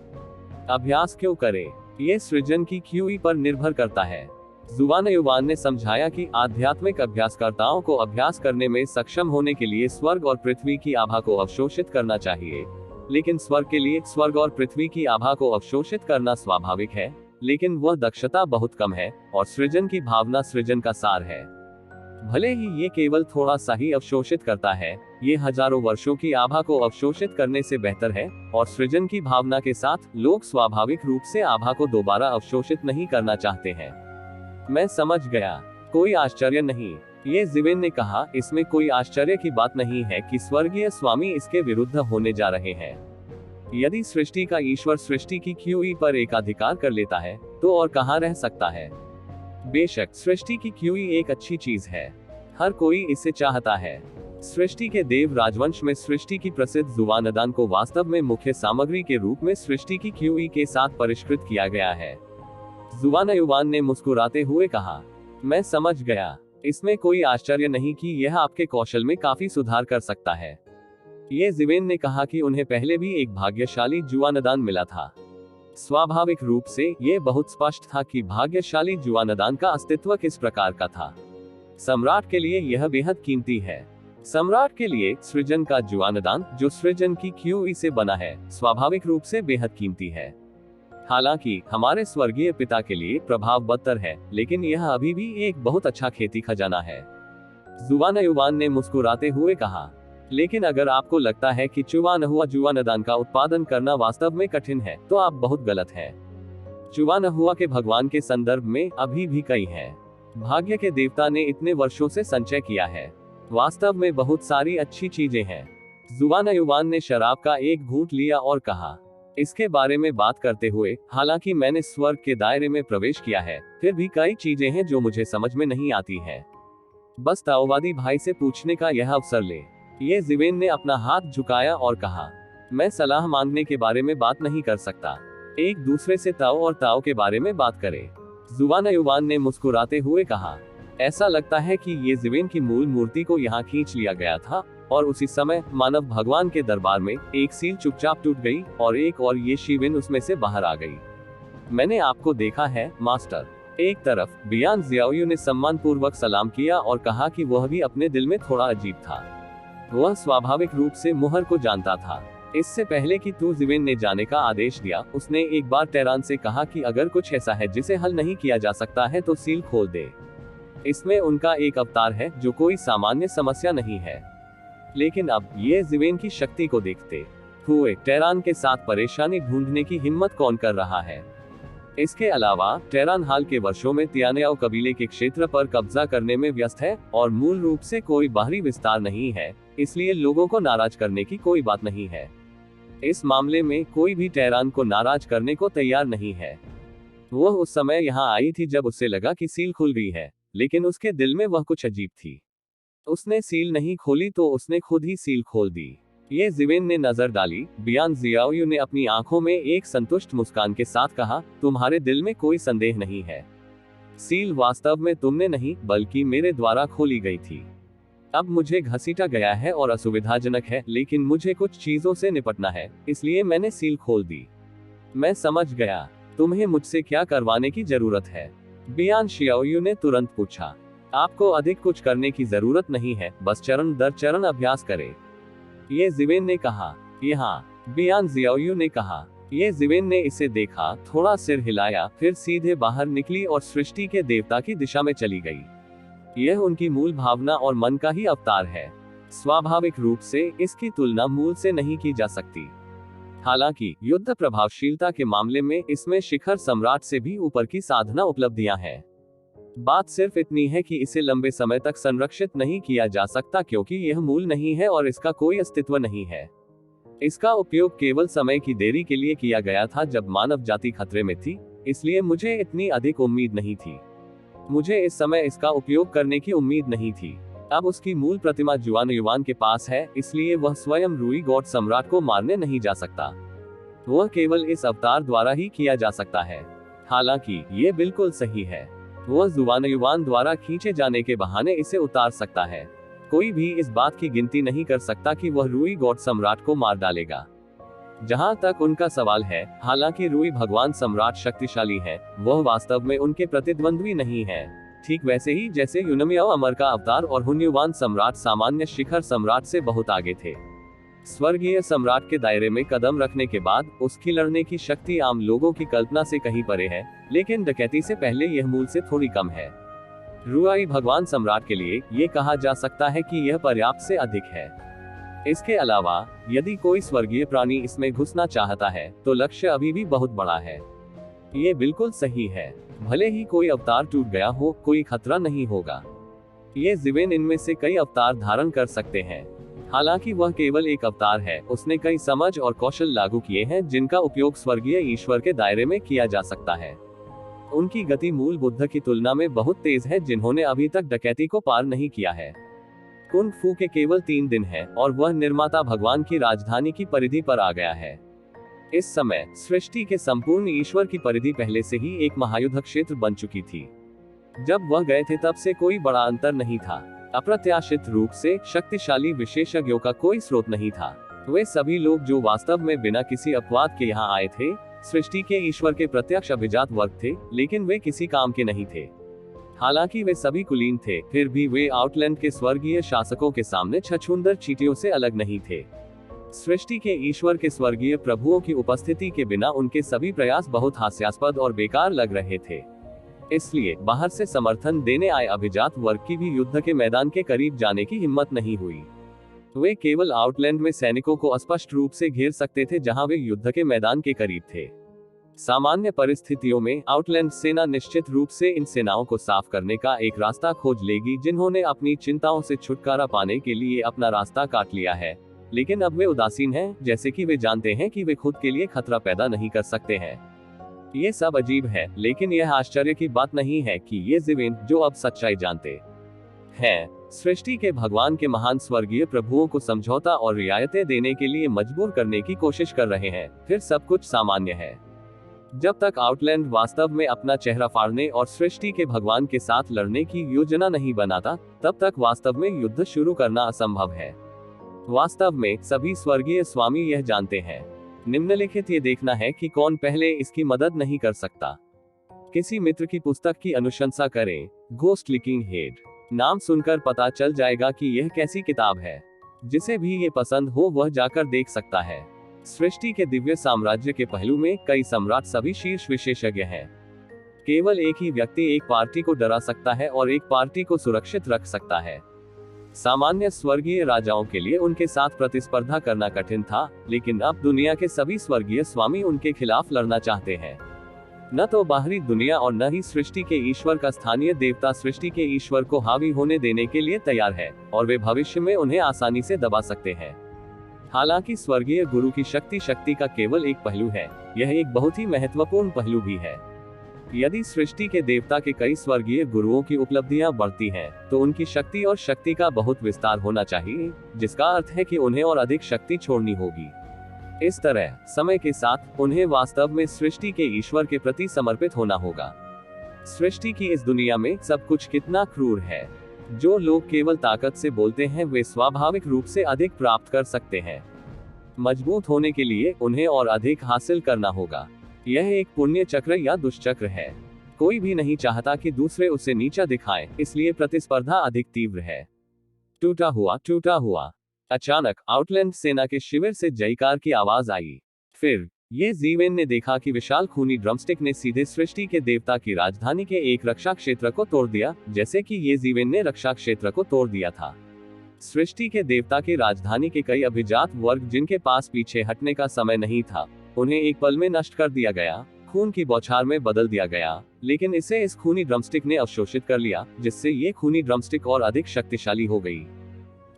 अभ्यास क्यों करें? ये सृजन की क्यूई पर निर्भर करता है। जुवान युवान ने समझाया कि आध्यात्मिक अभ्यासकर्ताओं को अभ्यास करने में सक्षम होने के लिए स्वर्ग और पृथ्वी की आभा को अवशोषित करना चाहिए, लेकिन स्वर्ग के लिए स्वर्ग और पृथ्वी की आभा को अवशोषित करना स्वाभाविक है, लेकिन वह दक्षता बहुत कम है और सृजन की भावना सृजन का सार है। भले ही ये केवल थोड़ा सा ही अवशोषित करता है, ये हजारों वर्षों की आभा को अवशोषित करने से बेहतर है, और सृजन की भावना के साथ लोग स्वाभाविक रूप से आभा को दोबारा अवशोषित नहीं करना चाहते हैं। मैं समझ गया, कोई आश्चर्य नहीं, ये जीवेन ने कहा। इसमें कोई आश्चर्य की बात नहीं है कि स्वर्गीय स्वामी इसके विरुद्ध होने जा रहे हैं। यदि सृष्टि का ईश्वर सृष्टि की क्यूई पर एकाधिकार कर लेता है, तो और कहां रह सकता है? बेशक सृष्टि की क्यूई एक अच्छी चीज है, हर कोई इसे चाहता है। सृष्टि के देव राजवंश में सृष्टि की प्रसिद्ध जुवानदान को वास्तव में मुख्य सामग्री के रूप में सृष्टि की क्यूई के साथ परिष्कृत किया गया है। जुवान युवान ने मुस्कुराते हुए कहा, मैं समझ गया, इसमें कोई आश्चर्य नहीं कि यह आपके कौशल में काफी सुधार कर सकता है। ये जीवेन ने कहा कि उन्हें पहले भी एक भाग्यशाली जुवानदान मिला था। स्वाभाविक रूप से यह बहुत स्पष्ट था कि भाग्यशाली जुवानदान का अस्तित्व किस प्रकार का था। सम्राट के लिए यह बेहद कीमती है। सम्राट के लिए सृजन का जुवानदान, जो सृजन की क्यूई से बना है, स्वाभाविक रूप से बेहद कीमती है। हालांकि हमारे स्वर्गीय पिता के लिए प्रभाव बदतर है, लेकिन यह अभी भी एक बहुत अच्छा खेती खजाना है। जुवान युवान ने मुस्कुराते हुए कहा, लेकिन अगर आपको लगता है कि चुवान हुआ जुवानदान का उत्पादन करना वास्तव में कठिन है, तो आप बहुत गलत हैं। चुवान हुआ के भगवान के संदर्भ में अभी भी कई हैं। भाग्य के देवता ने इतने वर्षों से संचय किया है। वास्तव में बहुत सारी अच्छी चीजें हैं। जुवान युवान ने शराब का एक घूंट लिया और कहा, इसके बारे में बात करते हुए, हालांकि मैंने स्वर्ग के दायरे में प्रवेश किया है, फिर भी कई चीजें हैं जो मुझे समझ में नहीं आती हैं। बस ताओवादी भाई से पूछने का यह अवसर ले। ये जीवेन ने अपना हाथ झुकाया और कहा, मैं सलाह मांगने के बारे में बात नहीं कर सकता। एक दूसरे से ताओ और ताओ के बारे में बात करें। जुवान युवान ने मुस्कुराते हुए कहा, ऐसा लगता है कि ये जीवेन की मूल मूर्ति को यहाँ खींच लिया गया था, और उसी समय मानव भगवान के दरबार में एक सील चुपचाप टूट गई और एक और ये शिविन उसमें से बाहर आ गई। मैंने आपको देखा है मास्टर। एक तरफ बियान जियाओयू ने सम्मान पूर्वक सलाम किया और कहा कि वह भी अपने दिल में थोड़ा अजीब था। वह स्वाभाविक रूप से मुहर को जानता था। इससे पहले कि तू जीवेन ने जाने का आदेश दिया, उसने एक बार टेरान से कहा कि अगर कुछ ऐसा है जिसे हल नहीं किया जा सकता है तो सील खोल दे। इसमें उनका एक अवतार है जो कोई सामान्य समस्या नहीं है। लेकिन अब ये जीवेन की शक्ति को देखते हुए टेरान के साथ परेशानी ढूंढने की हिम्मत कौन कर रहा है? इसके अलावा टेरान हाल के वर्षों में तियानयाओ कबीले के क्षेत्र पर कब्जा करने में व्यस्त है और मूल रूप से कोई बाहरी विस्तार नहीं है, इसलिए लोगों को नाराज करने की कोई बात नहीं है। इस मामले में कोई भी टेरान को नाराज करने को तैयार नहीं है। वह उस समय यहाँ आई थी जब उसे लगा कि सील खुल गई है, लेकिन उसके दिल में वह कुछ अजीब थी। उसने सील नहीं खोली तो उसने खुद ही सील खोल दी। ये जीवेन ने नजर डाली। बियान जियाओयू ने अपनी आंखों में एक संतुष्ट मुस्कान के साथ कहा, तुम्हारे दिल में कोई संदेह नहीं है। सील वास्तव में तुमने नहीं बल्कि मेरे द्वारा खोली गई थी। अब मुझे घसीटा गया है और असुविधाजनक है, लेकिन मुझे कुछ चीजों से निपटना है, इसलिए मैंने सील खोल दी। मैं समझ गया, तुम्हें मुझसे क्या करवाने की जरूरत है? बियान शियाओयू ने तुरंत पूछा। आपको अधिक कुछ करने की जरूरत नहीं है, बस चरण दर चरण अभ्यास करें, ये जिवेन ने कहा। यहाँ बियान जियाओयू ने कहा। ये जिवेन ने इसे देखा, थोड़ा सिर हिलाया, फिर सीधे बाहर निकली और सृष्टि के देवता की दिशा में चली गई। यह उनकी मूल भावना और मन का ही अवतार है। स्वाभाविक रूप से इसकी तुलना मूल से नहीं की जा सकती। हालांकि युद्ध प्रभावशीलता के मामले में इसमें शिखर सम्राट से भी ऊपर की साधना उपलब्धियां हैं। बात सिर्फ इतनी है कि इसे लंबे समय तक संरक्षित नहीं किया जा सकता क्योंकि यह मूल नहीं है और इसका कोई अस्तित्व नहीं है। इसका उपयोग केवल समय की देरी के लिए किया गया था जब मानव जाति खतरे में थी, इसलिए मुझे इतनी अधिक उम्मीद नहीं थी। मुझे इस समय इसका उपयोग करने की उम्मीद नहीं थी। अब उसकी मूल प्रतिमा जुआन युवान के पास है, इसलिए वह स्वयं रूई गॉड सम्राट को मारने नहीं जा सकता। वह केवल इस अवतार द्वारा ही किया जा सकता है। हालांकि ये बिल्कुल सही है, वह जुआन युवान द्वारा खींचे जाने के बहाने इसे उतार सकता है। कोई भी इस बात की गिनती नहीं कर सकता कि वह रूई गॉड सम्राट को मार डालेगा। जहां तक उनका सवाल है, हालांकि रूई भगवान सम्राट शक्तिशाली है, वह वास्तव में उनके प्रतिद्वंद्वी नहीं है। ठीक वैसे ही जैसे यूनमियाओ अमर का अवतार और हुन्युवान सम्राट सामान्य शिखर सम्राट से बहुत आगे थे। स्वर्गीय सम्राट के दायरे में कदम रखने के बाद उसकी लड़ने की शक्ति आम लोगों की कल्पना से कहीं परे है, लेकिन डकैती से पहले यह मूल से थोड़ी कम है। रूई भगवान सम्राट के लिए ये कहा जा सकता है कि यह पर्याप्त से अधिक है। इसके अलावा यदि कोई स्वर्गीय प्राणी इसमें घुसना चाहता है तो लक्ष्य अभी भी बहुत बड़ा है। ये बिल्कुल सही है। भले ही कोई अवतार टूट गया हो, कोई खतरा नहीं होगा। ये जिवेन इनमें से कई अवतार धारण कर सकते हैं। हालांकि वह केवल एक अवतार है, उसने कई समझ और कौशल लागू किए हैं जिनका उपयोग स्वर्गीय ईश्वर के दायरे में किया जा सकता है। उनकी गति मूल बुद्ध की तुलना में बहुत तेज है, जिन्होंने अभी तक डकैती को पार नहीं किया है। कुंग फू के केवल 3 दिन है और वह निर्माता भगवान की राजधानी की परिधि पर आ गया है। इस समय सृष्टि के संपूर्ण ईश्वर की परिधि पहले से ही एक महायुद्ध क्षेत्र बन चुकी थी। जब वह गए थे तब से कोई बड़ा अंतर नहीं था। अप्रत्याशित रूप से शक्तिशाली विशेषज्ञों का कोई स्रोत नहीं था। वे सभी लोग जो वास्तव में बिना किसी अपवाद के यहाँ आए थे, सृष्टि के ईश्वर के प्रत्यक्ष अभिजात वर्ग थे, लेकिन वे किसी काम के नहीं थे। हालांकि वे सभी कुलीन थे, फिर भी वे आउटलैंड के स्वर्गीय शासकों के सामने छछूंदर चींटियों से अलग नहीं थे। सृष्टि के ईश्वर के स्वर्गीय प्रभुओं की उपस्थिति के बिना उनके सभी प्रयास बहुत हास्यास्पद और बेकार लग रहे थे। इसलिए बाहर से समर्थन देने आए अभिजात वर्ग की भी युद्ध के मैदान के करीब जाने की हिम्मत नहीं हुई। वे केवल आउटलैंड में सैनिकों को स्पष्ट रूप से घेर सकते थे जहां वे युद्ध के मैदान के करीब थे। सामान्य परिस्थितियों में आउटलैंड सेना निश्चित रूप से इन सेनाओं को साफ करने का एक रास्ता खोज लेगी जिन्होंने अपनी चिंताओं से छुटकारा पाने के लिए अपना रास्ता काट लिया है। लेकिन अब वे उदासीन हैं, जैसे कि वे जानते हैं कि वे खुद के लिए खतरा पैदा नहीं कर सकते हैं। ये सब अजीब है, लेकिन यह आश्चर्य की बात नहीं है कि ये जिवेन, जो अब सच्चाई जानते हैं, सृष्टि के भगवान के महान स्वर्गीय प्रभुओं को समझौता और रियायतें देने के लिए मजबूर करने की कोशिश कर रहे हैं, फिर सब कुछ सामान्य है। जब तक आउटलैंड वास्तव में अपना चेहरा फाड़ने और सृष्टि के भगवान के साथ लड़ने की योजना नहीं बनाता, तब तक वास्तव में युद्ध शुरू करना असंभव है। वास्तव में सभी स्वर्गीय स्वामी यह जानते हैं। निम्नलिखित ये देखना है कि कौन पहले इसकी मदद नहीं कर सकता। किसी मित्र की पुस्तक की अनुशंसा करें। घोस्ट लिकिंग हेड नाम सुनकर पता चल जाएगा कि यह कैसी किताब है। जिसे भी ये पसंद हो वह जाकर देख सकता है। सृष्टि के दिव्य साम्राज्य के पहलू में कई सम्राट सभी शीर्ष विशेषज्ञ हैं। केवल एक ही व्यक्ति एक पार्टी को डरा सकता है और एक पार्टी को सुरक्षित रख सकता है। सामान्य स्वर्गीय राजाओं के लिए उनके साथ प्रतिस्पर्धा करना कठिन था, लेकिन अब दुनिया के सभी स्वर्गीय स्वामी उनके खिलाफ लड़ना चाहते हैं। न तो बाहरी दुनिया और न ही सृष्टि के ईश्वर का स्थानीय देवता सृष्टि के ईश्वर को हावी होने देने के लिए तैयार है, और वे भविष्य में उन्हें आसानी से दबा सकते हैं। हालांकि स्वर्गीय गुरु की शक्ति का केवल एक पहलू है, यह एक बहुत ही महत्वपूर्ण पहलू भी है। यदि सृष्टि के देवता के कई स्वर्गीय गुरुओं की उपलब्धियां बढ़ती हैं, तो उनकी शक्ति और शक्ति का बहुत विस्तार होना चाहिए, जिसका अर्थ है कि उन्हें और अधिक शक्ति छोड़नी होगी। इस तरह समय के साथ उन्हें वास्तव में सृष्टि के ईश्वर के प्रति समर्पित होना होगा। सृष्टि की इस दुनिया में सब कुछ कितना क्रूर है। जो लोग केवल ताकत से बोलते हैं वे स्वाभाविक रूप से अधिक प्राप्त कर सकते हैं। मजबूत होने के लिए उन्हें और अधिक हासिल करना होगा। यह एक पुण्य चक्र या दुष्चक्र है। कोई भी नहीं चाहता कि दूसरे उसे नीचा दिखाएं, इसलिए प्रतिस्पर्धा अधिक तीव्र है। टूटा हुआ। अचानक आउटलैंड सेना के शिविर से जयकार की आवाज आई। फिर ये जीवेन ने देखा कि विशाल खूनी ड्रमस्टिक ने सीधे सृष्टि के देवता की राजधानी के एक रक्षा क्षेत्र को तोड़ दिया, जैसे कि ये जीवेन ने रक्षा क्षेत्र को तोड़ दिया था। सृष्टि के देवता की राजधानी के कई अभिजात वर्ग जिनके पास पीछे हटने का समय नहीं था, उन्हें एक पल में नष्ट कर दिया गया, खून की बौछार में बदल दिया गया। लेकिन इसे इस खूनी ड्रमस्टिक ने अवशोषित कर लिया, जिससे ये खूनी ड्रमस्टिक और अधिक शक्तिशाली हो गई।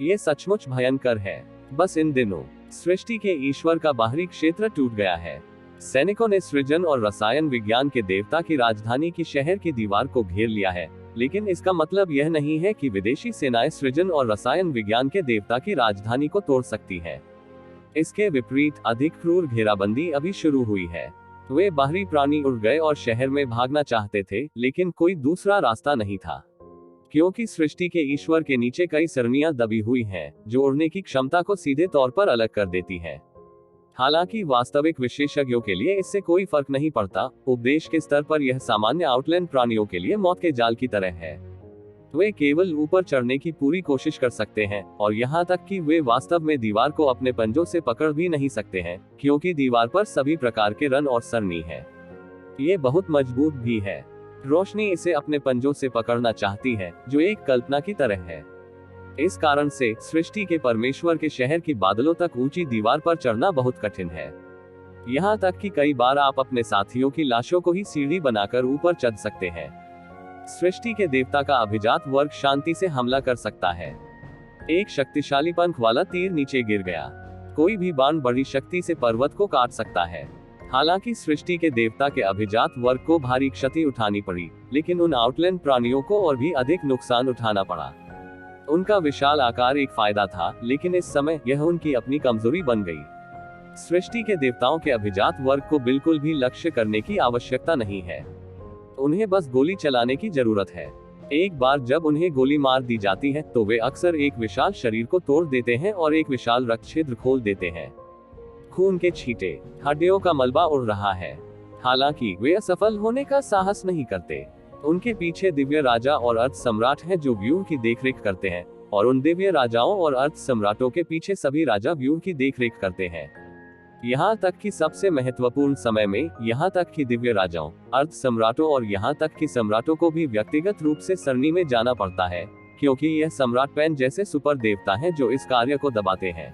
ये सचमुच भयंकर है। बस इन दिनों सृष्टि के ईश्वर का बाहरी क्षेत्र टूट गया है। सैनिकों ने सृजन और रसायन विज्ञान के देवता की राजधानी की शहर की दीवार को घेर लिया है, लेकिन इसका मतलब यह नहीं है कि विदेशी सेनाएं सृजन और रसायन विज्ञान के देवता की राजधानी को तोड़ सकती है। इसके विपरीत अधिक क्रूर घेराबंदी अभी शुरू हुई है। वे बाहरी प्राणी उड़ गए और शहर में भागना चाहते थे, लेकिन कोई दूसरा रास्ता नहीं था, क्योंकि सृष्टि के ईश्वर के नीचे कई सरणियां दबी हुई हैं, जो उड़ने की क्षमता को सीधे तौर पर अलग कर देती हैं। हालांकि वास्तविक विशेषज्ञों के लिए इससे कोई फर्क नहीं पड़ता। उपदेश के स्तर पर यह सामान्य आउटलैंड प्राणियों के लिए मौत के जाल की तरह है। वे केवल ऊपर चढ़ने की पूरी कोशिश कर सकते हैं, और यहाँ तक कि वे वास्तव में दीवार को अपने पंजों से पकड़ भी नहीं सकते हैं, क्योंकि दीवार पर सभी प्रकार के रन और सरनी है। ये बहुत मजबूत भी है। रोशनी इसे अपने पंजों से पकड़ना चाहती है, जो एक कल्पना की तरह है। इस कारण से सृष्टि के परमेश्वर के शहर की बादलों तक ऊंची दीवार पर चढ़ना बहुत कठिन है। यहाँ तक कि कई बार आप अपने साथियों की लाशों को ही सीढ़ी बनाकर ऊपर चढ़ सकते हैं। सृष्टि के देवता का अभिजात वर्ग शांति से हमला कर सकता है। एक शक्तिशाली पंख वाला तीर नीचे गिर गया। कोई भी बाण बड़ी शक्ति से पर्वत को काट सकता है। हालांकि सृष्टि के देवता के अभिजात वर्ग को भारी क्षति उठानी पड़ी, लेकिन उन आउटलैंड प्राणियों को और भी अधिक नुकसान उठाना पड़ा। उनका विशाल आकार एक फायदा था, लेकिन इस समय यह उनकी अपनी कमजोरी बन गई। सृष्टि के देवताओं के अभिजात वर्ग को बिल्कुल भी लक्ष्य करने की आवश्यकता नहीं है। उन्हें बस गोली चलाने की जरूरत है। एक बार जब उन्हें गोली मार दी जाती है, तो वे अक्सर एक विशाल शरीर को तोड़ देते हैं और एक विशाल रक्त छिद्र खोल देते हैं। खून के छींटे, हड्डियों का मलबा उड़ रहा है। हालांकि वे असफल होने का साहस नहीं करते। उनके पीछे दिव्य राजा और अर्थ सम्राट हैं जो व्यूह की देखरेख करते हैं, और उन दिव्य राजाओं और अर्थ सम्राटों के पीछे सभी राजा व्यूह की देखरेख करते हैं। यहाँ तक कि सबसे महत्वपूर्ण समय में, यहाँ तक कि दिव्य राजाओं, अर्थ सम्राटों और यहाँ तक कि सम्राटों को भी व्यक्तिगत रूप से सरनी में जाना पड़ता है, क्योंकि यह सम्राट पैन जैसे सुपर देवता हैं जो इस कार्य को दबाते हैं।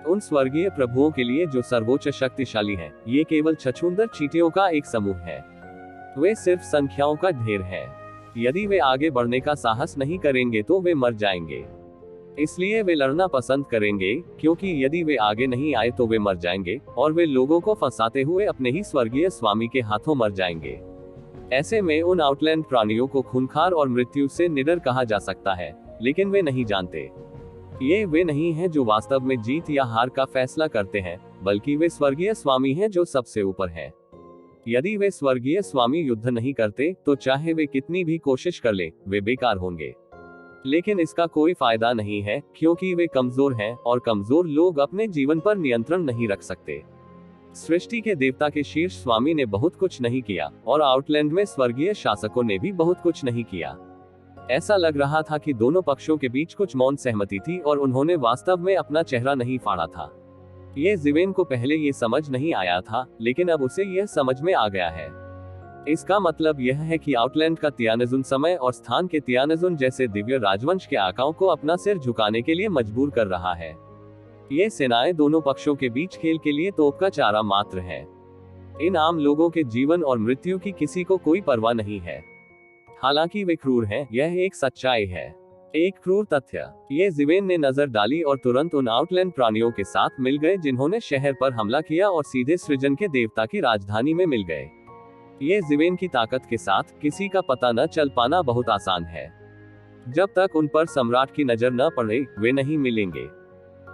उन स्वर्गीय प्रभुओं के लिए जो सर्वोच्च शक्तिशाली हैं, ये केवल छछूंदर चींटियों का एक समूह है। वे सिर्फ संख्याओं का ढेर है। यदि वे आगे बढ़ने का साहस नहीं करेंगे तो वे मर जाएंगे। इसलिए वे लड़ना पसंद करेंगे, क्योंकि यदि वे आगे नहीं आए तो वे मर जाएंगे, और वे लोगों को फंसाते हुए अपने ही स्वर्गीय स्वामी के हाथों मर जाएंगे। ऐसे में उन आउटलैंड प्राणियों को खूंखार और मृत्यु से निडर कहा जा सकता है, लेकिन वे नहीं जानते। ये वे नहीं हैं जो वास्तव में जीत या हार का फैसला करते हैं, बल्कि वे स्वर्गीय स्वामी हैं जो सबसे ऊपर हैं। यदि वे स्वर्गीय स्वामी युद्ध नहीं करते, तो चाहे वे कितनी भी कोशिश कर लें, वे बेकार होंगे। लेकिन इसका कोई फायदा नहीं है, क्योंकि वे कमजोर हैं, और कमजोर लोग अपने जीवन पर नियंत्रण नहीं रख सकते। सृष्टि के देवता के शीर्ष स्वामी ने बहुत कुछ नहीं किया, और आउटलैंड में स्वर्गीय शासकों ने भी बहुत कुछ नहीं किया। ऐसा लग रहा था कि दोनों पक्षों के बीच कुछ मौन सहमति थी, और उन्होंने वास्तव में अपना चेहरा नहीं फाड़ा था। ये जीवेन को पहले ये समझ नहीं आया था, लेकिन अब उसे यह समझ में आ गया है। इसका मतलब यह है कि आउटलैंड का तियानजुन समय और स्थान के तियानजुन जैसे दिव्य राजवंश के आकाओं को अपना सिर झुकाने के लिए मजबूर कर रहा है। ये सेनाएं दोनों पक्षों के बीच खेल के लिए तोप का चारा मात्र है। इन आम लोगों के जीवन और मृत्यु की किसी को कोई परवाह नहीं है। हालांकि वे क्रूर हैं, यह एक सच्चाई है, एक क्रूर तथ्य। ये जीवेन ने नजर डाली और तुरंत उन आउटलैंड प्राणियों के साथ मिल गए जिन्होंने शहर पर हमला किया और सीधे सृजन के देवता की राजधानी में मिल गए। ये जीवेन की ताकत के साथ किसी का पता न चल पाना बहुत आसान है। जब तक उन पर सम्राट की नजर न पड़े, वे नहीं मिलेंगे।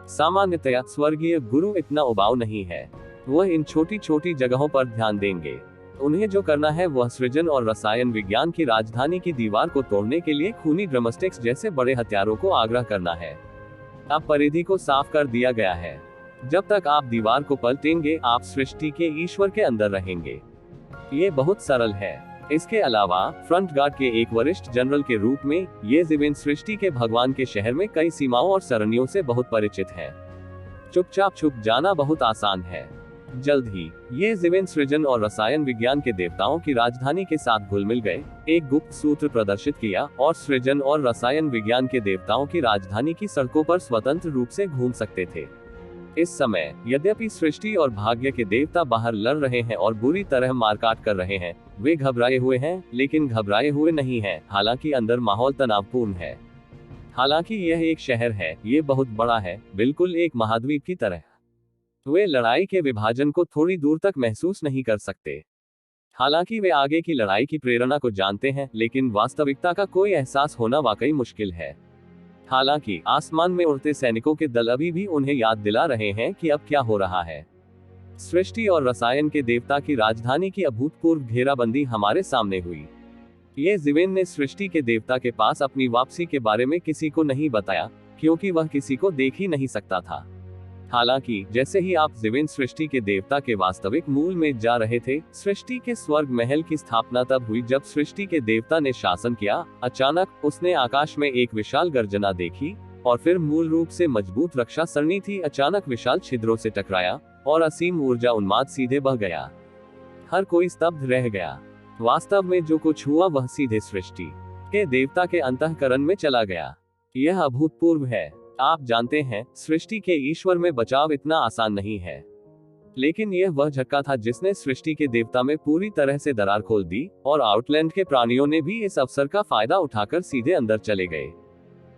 सामान्यतया स्वर्गीय गुरु इतना उबाऊ नहीं है। वह इन छोटी छोटी जगहों पर ध्यान देंगे। उन्हें जो करना है वह सृजन और रसायन विज्ञान की राजधानी की दीवार को तोड़ने के लिए खूनी ड्रमस्टिक्स जैसे बड़े हथियारों को आग्रह करना है। अब परिधि को साफ कर दिया गया है। जब तक आप दीवार को पलटेंगे आप सृष्टि के ईश्वर के अंदर रहेंगे। ये बहुत सरल है। इसके अलावा फ्रंट गार्ड के एक वरिष्ठ जनरल के रूप में ये ज़िवेन सृष्टि के भगवान के शहर में कई सीमाओं और सरणियों से बहुत परिचित है। चुपचाप छुप जाना बहुत आसान है। जल्द ही ये ज़िवेन सृजन और रसायन विज्ञान के देवताओं की राजधानी के साथ घुल मिल गए, एक गुप्त सूत्र प्रदर्शित किया और सृजन और रसायन विज्ञान के देवताओं की राजधानी की सड़कों पर स्वतंत्र रूप से घूम सकते थे। इस समय यद्यपि सृष्टि और भाग्य के देवता बाहर लड़ रहे हैं और बुरी तरह मारकाट कर रहे हैं, वे घबराए हुए हैं, लेकिन घबराए हुए नहीं हैं, हालांकि अंदर माहौल तनावपूर्ण है। हालांकि यह एक शहर है, ये बहुत बड़ा है, बिल्कुल एक महाद्वीप की तरह। वे लड़ाई के विभाजन को थोड़ी दूर तक महसूस नहीं कर सकते। हालांकि वे आगे की लड़ाई की प्रेरणा को जानते हैं, लेकिन वास्तविकता का कोई एहसास होना वाकई मुश्किल है। हालांकि आसमान में उड़ते सैनिकों के दल अभी भी उन्हें याद दिला रहे हैं कि अब क्या हो रहा है। सृष्टि और रसायन के देवता की राजधानी की अभूतपूर्व घेराबंदी हमारे सामने हुई। ये ज़िवेन ने सृष्टि के देवता के पास अपनी वापसी के बारे में किसी को नहीं बताया, क्योंकि वह किसी को देख ही नहीं सकता था। हालांकि जैसे ही आप ज़िवेन सृष्टि के देवता के वास्तविक मूल में जा रहे थे, सृष्टि के स्वर्ग महल की स्थापना तब हुई जब सृष्टि के देवता ने शासन किया। अचानक उसने आकाश में एक विशाल गर्जना देखी, और फिर मूल रूप से मजबूत रक्षा सरणी थी अचानक विशाल छिद्रों से टकराया, और असीम ऊर्जा उन्माद सीधे बह गया। हर कोई स्तब्ध रह गया। वास्तव में जो कुछ हुआ वह सीधे सृष्टि के देवता के अंतःकरण में चला गया। यह अभूतपूर्व है। आप जानते हैं, सृष्टि के ईश्वर में बचाव इतना आसान नहीं है, लेकिन यह वह झटका था जिसने सृष्टि के देवता में पूरी तरह से दरार खोल दी, और आउटलैंड के प्राणियों ने भी इस अवसर का फायदा उठाकर सीधे अंदर चले गए।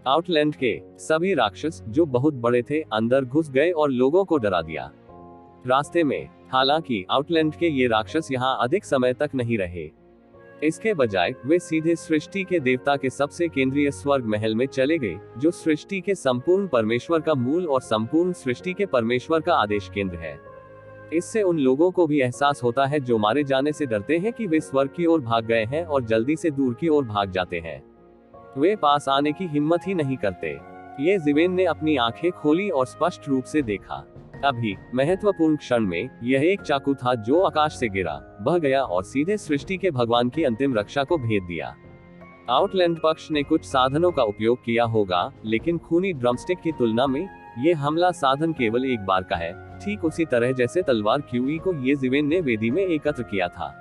आउटलैंड के सभी राक्षस, जो बहुत बड़े थे, अंदर घुस गए और लोगों को डरा दिया। रास्ते में हालांकि आउटलैंड के ये राक्षस यहाँ अधिक समय तक नहीं रहे। इसके बजाय वे सीधे सृष्टि के देवता के सबसे केंद्रीय स्वर्ग महल में चले गए, जो सृष्टि के संपूर्ण परमेश्वर का मूल और संपूर्ण सृष्टि के परमेश्वर का आदेश केंद्र है। इससे उन लोगों को भी एहसास होता है जो मारे जाने से डरते हैं कि वे स्वर्ग की ओर भाग गए हैं और जल्दी से दूर की ओर भाग जाते हैं। वे पास आने की हिम्मत ही नहीं करते। ये ज़िवेन ने अपनी आंखें खोली और स्पष्ट रूप से देखा। अभी महत्वपूर्ण क्षण में यह एक चाकू था जो आकाश से गिरा, बह गया और सीधे सृष्टि के भगवान की अंतिम रक्षा को भेद दिया। आउटलैंड पक्ष ने कुछ साधनों का उपयोग किया होगा, लेकिन खूनी ड्रमस्टिक की तुलना में ये हमला साधन केवल एक बार का है, ठीक उसी तरह जैसे तलवार क्यूई को ये ज़िवेन ने वेदी में एकत्र किया था।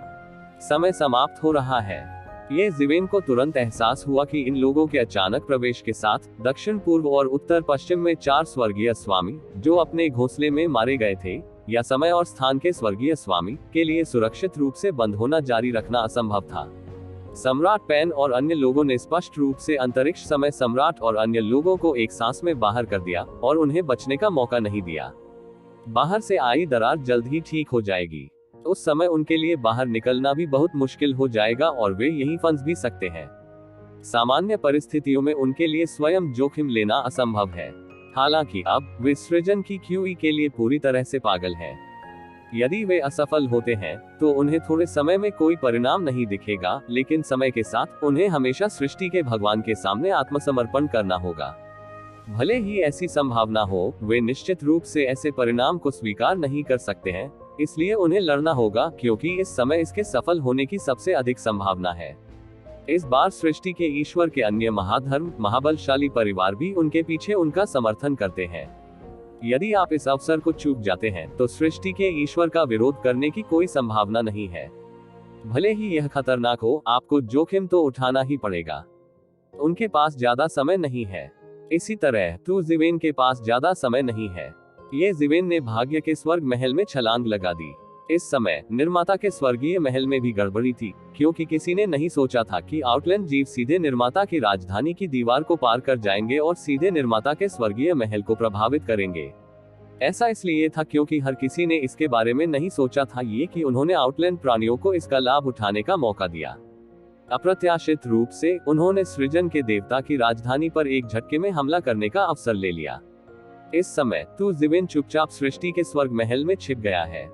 समय समाप्त हो रहा है। ये ज़िवेन को तुरंत एहसास हुआ कि इन लोगों के अचानक प्रवेश के साथ दक्षिण पूर्व और उत्तर पश्चिम में 4 स्वर्गीय स्वामी, जो अपने घोंसले में मारे गए थे, या समय और स्थान के स्वर्गीय स्वामी के लिए सुरक्षित रूप से बंद होना जारी रखना असंभव था। सम्राट पेन और अन्य लोगों ने स्पष्ट रूप से अंतरिक्ष समय सम्राट और अन्य लोगों को एक सांस में बाहर कर दिया और उन्हें बचने का मौका नहीं दिया। बाहर से आई दरार जल्द ही ठीक हो जाएगी। उस समय उनके लिए बाहर निकलना भी बहुत मुश्किल हो जाएगा और वे यहीं फंस भी सकते हैं। सामान्य परिस्थितियों में उनके लिए स्वयं जोखिम लेना असंभव है। हालांकि अब वे सृजन की क्यूई के लिए पूरी तरह से पागल हैं। यदि वे असफल होते हैं तो उन्हें थोड़े समय में कोई परिणाम नहीं दिखेगा, लेकिन समय के साथ उन्हें हमेशा सृष्टि के भगवान के सामने आत्मसमर्पण करना होगा। भले ही ऐसी संभावना हो, वे निश्चित रूप से ऐसे परिणाम को स्वीकार नहीं कर सकते हैं, इसलिए उन्हें लड़ना होगा, क्योंकि इस समय इसके सफल होने की सबसे अधिक संभावना है। इस बार सृष्टि के ईश्वर के अन्य महाधर्म, महाबलशाली परिवार भी उनके पीछे उनका समर्थन करते हैं। यदि आप इस अवसर को चूक जाते हैं तो सृष्टि के ईश्वर का विरोध करने की कोई संभावना नहीं है। भले ही यह खतरनाक हो, आपको जोखिम तो उठाना ही पड़ेगा। उनके पास ज्यादा समय नहीं है। इसी तरह ज़िवेन के पास ज्यादा समय नहीं है। ये ज़िवेन ने भाग्य के स्वर्ग महल में छलांग लगा दी। इस समय निर्माता के स्वर्गीय महल में भी गड़बड़ी थी, क्योंकि किसी ने नहीं सोचा था कि आउटलैंड जीव सीधे निर्माता की राजधानी की दीवार को पार कर जाएंगे और सीधे निर्माता के स्वर्गीय महल को प्रभावित करेंगे। ऐसा इसलिए था क्योंकि हर किसी ने इसके बारे में नहीं सोचा था ये कि उन्होंने आउटलैंड प्राणियों को इसका लाभ उठाने का मौका दिया। अप्रत्याशित रूप से उन्होंने सृजन के देवता की राजधानी पर एक झटके में हमला करने का अवसर ले लिया। इस समय ज़िवेन चुपचाप सृष्टि के स्वर्ग महल में छिप गया है।